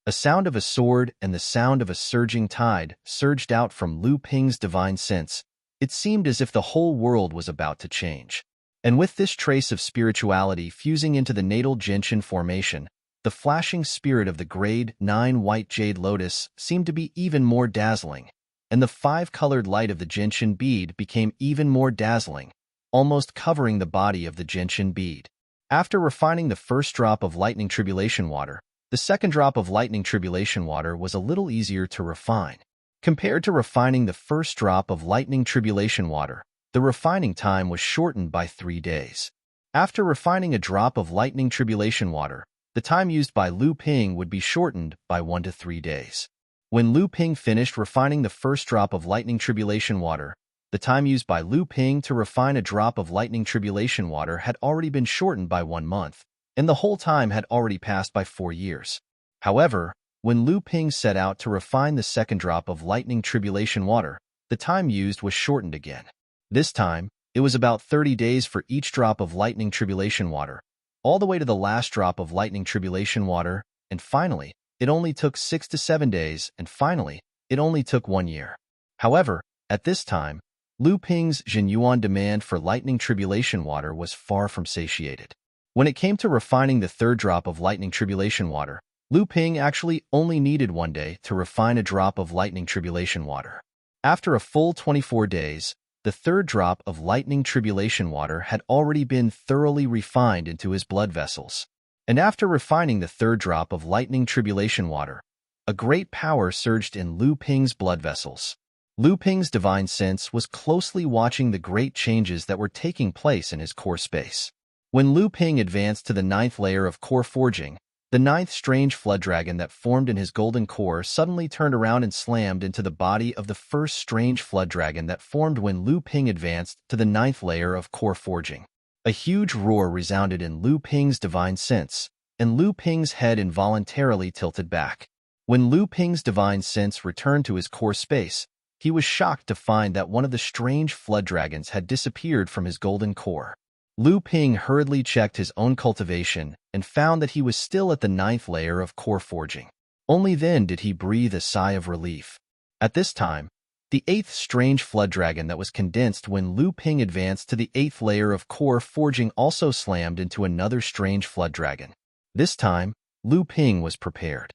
A sound of a sword and the sound of a surging tide surged out from Lu Ping's divine sense. It seemed as if the whole world was about to change. And with this trace of spirituality fusing into the natal Genshin formation, the flashing spirit of the grade 9 white jade lotus seemed to be even more dazzling, and the 5-colored light of the Genshin bead became even more dazzling, almost covering the body of the Genshin bead. After refining the first drop of lightning tribulation water, the second drop of lightning tribulation water was a little easier to refine. Compared to refining the first drop of lightning tribulation water, the refining time was shortened by 3 days. After refining a drop of lightning tribulation water, the time used by Lu Ping would be shortened by 1 to 3 days. When Lu Ping finished refining the first drop of lightning tribulation water, the time used by Lu Ping to refine a drop of lightning tribulation water had already been shortened by 1 month, and the whole time had already passed by 4 years. However, when Lu Ping set out to refine the second drop of lightning tribulation water, the time used was shortened again. This time, it was about 30 days for each drop of lightning tribulation water, all the way to the last drop of lightning tribulation water, and finally, it only took 6 to 7 days, and finally, it only took 1 year. However, at this time, Lu Ping's Zhenyuan demand for lightning tribulation water was far from satiated. When it came to refining the third drop of lightning tribulation water, Lu Ping actually only needed 1 day to refine a drop of lightning tribulation water. After a full 24 days, the third drop of lightning tribulation water had already been thoroughly refined into his blood vessels. And after refining the third drop of lightning tribulation water, a great power surged in Lu Ping's blood vessels. Lu Ping's divine sense was closely watching the great changes that were taking place in his core space. When Lu Ping advanced to the 9th layer of core forging, the 9th strange flood dragon that formed in his golden core suddenly turned around and slammed into the body of the first strange flood dragon that formed when Lu Ping advanced to the 9th layer of core forging. A huge roar resounded in Lu Ping's divine sense, and Lu Ping's head involuntarily tilted back. When Lu Ping's divine sense returned to his core space, he was shocked to find that one of the strange flood dragons had disappeared from his golden core. Lu Ping hurriedly checked his own cultivation and found that he was still at the 9th layer of core forging. Only then did he breathe a sigh of relief. At this time, the 8th strange flood dragon that was condensed when Lu Ping advanced to the 8th layer of core forging also slammed into another strange flood dragon. This time, Lu Ping was prepared.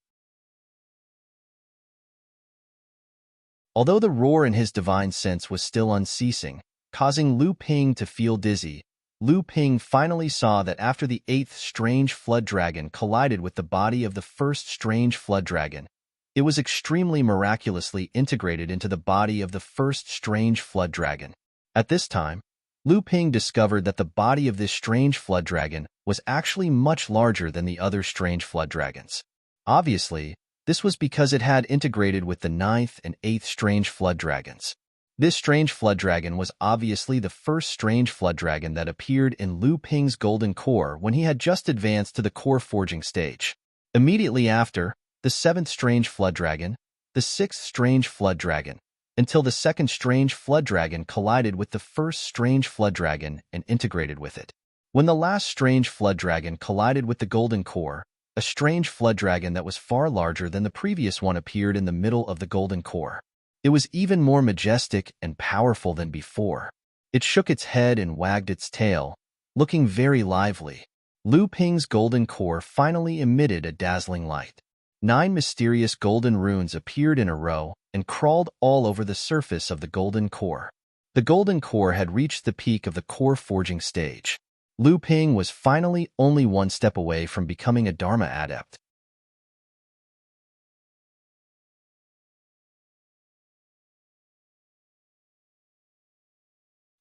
Although the roar in his divine sense was still unceasing, causing Lu Ping to feel dizzy, Lu Ping finally saw that after the 8th strange flood dragon collided with the body of the first strange flood dragon, it was extremely miraculously integrated into the body of the first strange flood dragon. At this time, Lu Ping discovered that the body of this strange flood dragon was actually much larger than the other strange flood dragons. Obviously, this was because it had integrated with the 9th and 8th strange flood dragons. This strange flood dragon was obviously the first strange flood dragon that appeared in Lu Ping's golden core when he had just advanced to the core forging stage. Immediately after, the 7th strange flood dragon, the 6th strange flood dragon, until the 2nd strange flood dragon collided with the first strange flood dragon and integrated with it. When the last strange flood dragon collided with the golden core, a strange flood dragon that was far larger than the previous one appeared in the middle of the golden core. It was even more majestic and powerful than before. It shook its head and wagged its tail, looking very lively. Lu Ping's golden core finally emitted a dazzling light. 9 mysterious golden runes appeared in a row and crawled all over the surface of the golden core. The golden core had reached the peak of the core forging stage. Lu Ping was finally only one step away from becoming a Dharma adept.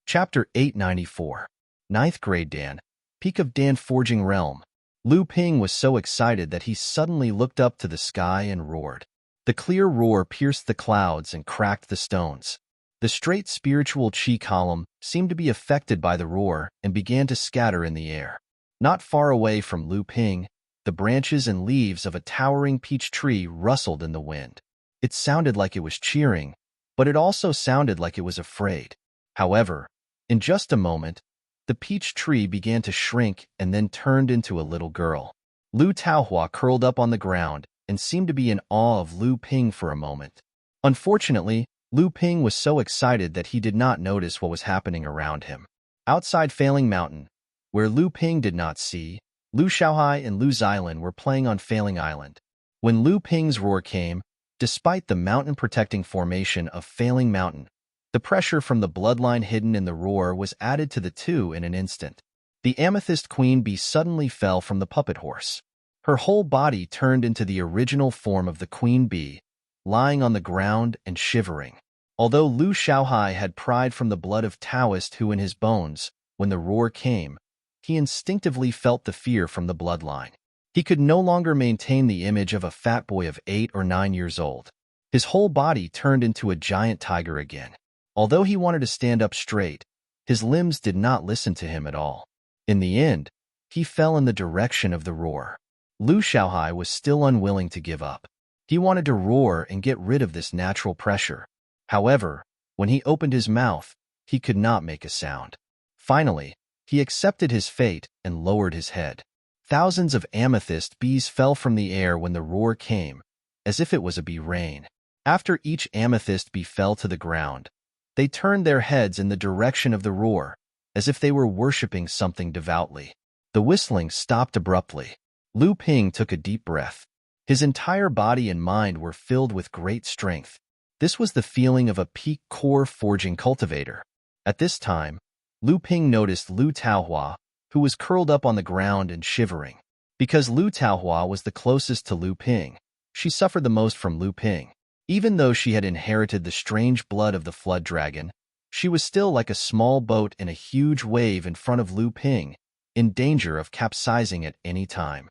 Chapter 894. 9th Grade Dan, Peak of Dan Forging Realm. Lu Ping was so excited that he suddenly looked up to the sky and roared. The clear roar pierced the clouds and cracked the stones. The straight spiritual chi column seemed to be affected by the roar and began to scatter in the air. Not far away from Lu Ping, the branches and leaves of a towering peach tree rustled in the wind. It sounded like it was cheering, but it also sounded like it was afraid. However, in just a moment, the peach tree began to shrink and then turned into a little girl. Lu Taohua curled up on the ground and seemed to be in awe of Lu Ping for a moment. Unfortunately, Lu Ping was so excited that he did not notice what was happening around him. Outside Failing Mountain, where Lu Ping did not see, Lu Xiaohai and Lu Xilin were playing on Failing Island. When Lu Ping's roar came, despite the mountain-protecting formation of Failing Mountain, the pressure from the bloodline hidden in the roar was added to the two in an instant. The amethyst queen bee suddenly fell from the puppet horse. Her whole body turned into the original form of the queen bee, lying on the ground and shivering. Although Lu Xiaohai had pride from the blood of Taoist who in his bones, when the roar came, he instinctively felt the fear from the bloodline. He could no longer maintain the image of a fat boy of 8 or 9 years old. His whole body turned into a giant tiger again. Although he wanted to stand up straight, his limbs did not listen to him at all. In the end, he fell in the direction of the roar. Lu Xiaohai was still unwilling to give up. He wanted to roar and get rid of this natural pressure. However, when he opened his mouth, he could not make a sound. Finally, he accepted his fate and lowered his head. Thousands of amethyst bees fell from the air when the roar came, as if it was a bee rain. After each amethyst bee fell to the ground, they turned their heads in the direction of the roar, as if they were worshipping something devoutly. The whistling stopped abruptly. Lu Ping took a deep breath. His entire body and mind were filled with great strength. This was the feeling of a peak core forging cultivator. At this time, Lu Ping noticed Lu Taohua, who was curled up on the ground and shivering. Because Lu Taohua was the closest to Lu Ping, she suffered the most from Lu Ping. Even though she had inherited the strange blood of the flood dragon, she was still like a small boat in a huge wave in front of Lu Ping, in danger of capsizing at any time.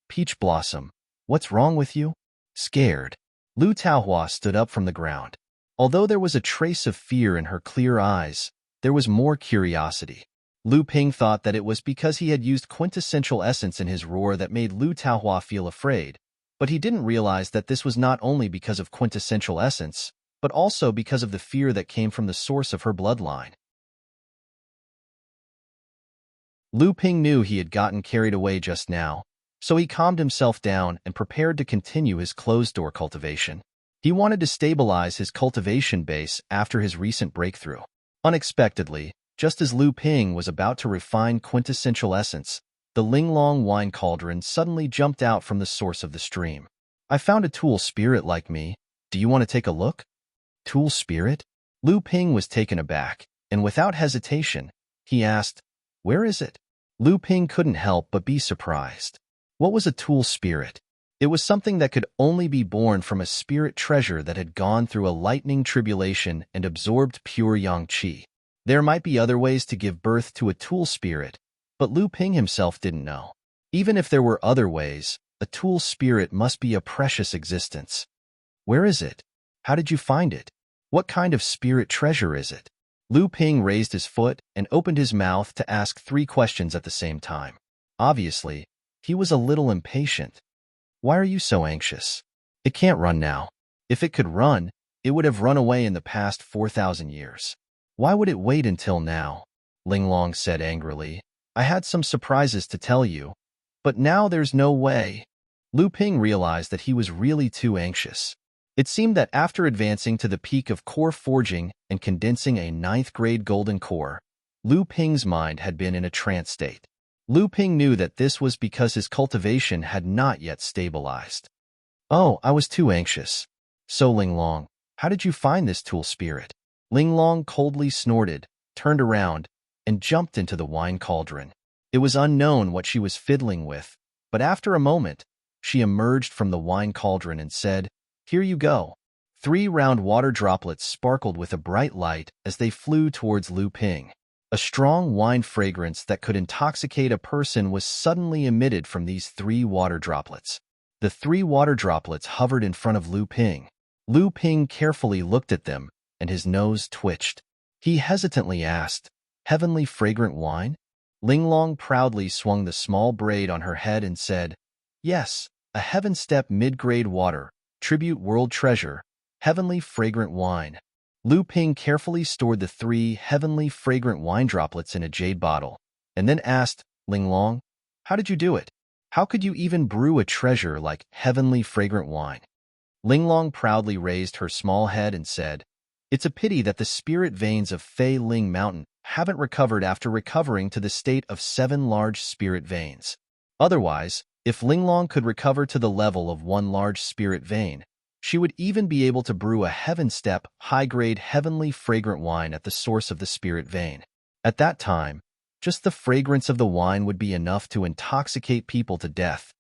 Peach Blossom, what's wrong with you? Scared. Lu Taohua stood up from the ground. Although there was a trace of fear in her clear eyes, there was more curiosity. Lu Ping thought that it was because he had used quintessential essence in his roar that made Lu Taohua feel afraid, but he didn't realize that this was not only because of quintessential essence, but also because of the fear that came from the source of her bloodline. Lu Ping knew he had gotten carried away just now, so he calmed himself down and prepared to continue his closed-door cultivation. He wanted to stabilize his cultivation base after his recent breakthrough. Unexpectedly, just as Lu Ping was about to refine quintessential essence, the Linglong wine cauldron suddenly jumped out from the source of the stream. I found a tool spirit like me. Do you want to take a look? Tool spirit? Lu Ping was taken aback, and without hesitation, he asked, "Where is it?" Lu Ping couldn't help but be surprised. What was a tool spirit? It was something that could only be born from a spirit treasure that had gone through a lightning tribulation and absorbed pure yang qi. There might be other ways to give birth to a tool spirit, but Lu Ping himself didn't know. Even if there were other ways, a tool spirit must be a precious existence. Where is it? How did you find it? What kind of spirit treasure is it? Lu Ping raised his foot and opened his mouth to ask 3 questions at the same time. Obviously, he was a little impatient. Why are you so anxious? It can't run now. If it could run, it would have run away in the past 4,000 years. Why would it wait until now? Linglong said angrily. I had some surprises to tell you, but now there's no way. Lu Ping realized that he was really too anxious. It seemed that after advancing to the peak of core forging and condensing a 9th-grade golden core, Lu Ping's mind had been in a trance state. Lu Ping knew that this was because his cultivation had not yet stabilized. Oh, I was too anxious. So Linglong, how did you find this tool spirit? Linglong coldly snorted, turned around, and jumped into the wine cauldron. It was unknown what she was fiddling with, but after a moment, she emerged from the wine cauldron and said, "Here you go." 3 round water droplets sparkled with a bright light as they flew towards Lu Ping. A strong wine fragrance that could intoxicate a person was suddenly emitted from these 3 water droplets. The 3 water droplets hovered in front of Lu Ping. Lu Ping carefully looked at them, and his nose twitched. He hesitantly asked, "Heavenly fragrant wine?" Linglong proudly swung the small braid on her head and said, "Yes, a Heaven Step mid-grade water, tribute world treasure, heavenly fragrant wine." Lu Ping carefully stored the 3 heavenly fragrant wine droplets in a jade bottle, and then asked, "Linglong, how did you do it? How could you even brew a treasure like heavenly fragrant wine?" Linglong proudly raised her small head and said, "It's a pity that the spirit veins of Fei Ling Mountain haven't recovered after recovering to the state of 7 large spirit veins. Otherwise, if Linglong could recover to the level of 1 large spirit vein, she would even be able to brew a Heaven Step high-grade heavenly fragrant wine at the source of the spirit vein. At that time, just the fragrance of the wine would be enough to intoxicate people to death.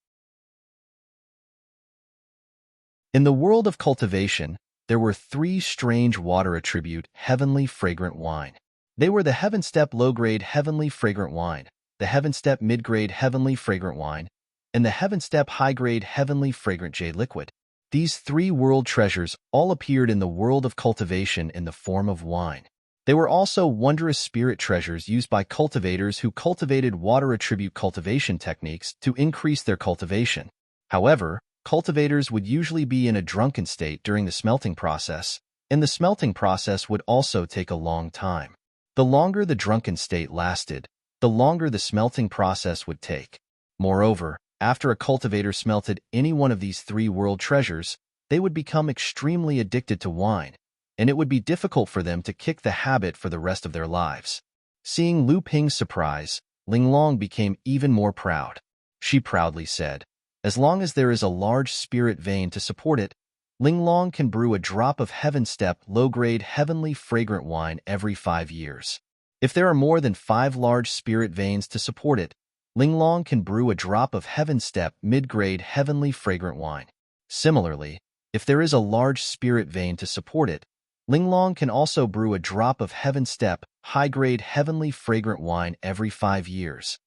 In the world of cultivation, there were 3 strange water attribute heavenly fragrant wine. They were the Heaven Step low-grade heavenly fragrant wine, the Heaven Step mid-grade heavenly fragrant wine, and the Heaven Step high-grade heavenly fragrant jade liquid. These 3 world treasures all appeared in the world of cultivation in the form of wine. They were also wondrous spirit treasures used by cultivators who cultivated water attribute cultivation techniques to increase their cultivation. However, cultivators would usually be in a drunken state during the smelting process, and the smelting process would also take a long time. The longer the drunken state lasted, the longer the smelting process would take. Moreover, after a cultivator smelted any one of these 3 world treasures, they would become extremely addicted to wine, and it would be difficult for them to kick the habit for the rest of their lives. Seeing Lu Ping's surprise, Linglong became even more proud. She proudly said, As long as there is a large spirit vein to support it, Linglong can brew a drop of Heaven Step low-grade heavenly fragrant wine every 5 years. If there are more than 5 large spirit veins to support it, Linglong can brew a drop of Heaven Step mid-grade heavenly fragrant wine. Similarly, if there is a large spirit vein to support it, Linglong can also brew a drop of Heaven Step high-grade heavenly fragrant wine every 5 years.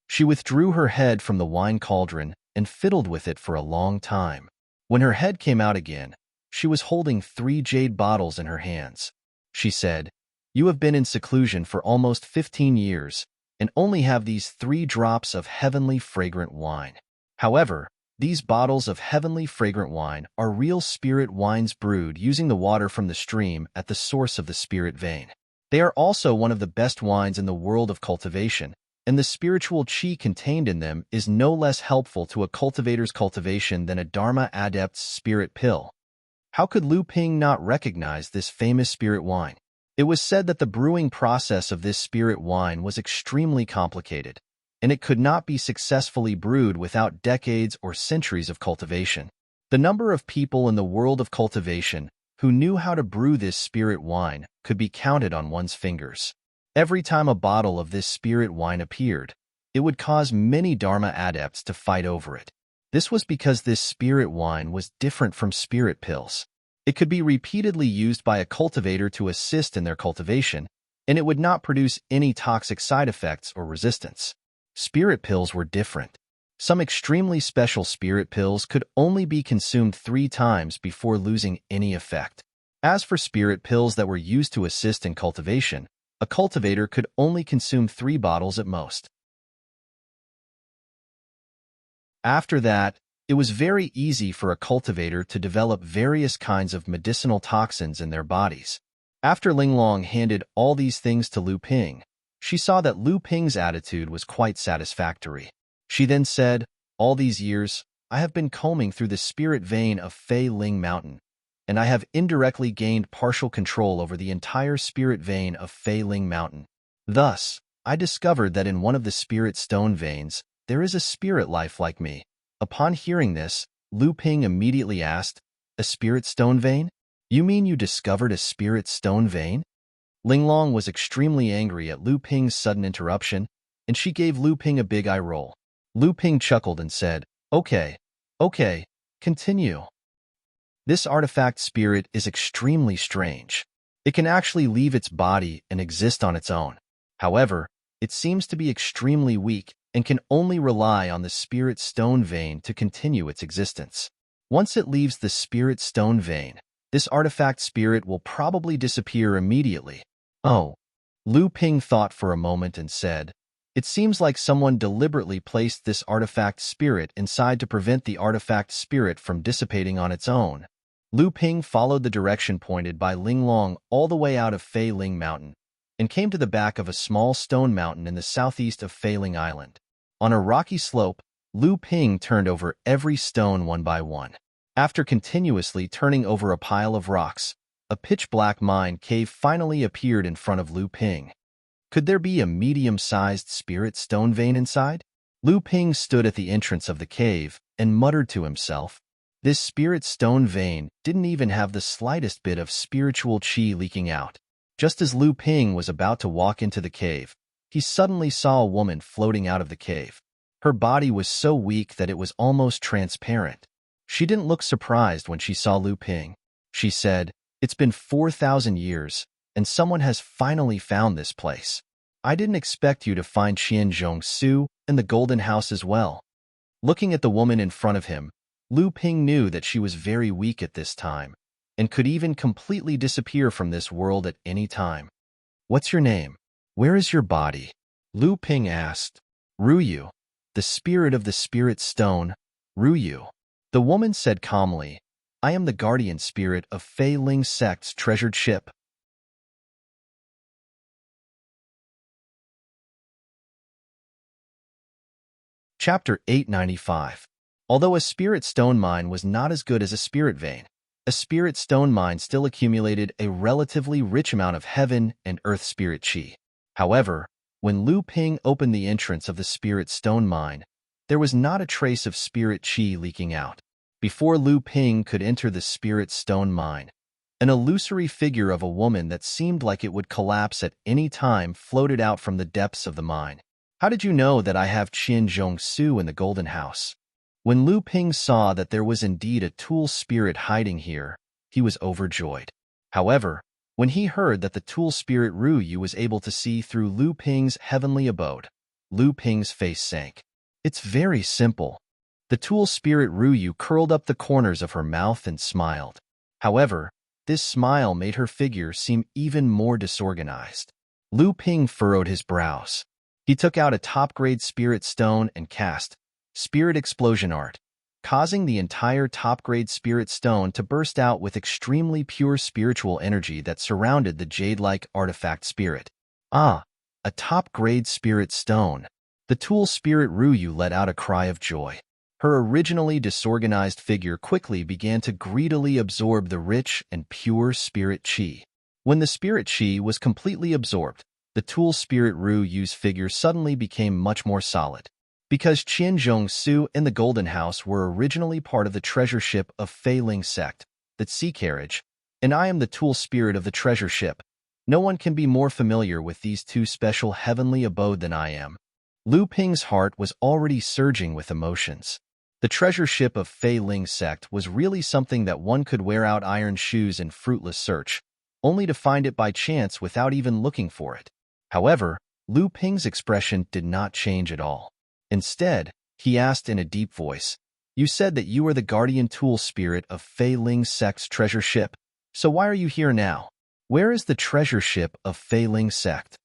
She withdrew her head from the wine cauldron and fiddled with it for a long time. When her head came out again, she was holding 3 jade bottles in her hands. She said, "You have been in seclusion for almost 15 years and only have these 3 drops of heavenly fragrant wine. However, these bottles of heavenly fragrant wine are real spirit wines brewed using the water from the stream at the source of the spirit vein. They are also one of the best wines in the world of cultivation, and the spiritual qi contained in them is no less helpful to a cultivator's cultivation than a Dharma adept's spirit pill." How could Lu Ping not recognize this famous spirit wine? It was said that the brewing process of this spirit wine was extremely complicated, and it could not be successfully brewed without decades or centuries of cultivation. The number of people in the world of cultivation who knew how to brew this spirit wine could be counted on one's fingers. Every time a bottle of this spirit wine appeared, it would cause many Dharma adepts to fight over it. This was because this spirit wine was different from spirit pills. It could be repeatedly used by a cultivator to assist in their cultivation, and it would not produce any toxic side effects or resistance. Spirit pills were different. Some extremely special spirit pills could only be consumed 3 times before losing any effect. As for spirit pills that were used to assist in cultivation, a cultivator could only consume 3 bottles at most. After that, it was very easy for a cultivator to develop various kinds of medicinal toxins in their bodies. After Linglong handed all these things to Lu Ping, she saw that Lu Ping's attitude was quite satisfactory. She then said, "All these years, I have been combing through the spirit vein of Fei Ling Mountain, and I have indirectly gained partial control over the entire spirit vein of Fei Ling Mountain. Thus, I discovered that in one of the spirit stone veins, there is a spirit life like me." Upon hearing this, Lu Ping immediately asked, "A spirit stone vein? You mean you discovered a spirit stone vein?" Linglong was extremely angry at Lu Ping's sudden interruption, and she gave Lu Ping a big eye roll. Lu Ping chuckled and said, Okay, continue." This artifact spirit is extremely strange. It can actually leave its body and exist on its own. However, it seems to be extremely weak and can only rely on the spirit stone vein to continue its existence. Once it leaves the spirit stone vein, this artifact spirit will probably disappear immediately. Oh. Lu Ping thought for a moment and said, "It seems like someone deliberately placed this artifact spirit inside to prevent the artifact spirit from dissipating on its own." Lu Ping followed the direction pointed by Linglong all the way out of Fei Ling Mountain and came to the back of a small stone mountain in the southeast of Fei Ling Island. On a rocky slope, Lu Ping turned over every stone one by one. After continuously turning over a pile of rocks, a pitch-black mine cave finally appeared in front of Lu Ping. Could there be a medium-sized spirit stone vein inside? Lu Ping stood at the entrance of the cave and muttered to himself. This spirit stone vein didn't even have the slightest bit of spiritual qi leaking out. Just as Lu Ping was about to walk into the cave, he suddenly saw a woman floating out of the cave. Her body was so weak that it was almost transparent. She didn't look surprised when she saw Lu Ping. She said, "It's been 4,000 years, and someone has finally found this place. I didn't expect you to find Qianzhong Su and the Golden House as well." Looking at the woman in front of him, Lu Ping knew that she was very weak at this time, and could even completely disappear from this world at any time. "What's your name? Where is your body?" Lu Ping asked. "Ruyu, the spirit of the spirit stone, Ruyu." The woman said calmly, "I am the guardian spirit of Fei Ling sect's treasured ship." Chapter 895. Although a spirit stone mine was not as good as a spirit vein, a spirit stone mine still accumulated a relatively rich amount of heaven and earth spirit qi. However, when Lu Ping opened the entrance of the spirit stone mine, There was not a trace of spirit chi leaking out. Before Lu Ping could enter the spirit stone mine, an illusory figure of a woman that seemed like it would collapse at any time floated out from the depths of the mine. How did you know that I have Qian Zhongsu in the Golden House? When Lu Ping saw that there was indeed a tool spirit hiding here, he was overjoyed. However, when he heard that the tool spirit Ru Yu was able to see through Lu Ping's heavenly abode, Lu Ping's face sank. It's very simple. The tool spirit Ru Yu curled up the corners of her mouth and smiled. However, this smile made her figure seem even more disorganized. Lu Ping furrowed his brows. He took out a top-grade spirit stone and cast Spirit Explosion Art, causing the entire top-grade spirit stone to burst out with extremely pure spiritual energy that surrounded the jade-like artifact spirit. Ah, a top-grade spirit stone. The tool spirit Ru Yu let out a cry of joy. Her originally disorganized figure quickly began to greedily absorb the rich and pure spirit chi. When the spirit chi was completely absorbed, the tool spirit Ru Yu's figure suddenly became much more solid. Because Qian Zhongsu and the Golden House were originally part of the treasure ship of Fei Ling sect, the Sea Carriage, and I am the tool spirit of the treasure ship, no one can be more familiar with these two special heavenly abode than I am. Lu Ping's heart was already surging with emotions. The treasure ship of Fei Ling sect was really something that one could wear out iron shoes in fruitless search, only to find it by chance without even looking for it. However, Lu Ping's expression did not change at all. Instead, he asked in a deep voice, "You said that you are the guardian tool spirit of Fei Ling sect's treasure ship, so why are you here now? Where is the treasure ship of Fei Ling sect?"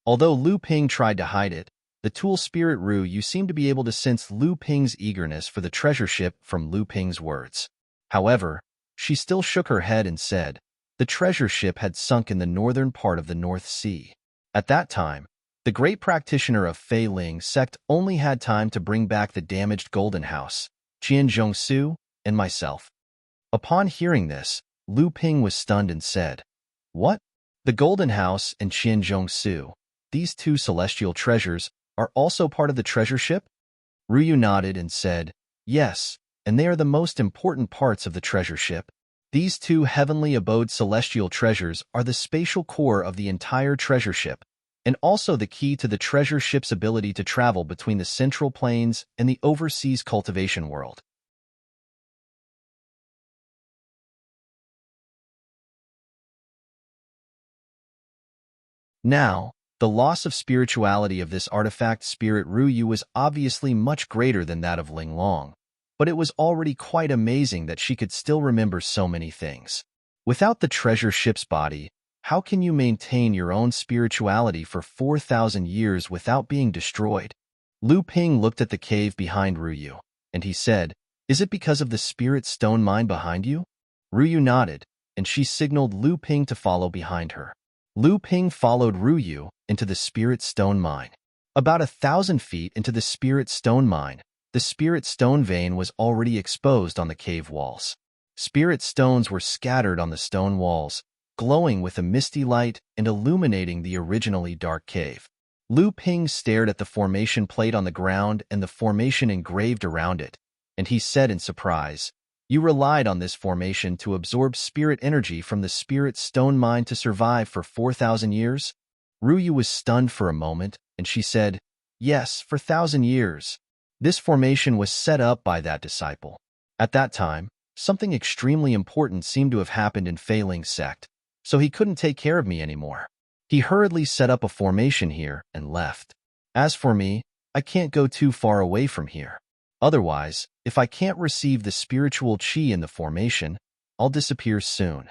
Although Lu Ping tried to hide it, the tool spirit Ru Yu seemed to be able to sense Lu Ping's eagerness for the treasure ship from Lu Ping's words. However, she still shook her head and said, the treasure ship had sunk in the northern part of the North Sea. At that time, the great practitioner of Fei Ling sect only had time to bring back the damaged Golden House, Qian Zhongsu, and myself. Upon hearing this, Lu Ping was stunned and said, "What? The Golden House and Qian Zhongsu, these two celestial treasures, are also part of the treasure ship?" Ru Yu nodded and said, "Yes, and they are the most important parts of the treasure ship. These two heavenly abode celestial treasures are the spatial core of the entire treasure ship, and also the key to the treasure ship's ability to travel between the central plains and the overseas cultivation world." Now, the loss of spirituality of this artifact spirit Ru Yu was obviously much greater than that of Ling Long, but it was already quite amazing that she could still remember so many things. Without the treasure ship's body, how can you maintain your own spirituality for 4,000 years without being destroyed? Lu Ping looked at the cave behind Ru Yu, and he said, "Is it because of the spirit stone mine behind you?" Ru Yu nodded, and she signaled Lu Ping to follow behind her. Lu Ping followed Ru Yu into the spirit stone mine. About 1,000 feet into the spirit stone mine, the spirit stone vein was already exposed on the cave walls. Spirit stones were scattered on the stone walls, glowing with a misty light and illuminating the originally dark cave. Lu Ping stared at the formation plate on the ground and the formation engraved around it, and he said in surprise, "You relied on this formation to absorb spirit energy from the spirit stone mine to survive for 4,000 years? Ru Yu was stunned for a moment, and she said, "Yes, for 1,000 years. This formation was set up by that disciple. At that time, something extremely important seemed to have happened in Fei Ling sect, so he couldn't take care of me anymore. He hurriedly set up a formation here and left. As for me, I can't go too far away from here. Otherwise, if I can't receive the spiritual chi in the formation, I'll disappear soon."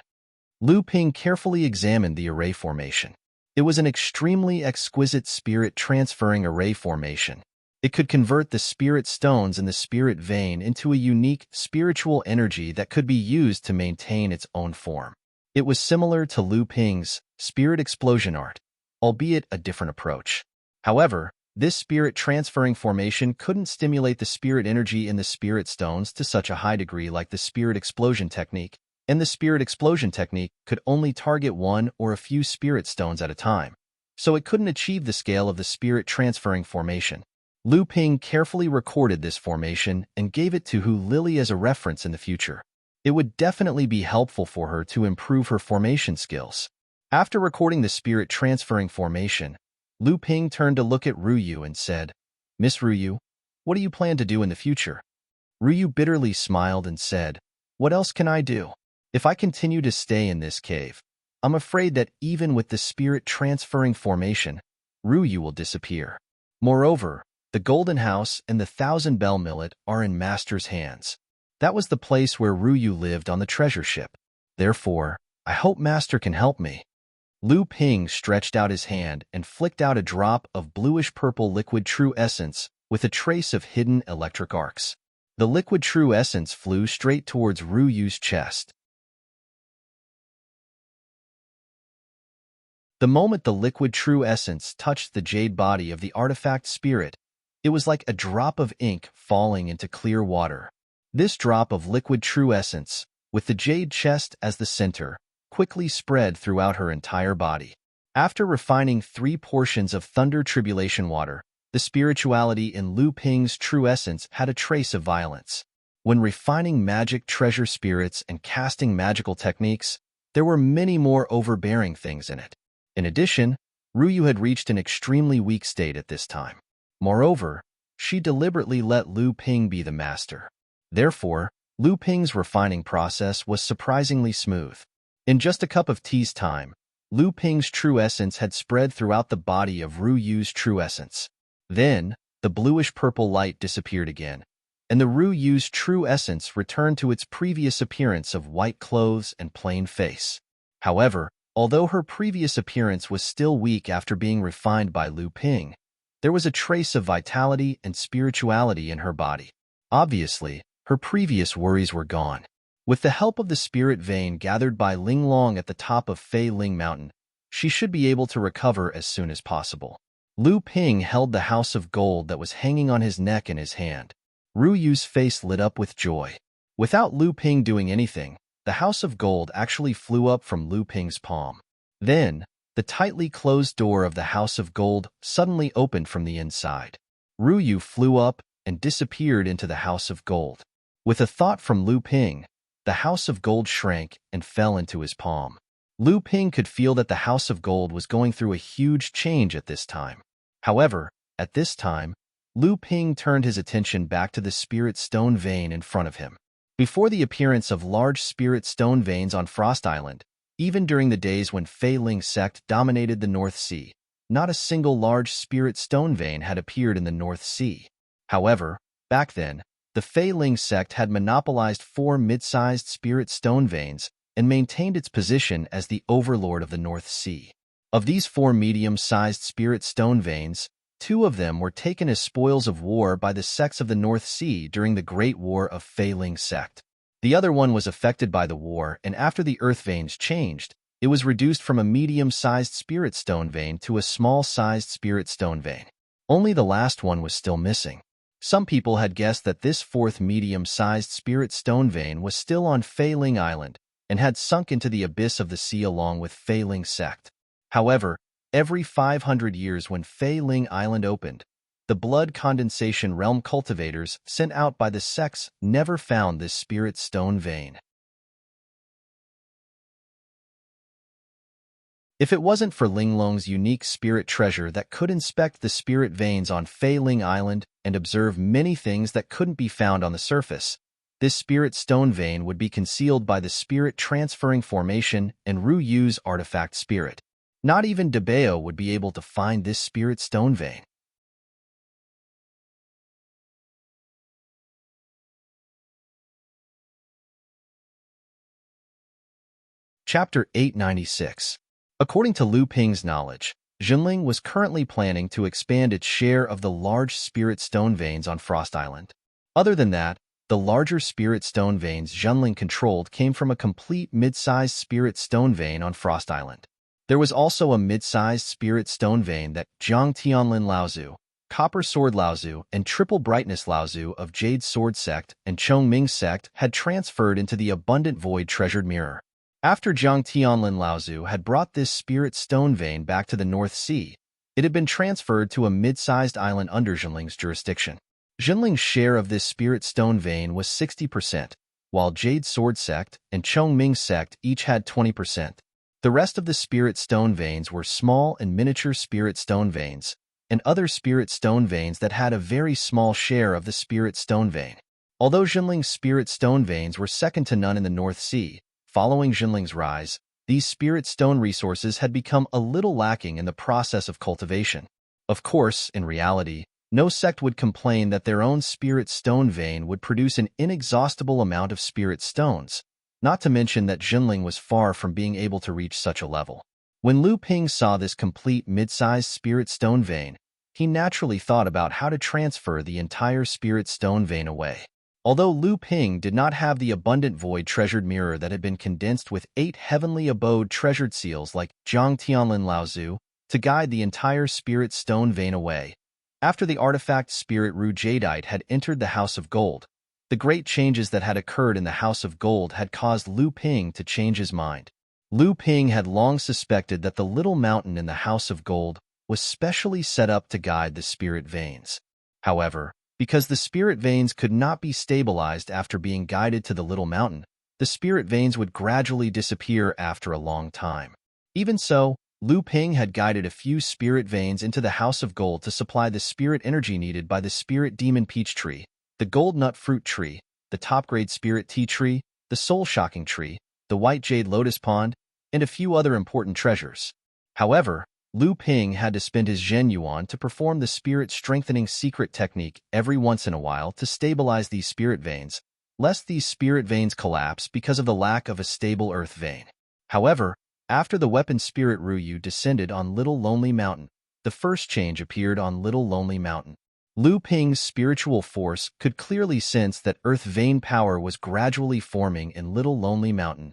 Lu Ping carefully examined the array formation. It was an extremely exquisite spirit transferring array formation. It could convert the spirit stones in the spirit vein into a unique spiritual energy that could be used to maintain its own form. It was similar to Lu Ping's Spirit Explosion Art, albeit a different approach. However, this spirit transferring formation couldn't stimulate the spirit energy in the spirit stones to such a high degree like the Spirit Explosion technique, and the Spirit Explosion technique could only target one or a few spirit stones at a time, so it couldn't achieve the scale of the spirit transferring formation. Lu Ping carefully recorded this formation and gave it to Hu Lily as a reference in the future. It would definitely be helpful for her to improve her formation skills. After recording the spirit transferring formation, Lu Ping turned to look at Ruyu and said, "Miss Ruyu, what do you plan to do in the future?" Ruyu bitterly smiled and said, "What else can I do? If I continue to stay in this cave, I'm afraid that even with the spirit transferring formation, Ruyu will disappear. Moreover, the Golden House and the Thousand Bell Millet are in Master's hands. That was the place where Ruyu lived on the treasure ship. Therefore, I hope Master can help me." Lu Ping stretched out his hand and flicked out a drop of bluish-purple liquid true essence with a trace of hidden electric arcs. The liquid true essence flew straight towards Ruyu's chest. The moment the liquid true essence touched the jade body of the artifact spirit, it was like a drop of ink falling into clear water. This drop of liquid true essence, with the jade chest as the center, quickly spread throughout her entire body. After refining 3 portions of Thunder Tribulation water, the spirituality in Lu Ping's true essence had a trace of violence. When refining magic treasure spirits and casting magical techniques, there were many more overbearing things in it. In addition, Ruyu had reached an extremely weak state at this time. Moreover, she deliberately let Lu Ping be the master. Therefore, Lu Ping's refining process was surprisingly smooth. In just a cup of tea's time, Lu Ping's true essence had spread throughout the body of Ruyu's true essence. Then, the bluish-purple light disappeared again, and the Ruyu's true essence returned to its previous appearance of white clothes and plain face. However, although her previous appearance was still weak after being refined by Lu Ping, there was a trace of vitality and spirituality in her body. Obviously, her previous worries were gone. With the help of the spirit vein gathered by Ling Long at the top of Fei Ling Mountain, she should be able to recover as soon as possible. Lu Ping held the house of gold that was hanging on his neck in his hand. Ruyu's face lit up with joy. Without Lu Ping doing anything, the house of gold actually flew up from Lu Ping's palm. Then, the tightly closed door of the house of gold suddenly opened from the inside. Ruyu flew up and disappeared into the house of gold. With a thought from Lu Ping, the house of gold shrank and fell into his palm. Lu Ping could feel that the house of gold was going through a huge change at this time. However, at this time, Lu Ping turned his attention back to the spirit stone vein in front of him. Before the appearance of large spirit stone veins on Frost Island, even during the days when Fei Ling sect dominated the North Sea, not a single large spirit stone vein had appeared in the North Sea. However, back then, the Fei Ling sect had monopolized 4 mid-sized spirit stone veins and maintained its position as the overlord of the North Sea. Of these 4 medium-sized spirit stone veins, 2 of them were taken as spoils of war by the sects of the North Sea during the Great War of Fei Ling sect. The other one was affected by the war, and after the earth veins changed, it was reduced from a medium-sized spirit stone vein to a small-sized spirit stone vein. Only the last one was still missing. Some people had guessed that this 4th medium-sized spirit stone vein was still on Fei Ling Island and had sunk into the abyss of the sea along with Fei Ling sect. However, every 500 years when Fei Ling Island opened, the blood condensation realm cultivators sent out by the sects never found this spirit stone vein. If it wasn't for Ling Long's unique spirit treasure that could inspect the spirit veins on Fei Ling Island and observe many things that couldn't be found on the surface, this spirit stone vein would be concealed by the spirit transferring formation and Ruyu's artifact spirit. Not even Debao would be able to find this spirit stone vein. Chapter 896. According to Lu Ping's knowledge, Jinling was currently planning to expand its share of the large spirit stone veins on Frost Island. Other than that, the larger spirit stone veins Jinling controlled came from a complete mid-sized spirit stone vein on Frost Island. There was also a mid-sized spirit stone vein that Jiang Tianlin Laozu, Copper Sword Laozu, and Triple Brightness Laozu of Jade Sword Sect and Chongming Sect had transferred into the Abundant Void Treasured Mirror. After Jiang Tianlin Laozu had brought this spirit stone vein back to the North Sea, It had been transferred to a mid-sized island under Jinling's jurisdiction. Jinling's share of this spirit stone vein was 60%, while Jade Sword Sect and Chongming Sect each had 20%. The rest of the spirit stone veins were small and miniature spirit stone veins, and other spirit stone veins that had a very small share of the spirit stone vein. Although Jinling's spirit stone veins were second to none in the North Sea, following Jinling's rise, these spirit stone resources had become a little lacking in the process of cultivation. Of course, in reality, no sect would complain that their own spirit stone vein would produce an inexhaustible amount of spirit stones, not to mention that Jinling was far from being able to reach such a level. When Lu Ping saw this complete mid-sized spirit stone vein, he naturally thought about how to transfer the entire spirit stone vein away. Although Lu Ping did not have the abundant void treasured mirror that had been condensed with 8 heavenly abode treasured seals like Zhang Tianlin Laozu to guide the entire spirit stone vein away, after the artifact spirit Ru Jadeite had entered the House of Gold, the great changes that had occurred in the House of Gold had caused Lu Ping to change his mind. Lu Ping had long suspected that the little mountain in the House of Gold was specially set up to guide the spirit veins. However, because the spirit veins could not be stabilized after being guided to the little mountain, the spirit veins would gradually disappear after a long time. Even so, Lu Ping had guided a few spirit veins into the House of Gold to supply the spirit energy needed by the spirit demon peach tree, the gold nut fruit tree, the top-grade spirit tea tree, the soul-shocking tree, the white jade lotus pond, and a few other important treasures. However, Lu Ping had to spend his Zhen Yuan to perform the spirit-strengthening secret technique every once in a while to stabilize these spirit veins, lest these spirit veins collapse because of the lack of a stable earth vein. However, after the weapon spirit Ruyu descended on Little Lonely Mountain, the first change appeared on Little Lonely Mountain. Lu Ping's spiritual force could clearly sense that earth vein power was gradually forming in Little Lonely Mountain.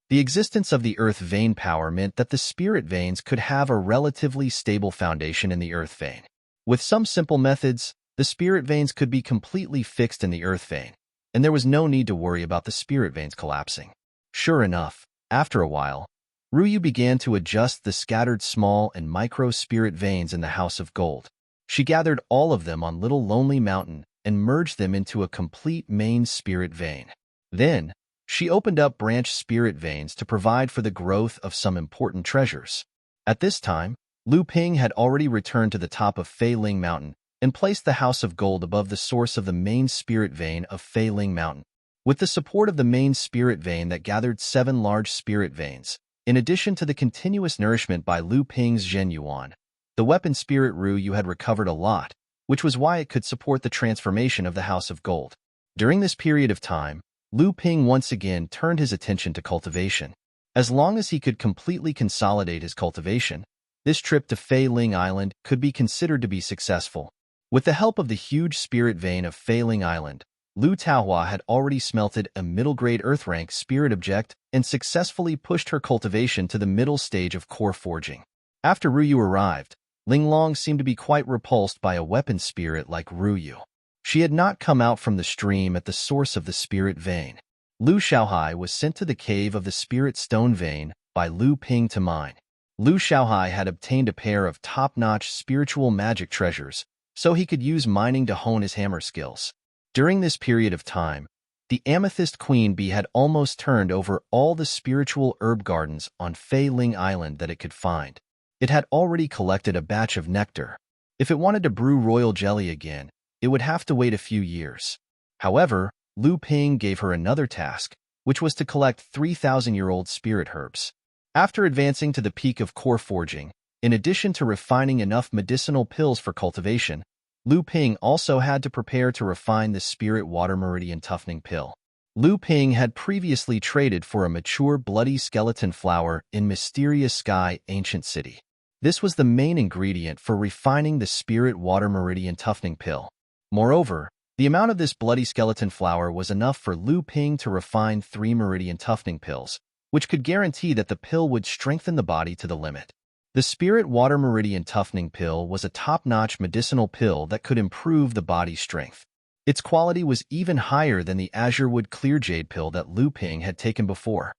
The existence of the earth vein power meant that the spirit veins could have a relatively stable foundation in the earth vein. With some simple methods, the spirit veins could be completely fixed in the earth vein, and there was no need to worry about the spirit veins collapsing. Sure enough, after a while, Ruyu began to adjust the scattered small and micro spirit veins in the House of Gold. She gathered all of them on Little Lonely Mountain and merged them into a complete main spirit vein. Then, she opened up branch spirit veins to provide for the growth of some important treasures. At this time, Lu Ping had already returned to the top of Fei Ling Mountain and placed the House of Gold above the source of the main spirit vein of Fei Ling Mountain. With the support of the main spirit vein that gathered 7 large spirit veins, in addition to the continuous nourishment by Lu Ping's Zhen Yuan, the weapon spirit Ru had recovered a lot, which was why it could support the transformation of the House of Gold. During this period of time, Lu Ping once again turned his attention to cultivation. As long as he could completely consolidate his cultivation, this trip to Fei Ling Island could be considered to be successful. With the help of the huge spirit vein of Fei Ling Island, Lu Taohua had already smelted a middle-grade earth rank spirit object and successfully pushed her cultivation to the middle stage of core forging. After Ruyu arrived, Ling Long seemed to be quite repulsed by a weapon spirit like Ruyu. She had not come out from the stream at the source of the spirit vein. Lu Xiaohai was sent to the cave of the spirit stone vein by Lu Ping to mine. Lu Xiaohai had obtained a pair of top-notch spiritual magic treasures, so he could use mining to hone his hammer skills. During this period of time, the Amethyst Queen Bee had almost turned over all the spiritual herb gardens on Fei Ling Island that it could find. It had already collected a batch of nectar. If it wanted to brew royal jelly again, it would have to wait a few years. However, Lu Ping gave her another task, which was to collect 3,000-year-old spirit herbs. After advancing to the peak of core forging, in addition to refining enough medicinal pills for cultivation, Lu Ping also had to prepare to refine the spirit water meridian toughening pill. Lu Ping had previously traded for a mature bloody skeleton flower in Mysterious Sky Ancient City. This was the main ingredient for refining the spirit water meridian toughening pill. Moreover, the amount of this bloody skeleton flower was enough for Lu Ping to refine 3 meridian toughening pills, which could guarantee that the pill would strengthen the body to the limit. The Spirit Water Meridian Toughening Pill was a top-notch medicinal pill that could improve the body's strength. Its quality was even higher than the Azure Wood Clear Jade pill that Lu Ping had taken before.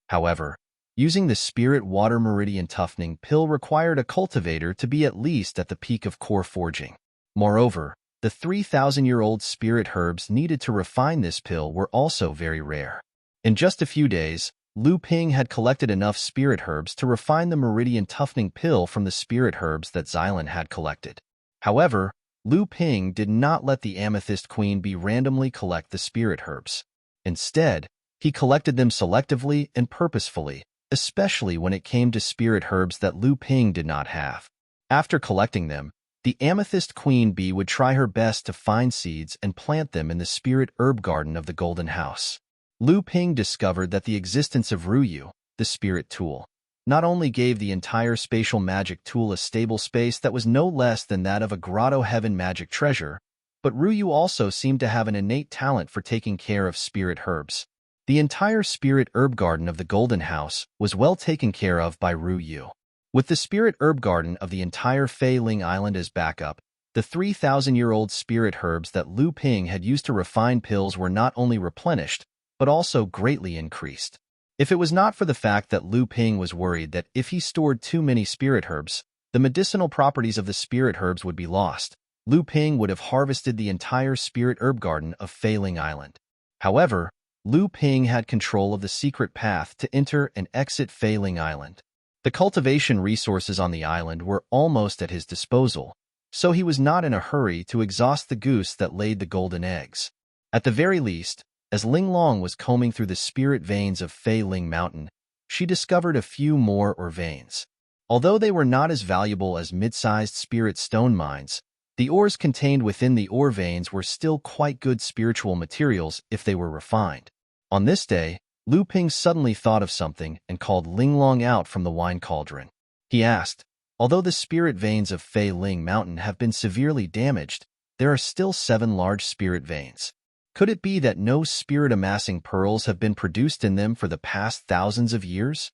However, using the Spirit Water Meridian Toughening Pill required a cultivator to be at least at the peak of core forging. Moreover, the 3,000-year-old spirit herbs needed to refine this pill were also very rare. In just a few days, Lu Ping had collected enough spirit herbs to refine the Meridian Toughening Pill from the spirit herbs that Xylan had collected. However, Lu Ping did not let the Amethyst Queen bee randomly collect the spirit herbs. Instead, he collected them selectively and purposefully, especially when it came to spirit herbs that Lu Ping did not have. After collecting them, the Amethyst Queen bee would try her best to find seeds and plant them in the spirit herb garden of the Golden House. Lu Ping discovered that the existence of Ruyu, the spirit tool, not only gave the entire spatial magic tool a stable space that was no less than that of a Grotto Heaven magic treasure, but Ruyu also seemed to have an innate talent for taking care of spirit herbs. The entire spirit herb garden of the Golden House was well taken care of by Ruyu. With the spirit herb garden of the entire Fei Ling Island as backup, the 3,000-year-old spirit herbs that Lu Ping had used to refine pills were not only replenished, but also greatly increased. If it was not for the fact that Lu Ping was worried that if he stored too many spirit herbs, the medicinal properties of the spirit herbs would be lost, Lu Ping would have harvested the entire spirit herb garden of Fei Ling Island. However, Lu Ping had control of the secret path to enter and exit Fei Ling Island. The cultivation resources on the island were almost at his disposal, so he was not in a hurry to exhaust the goose that laid the golden eggs. At the very least, as Ling Long was combing through the spirit veins of Fei Ling Mountain, she discovered a few more ore veins. Although they were not as valuable as mid-sized spirit stone mines, the ores contained within the ore veins were still quite good spiritual materials if they were refined. On this day, Lu Ping suddenly thought of something and called Ling Long out from the wine cauldron. He asked, although the spirit veins of Fei Ling Mountain have been severely damaged, there are still 7 large spirit veins. Could it be that no spirit-amassing pearls have been produced in them for the past thousands of years?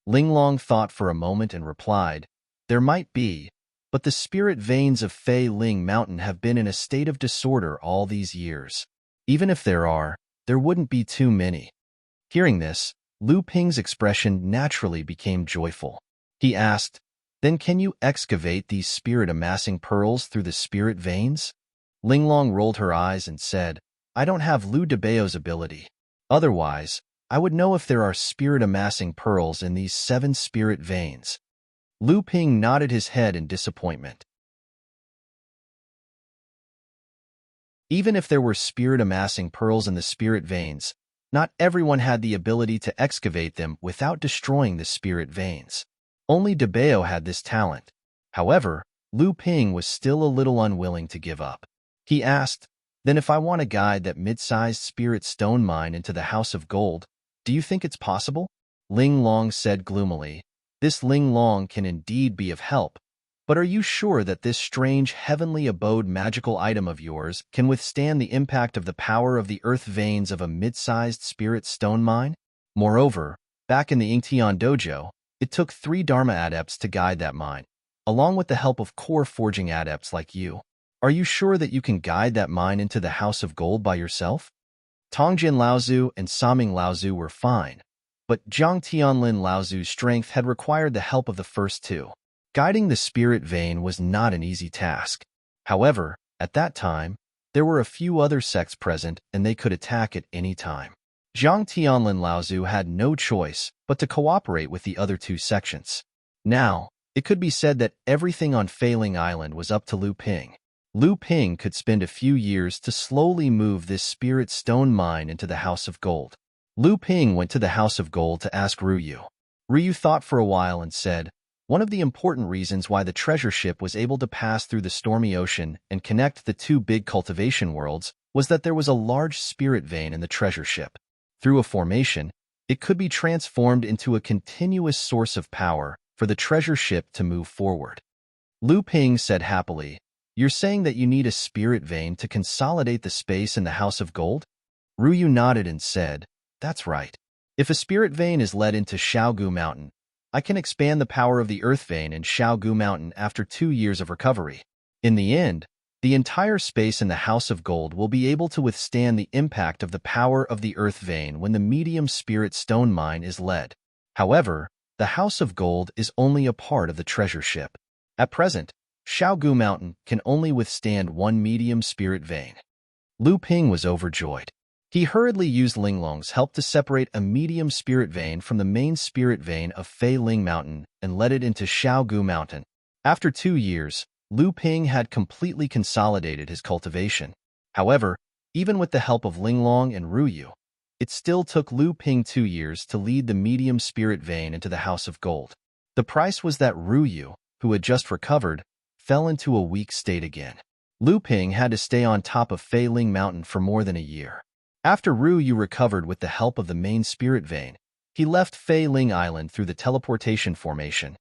Ling Long thought for a moment and replied, there might be, but the spirit veins of Fei Ling Mountain have been in a state of disorder all these years. Even if there are, there wouldn't be too many. Hearing this, Lu Ping's expression naturally became joyful. He asked, then can you excavate these spirit-amassing pearls through the spirit veins? Ling Long rolled her eyes and said, I don't have Lu Debao's ability. Otherwise, I would know if there are spirit-amassing pearls in these 7 spirit veins. Lu Ping nodded his head in disappointment. Even if there were spirit-amassing pearls in the spirit veins, not everyone had the ability to excavate them without destroying the spirit veins. Only Debao had this talent. However, Lu Ping was still a little unwilling to give up. He asked, then if I want to guide that mid-sized spirit stone mine into the House of Gold, do you think it's possible? Ling Long said gloomily, this Ling Long can indeed be of help, but are you sure that this strange heavenly abode magical item of yours can withstand the impact of the power of the earth veins of a mid-sized spirit stone mine? Moreover, back in the Yingtian dojo, it took 3 Dharma adepts to guide that mine, along with the help of core forging adepts like you. Are you sure that you can guide that mine into the House of Gold by yourself? Tongjin Laozu and Saming Laozu were fine, but Zhang Tianlin Laozu's strength had required the help of the first 2. Guiding the spirit vein was not an easy task. However, at that time, there were a few other sects present and they could attack at any time. Zhang Tianlin Laozu had no choice but to cooperate with the other 2 sections. Now, it could be said that everything on Fei Ling Island was up to Lu Ping. Lu Ping could spend a few years to slowly move this spirit stone mine into the House of Gold. Lu Ping went to the House of Gold to ask Ruyu. Ruyu thought for a while and said, one of the important reasons why the treasure ship was able to pass through the stormy ocean and connect the 2 big cultivation worlds was that there was a large spirit vein in the treasure ship. Through a formation, it could be transformed into a continuous source of power for the treasure ship to move forward. Lu Ping said happily, you're saying that you need a spirit vein to consolidate the space in the House of Gold? Ruyu nodded and said, that's right. If a spirit vein is led into Xiaogu Mountain, I can expand the power of the earth vein in Xiaogu Mountain after 2 years of recovery. In the end, The entire space in the House of Gold will be able to withstand the impact of the power of the Earth Vein when the medium spirit stone mine is led. However, the House of Gold is only a part of the treasure ship. At present, Xiaogu Mountain can only withstand one medium spirit vein. Lu Ping was overjoyed. He hurriedly used Linglong's help to separate a medium spirit vein from the main spirit vein of Fei Ling Mountain and led it into Xiaogu Mountain. After 2 years, Lu Ping had completely consolidated his cultivation. However, even with the help of Linglong and Ruyu, it still took Lu Ping 2 years to lead the medium spirit vein into the House of Gold. The price was that Ruyu, who had just recovered, fell into a weak state again. Lu Ping had to stay on top of Fei Ling Mountain for more than a year. After Ruyu recovered with the help of the main spirit vein, he left Fei Ling Island through the teleportation formation.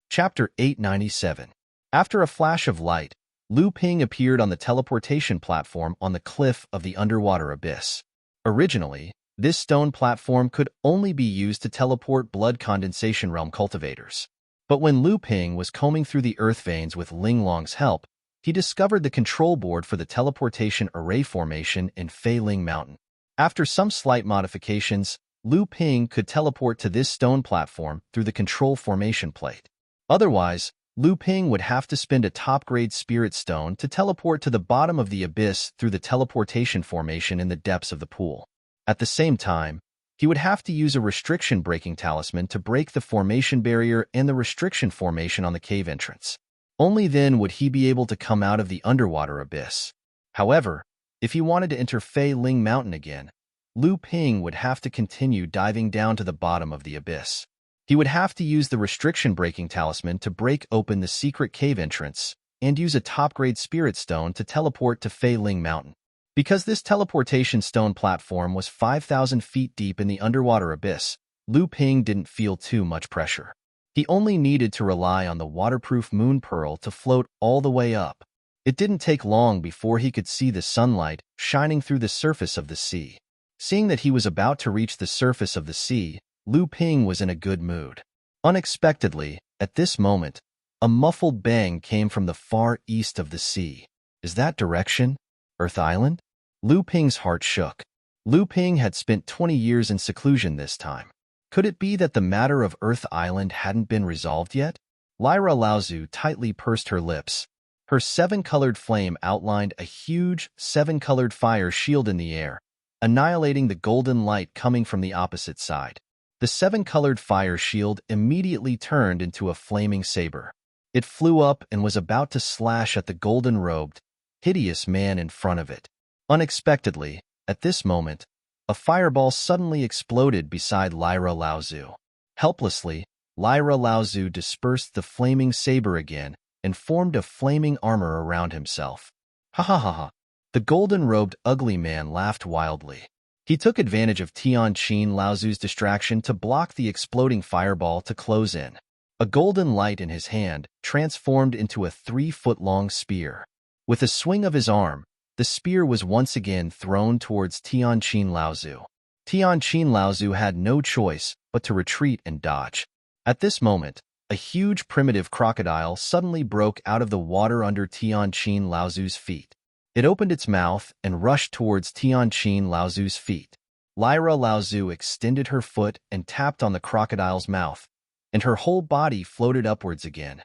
Chapter 897. After a flash of light, Lu Ping appeared on the teleportation platform on the cliff of the underwater abyss. Originally, this stone platform could only be used to teleport Blood Condensation Realm cultivators. But when Lu Ping was combing through the earth veins with Linglong's help, he discovered the control board for the teleportation array formation in Fei Ling Mountain. After some slight modifications, Lu Ping could teleport to this stone platform through the control formation plate. Otherwise, Lu Ping would have to spend a top-grade spirit stone to teleport to the bottom of the abyss through the teleportation formation in the depths of the pool. At the same time, he would have to use a restriction-breaking talisman to break the formation barrier and the restriction formation on the cave entrance. Only then would he be able to come out of the underwater abyss. However, if he wanted to enter Fei Ling Mountain again, Lu Ping would have to continue diving down to the bottom of the abyss. He would have to use the restriction-breaking talisman to break open the secret cave entrance and use a top-grade spirit stone to teleport to Fei Ling Mountain. Because this teleportation stone platform was 5,000 feet deep in the underwater abyss, Lu Ping didn't feel too much pressure. He only needed to rely on the waterproof moon pearl to float all the way up. It didn't take long before he could see the sunlight shining through the surface of the sea. Seeing that he was about to reach the surface of the sea, Lu Ping was in a good mood. Unexpectedly, at this moment, a muffled bang came from the far east of the sea. Is that direction Earth Island? Lu Ping's heart shook. Lu Ping had spent 20 years in seclusion this time. Could it be that the matter of Earth Island hadn't been resolved yet? Lyra Laozu tightly pursed her lips. Her 7-colored flame outlined a huge 7-colored fire shield in the air, annihilating the golden light coming from the opposite side. The 7-colored fire shield immediately turned into a flaming saber. It flew up and was about to slash at the golden-robed, hideous man in front of it. Unexpectedly, at this moment, a fireball suddenly exploded beside Lyra Laozu. Helplessly, Lyra Laozu dispersed the flaming saber again and formed a flaming armor around himself. Ha ha ha ha. The golden-robed ugly man laughed wildly. He took advantage of Tianqin Laozu's distraction to block the exploding fireball to close in. A golden light in his hand transformed into a 3-foot-long spear. With a swing of his arm, the spear was once again thrown towards Tianqin Laozu. Tianqin Laozu had no choice but to retreat and dodge. At this moment, a huge primitive crocodile suddenly broke out of the water under Tianqin Laozu's feet. It opened its mouth and rushed towards Tianqin Laozu's feet. Lyra Laozu extended her foot and tapped on the crocodile's mouth, and her whole body floated upwards again.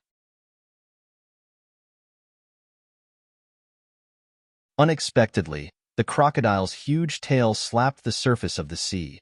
Unexpectedly, the crocodile's huge tail slapped the surface of the sea,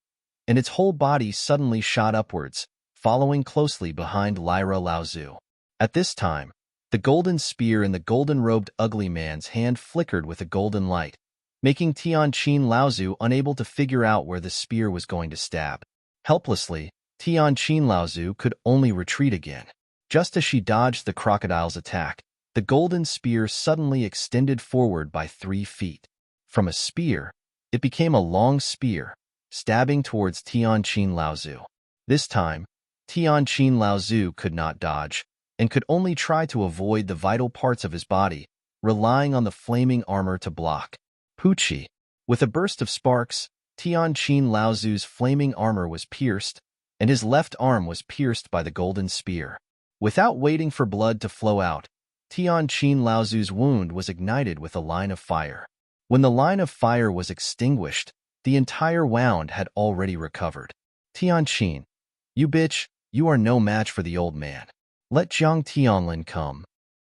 and its whole body suddenly shot upwards, following closely behind Lyra Laozu. At this time, the golden spear in the golden-robed ugly man's hand flickered with a golden light, making Tianqin Laozu unable to figure out where the spear was going to stab. Helplessly, Tianqin Laozu could only retreat again. Just as she dodged the crocodile's attack, the golden spear suddenly extended forward by 3 feet. From a spear, it became a long spear, stabbing towards Tianqin Laozu. This time, Tianqin Laozu could not dodge, and could only try to avoid the vital parts of his body, relying on the flaming armor to block. Poochie! With a burst of sparks, Tianqin Laozu's flaming armor was pierced, and his left arm was pierced by the golden spear. Without waiting for blood to flow out, Tianqin Laozu's wound was ignited with a line of fire. When the line of fire was extinguished, the entire wound had already recovered. Tianqin, you bitch, you are no match for the old man. Let Jiang Tianlin come.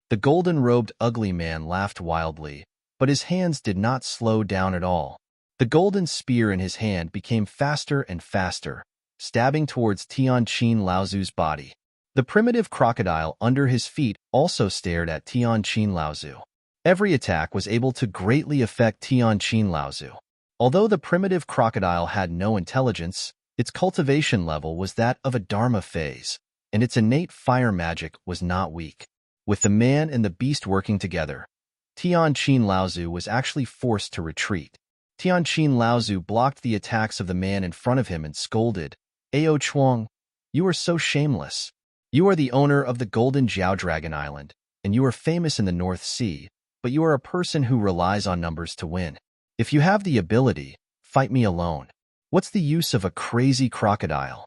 The golden-robed ugly man laughed wildly, but his hands did not slow down at all. The golden spear in his hand became faster and faster, stabbing towards Tianqin Laozu's body. The primitive crocodile under his feet also stared at Tianqin Laozu. Every attack was able to greatly affect Tianqin Laozu. Although the primitive crocodile had no intelligence, its cultivation level was that of a Dharma phase, and its innate fire magic was not weak. With the man and the beast working together, Tianqin Laozu was actually forced to retreat. Tianqin Laozu blocked the attacks of the man in front of him and scolded, "Ao Chuang, you are so shameless. You are the owner of the Golden Jiao Dragon Island, and you are famous in the North Sea, but you are a person who relies on numbers to win. If you have the ability, fight me alone. What's the use of a crazy crocodile?"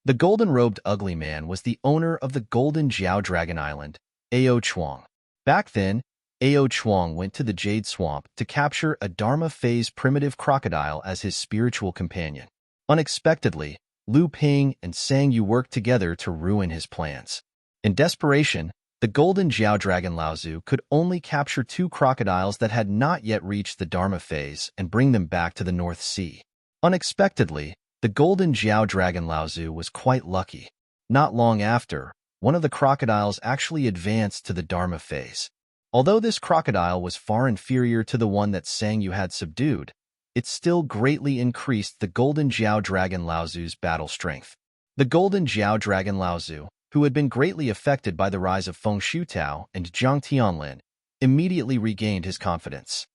The golden-robed ugly man was the owner of the Golden Jiao Dragon Island, Ao Chuang. Back then, Ao Chuang went to the Jade Swamp to capture a Dharma phase primitive crocodile as his spiritual companion. Unexpectedly, Lu Ping and Sang Yu worked together to ruin his plans. In desperation, the Golden Jiao Dragon Laozu could only capture 2 crocodiles that had not yet reached the Dharma phase and bring them back to the North Sea. Unexpectedly, the Golden Jiao Dragon Laozu was quite lucky. Not long after, one of the crocodiles actually advanced to the Dharma phase. Although this crocodile was far inferior to the one that Sang Yu had subdued, it still greatly increased the Golden Jiao Dragon Laozu's battle strength. The Golden Jiao Dragon Laozu, who had been greatly affected by the rise of Feng Shutao and Jiang Tianlin, immediately regained his confidence.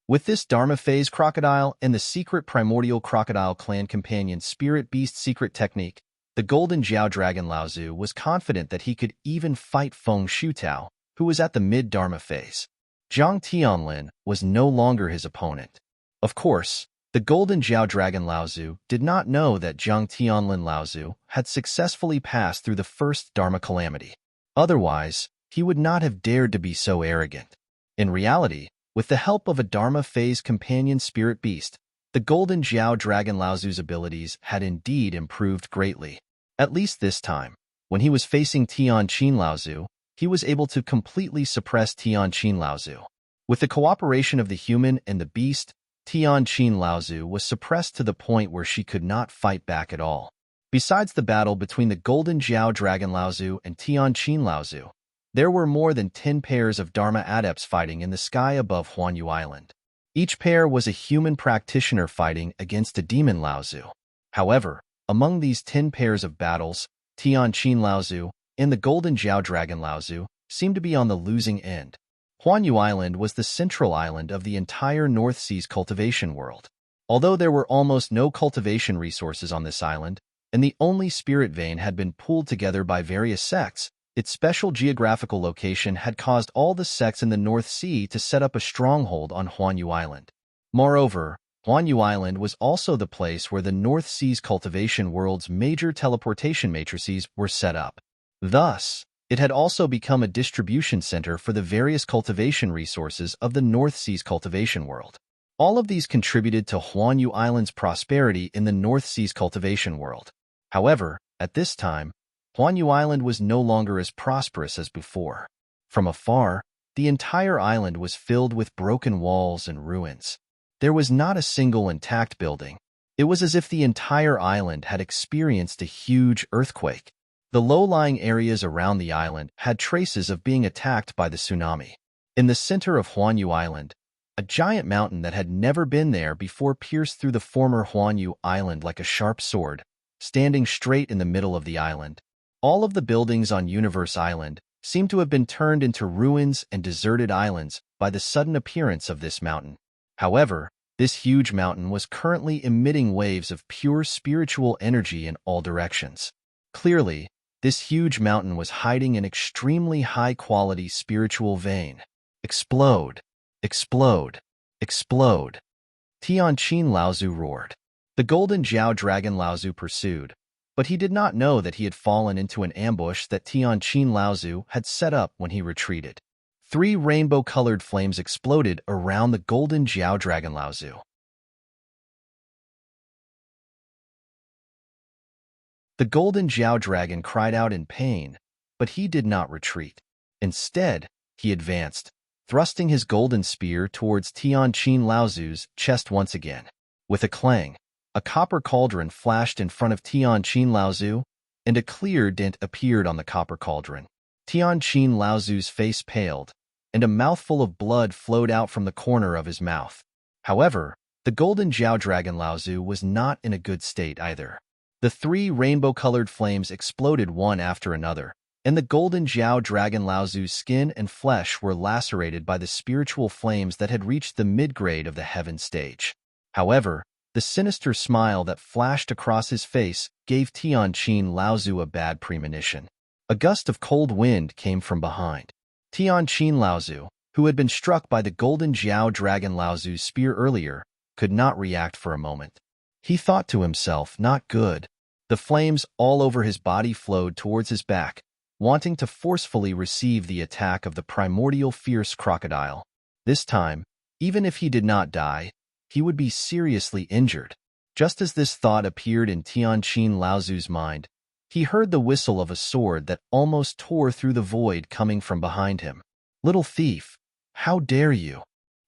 With this Dharma phase crocodile and the secret primordial crocodile clan companion spirit beast secret technique, the Golden Jiao Dragon Laozu was confident that he could even fight Feng Shutao, who was at the mid-Dharma phase. Jiang Tianlin was no longer his opponent. Of course, the Golden Jiao Dragon Laozu did not know that Jiang Tianlin Laozu had successfully passed through the first Dharma calamity. Otherwise, he would not have dared to be so arrogant. In reality, with the help of a Dharma phase companion spirit beast, the Golden Jiao Dragon Laozu's abilities had indeed improved greatly. At least this time, when he was facing Tianqin Laozu, he was able to completely suppress Tianqin Laozu. With the cooperation of the human and the beast, Tianqin Laozu was suppressed to the point where she could not fight back at all. Besides the battle between the Golden Jiao Dragon Laozu and Tianqin Laozu, there were more than 10 pairs of Dharma adepts fighting in the sky above Huanyu Island. Each pair was a human practitioner fighting against a demon Laozu. However, among these 10 pairs of battles, Tianqin Laozu and the Golden Jiao Dragon Laozu seemed to be on the losing end. Huanyu Island was the central island of the entire North Sea's cultivation world. Although there were almost no cultivation resources on this island, and the only spirit vein had been pooled together by various sects, its special geographical location had caused all the sects in the North Sea to set up a stronghold on Huanyu Island. Moreover, Huanyu Island was also the place where the North Sea's cultivation world's major teleportation matrices were set up. Thus, it had also become a distribution center for the various cultivation resources of the North Sea's cultivation world. All of these contributed to Huanyu Island's prosperity in the North Sea's cultivation world. However, at this time, Huanyu Island was no longer as prosperous as before. From afar, the entire island was filled with broken walls and ruins. There was not a single intact building. It was as if the entire island had experienced a huge earthquake. The low-lying areas around the island had traces of being attacked by the tsunami. In the center of Huanyu Island, a giant mountain that had never been there before pierced through the former Huanyu Island like a sharp sword, standing straight in the middle of the island. All of the buildings on Universe Island seemed to have been turned into ruins and deserted islands by the sudden appearance of this mountain. However, this huge mountain was currently emitting waves of pure spiritual energy in all directions. Clearly, this huge mountain was hiding an extremely high-quality spiritual vein. Explode, explode, explode. Tianqin Laozu roared. The golden Jiao dragon Laozu pursued, but he did not know that he had fallen into an ambush that Tianqin Laozu had set up when he retreated. 3 rainbow-colored flames exploded around the golden Jiao dragon Laozu. The golden Jiao dragon cried out in pain, but he did not retreat. Instead, he advanced, thrusting his golden spear towards Tianqin Laozu's chest once again. With a clang, a copper cauldron flashed in front of Tianqin Laozu, and a clear dent appeared on the copper cauldron. Tianqin Laozu's face paled, and a mouthful of blood flowed out from the corner of his mouth. However, the golden Jiao dragon Laozu was not in a good state either. The 3 rainbow-colored flames exploded one after another, and the golden Jiao dragon Laozu's skin and flesh were lacerated by the spiritual flames that had reached the mid-grade of the heaven stage. However, the sinister smile that flashed across his face gave Tianqin Laozu a bad premonition. A gust of cold wind came from behind. Tianqin Laozu, who had been struck by the golden Jiao dragon Laozu's spear earlier, could not react for a moment. He thought to himself, not good. The flames all over his body flowed towards his back, wanting to forcefully receive the attack of the primordial fierce crocodile. This time, even if he did not die, he would be seriously injured. Just as this thought appeared in Tianqin Laozu's mind, he heard the whistle of a sword that almost tore through the void coming from behind him. Little thief, how dare you?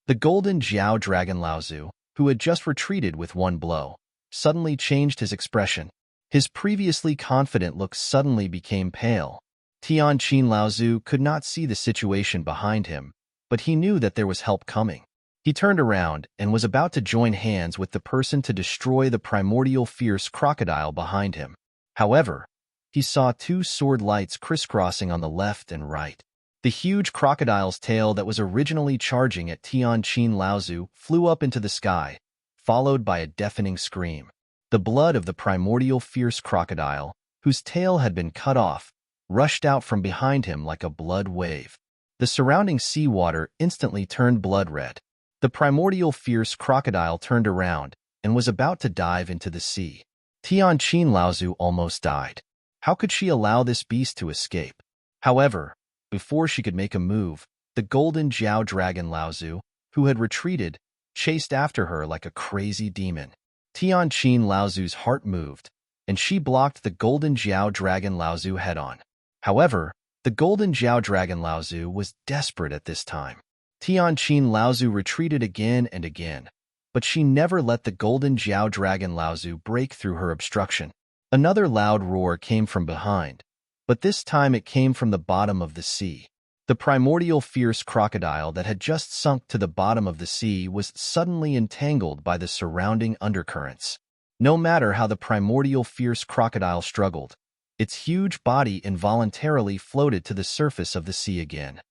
The golden Jiao dragon Laozu, who had just retreated with one blow, suddenly changed his expression. His previously confident look suddenly became pale. Tianqin Laozu could not see the situation behind him, but he knew that there was help coming. He turned around and was about to join hands with the person to destroy the primordial fierce crocodile behind him. However, he saw 2 sword lights crisscrossing on the left and right. The huge crocodile's tail that was originally charging at Tianqin Laozu flew up into the sky, followed by a deafening scream. The blood of the primordial fierce crocodile, whose tail had been cut off, rushed out from behind him like a blood wave. The surrounding seawater instantly turned blood red. The primordial fierce crocodile turned around and was about to dive into the sea. Tianqin Laozu almost died. How could she allow this beast to escape? However, before she could make a move, the golden Jiao dragon Laozu, who had retreated, chased after her like a crazy demon. Tianqin Laozu's heart moved, and she blocked the golden Jiao dragon Laozu head-on. However, the golden Jiao dragon Laozu was desperate at this time. Tianqin Laozu retreated again and again, but she never let the golden Jiao dragon Laozu break through her obstruction. Another loud roar came from behind, but this time it came from the bottom of the sea. The primordial fierce crocodile that had just sunk to the bottom of the sea was suddenly entangled by the surrounding undercurrents. No matter how the primordial fierce crocodile struggled, its huge body involuntarily floated to the surface of the sea again.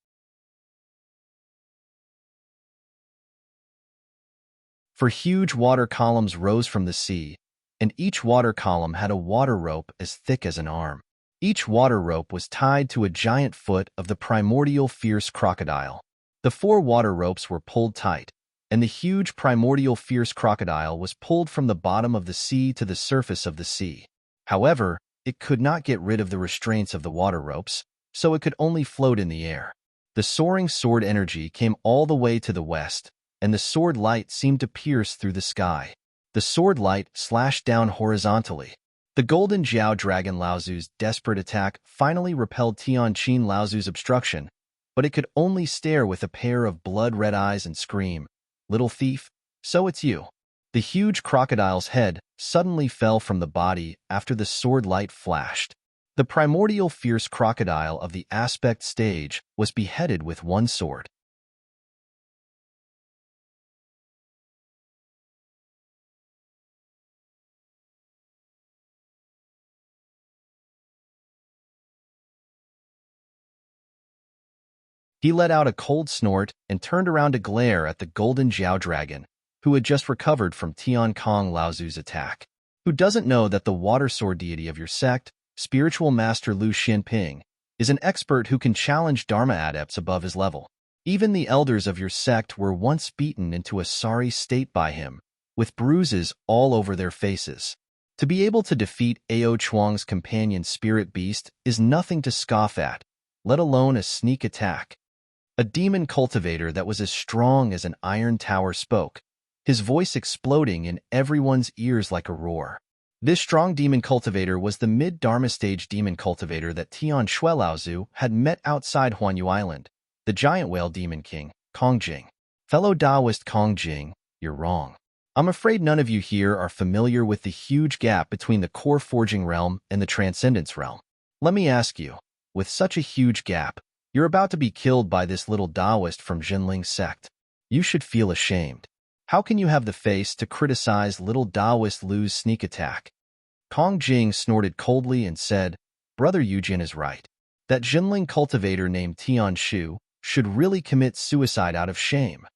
For huge water columns rose from the sea, and each water column had a water rope as thick as an arm. Each water rope was tied to a giant foot of the primordial fierce crocodile. The 4 water ropes were pulled tight, and the huge primordial fierce crocodile was pulled from the bottom of the sea to the surface of the sea. However, it could not get rid of the restraints of the water ropes, so it could only float in the air. The soaring sword energy came all the way to the west, and the sword light seemed to pierce through the sky. The sword light slashed down horizontally. The golden Jiao dragon Laozu's desperate attack finally repelled Tianqin Laozu's obstruction, but it could only stare with a pair of blood-red eyes and scream, "Little thief, so it's you." The huge crocodile's head suddenly fell from the body after the sword light flashed. The primordial fierce crocodile of the aspect stage was beheaded with one sword. He let out a cold snort and turned around to glare at the golden Jiao dragon, who had just recovered from Tiankong Laozu's attack. Who doesn't know that the water sword deity of your sect, spiritual master Lu Xinping, is an expert who can challenge Dharma adepts above his level? Even the elders of your sect were once beaten into a sorry state by him, with bruises all over their faces. To be able to defeat Ao Chuang's companion spirit beast is nothing to scoff at, let alone a sneak attack. A demon cultivator that was as strong as an iron tower spoke, his voice exploding in everyone's ears like a roar. This strong demon cultivator was the mid-Dharma stage demon cultivator that Tian Shuelaozu had met outside Huanyu Island, the giant whale demon king, Kong Jing. Fellow Taoist Kong Jing, you're wrong. I'm afraid none of you here are familiar with the huge gap between the core forging realm and the transcendence realm. Let me ask you, with such a huge gap, you're about to be killed by this little Taoist from Jinling sect. You should feel ashamed. How can you have the face to criticize little Taoist Lu's sneak attack? Kong Jing snorted coldly and said, Brother Yujin is right. That Jinling cultivator named Tian Shu should really commit suicide out of shame.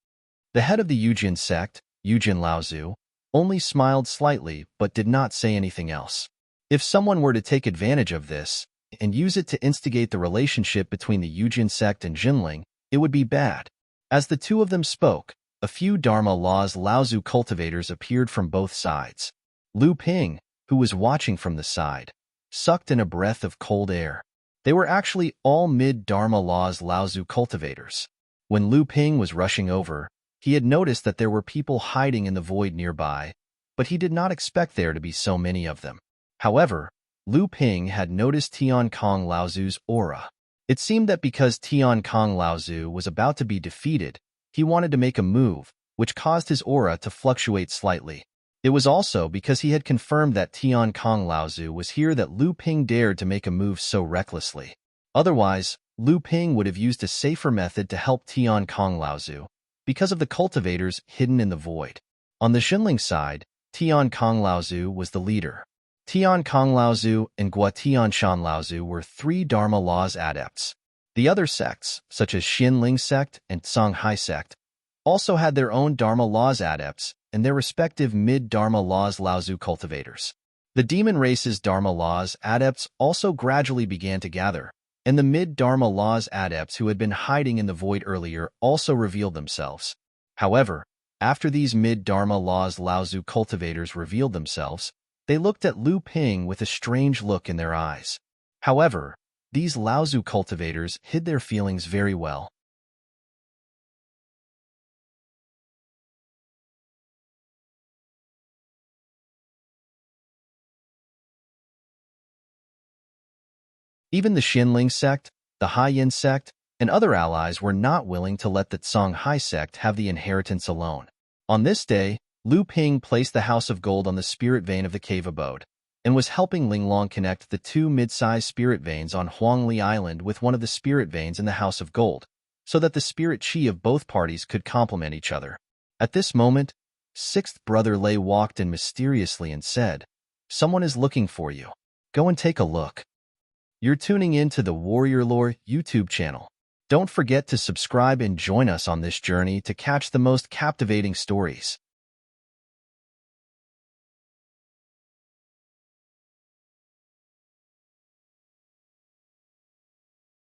The head of the Yujin sect, Yujin Laozu, only smiled slightly but did not say anything else. If someone were to take advantage of this and use it to instigate the relationship between the Yujin sect and Jinling, it would be bad. As the two of them spoke, a few Dharma Laws Laozu cultivators appeared from both sides. Lu Ping, who was watching from the side, sucked in a breath of cold air. They were actually all mid-Dharma Laws Laozu cultivators. When Lu Ping was rushing over, he had noticed that there were people hiding in the void nearby, but he did not expect there to be so many of them. However, Lu Ping had noticed Tian Kong Laozu's aura. It seemed that because Tian Kong Laozu was about to be defeated, he wanted to make a move, which caused his aura to fluctuate slightly. It was also because he had confirmed that Tian Kong Laozu was here that Lu Ping dared to make a move so recklessly. Otherwise, Lu Ping would have used a safer method to help Tian Kong Laozu, because of the cultivators hidden in the void. On the Jinling side, Tian Kong Laozu was the leader. Tian Kong Laozu and Gua Tian Shan Laozu were 3 Dharma Laws adepts. The other sects, such as Xinling sect and Songhai sect, also had their own Dharma Laws adepts and their respective mid-Dharma Laws Laozu cultivators. The demon race's Dharma Laws adepts also gradually began to gather, and the mid-Dharma Laws adepts who had been hiding in the void earlier also revealed themselves. However, after these mid-Dharma Laws Laozu cultivators revealed themselves, they looked at Lu Ping with a strange look in their eyes. However, these Laozu cultivators hid their feelings very well. Even the Xinling sect, the Haiyan sect, and other allies were not willing to let the Songhai sect have the inheritance alone. On this day, Lu Ping placed the House of Gold on the spirit vein of the cave abode, and was helping Linglong connect the 2 mid-sized spirit veins on Huangli Island with one of the spirit veins in the House of Gold, so that the spirit chi of both parties could complement each other. At this moment, 6th Brother Lei walked in mysteriously and said, Someone is looking for you. Go and take a look. You're tuning in to the Warrior Lore YouTube channel. Don't forget to subscribe and join us on this journey to catch the most captivating stories.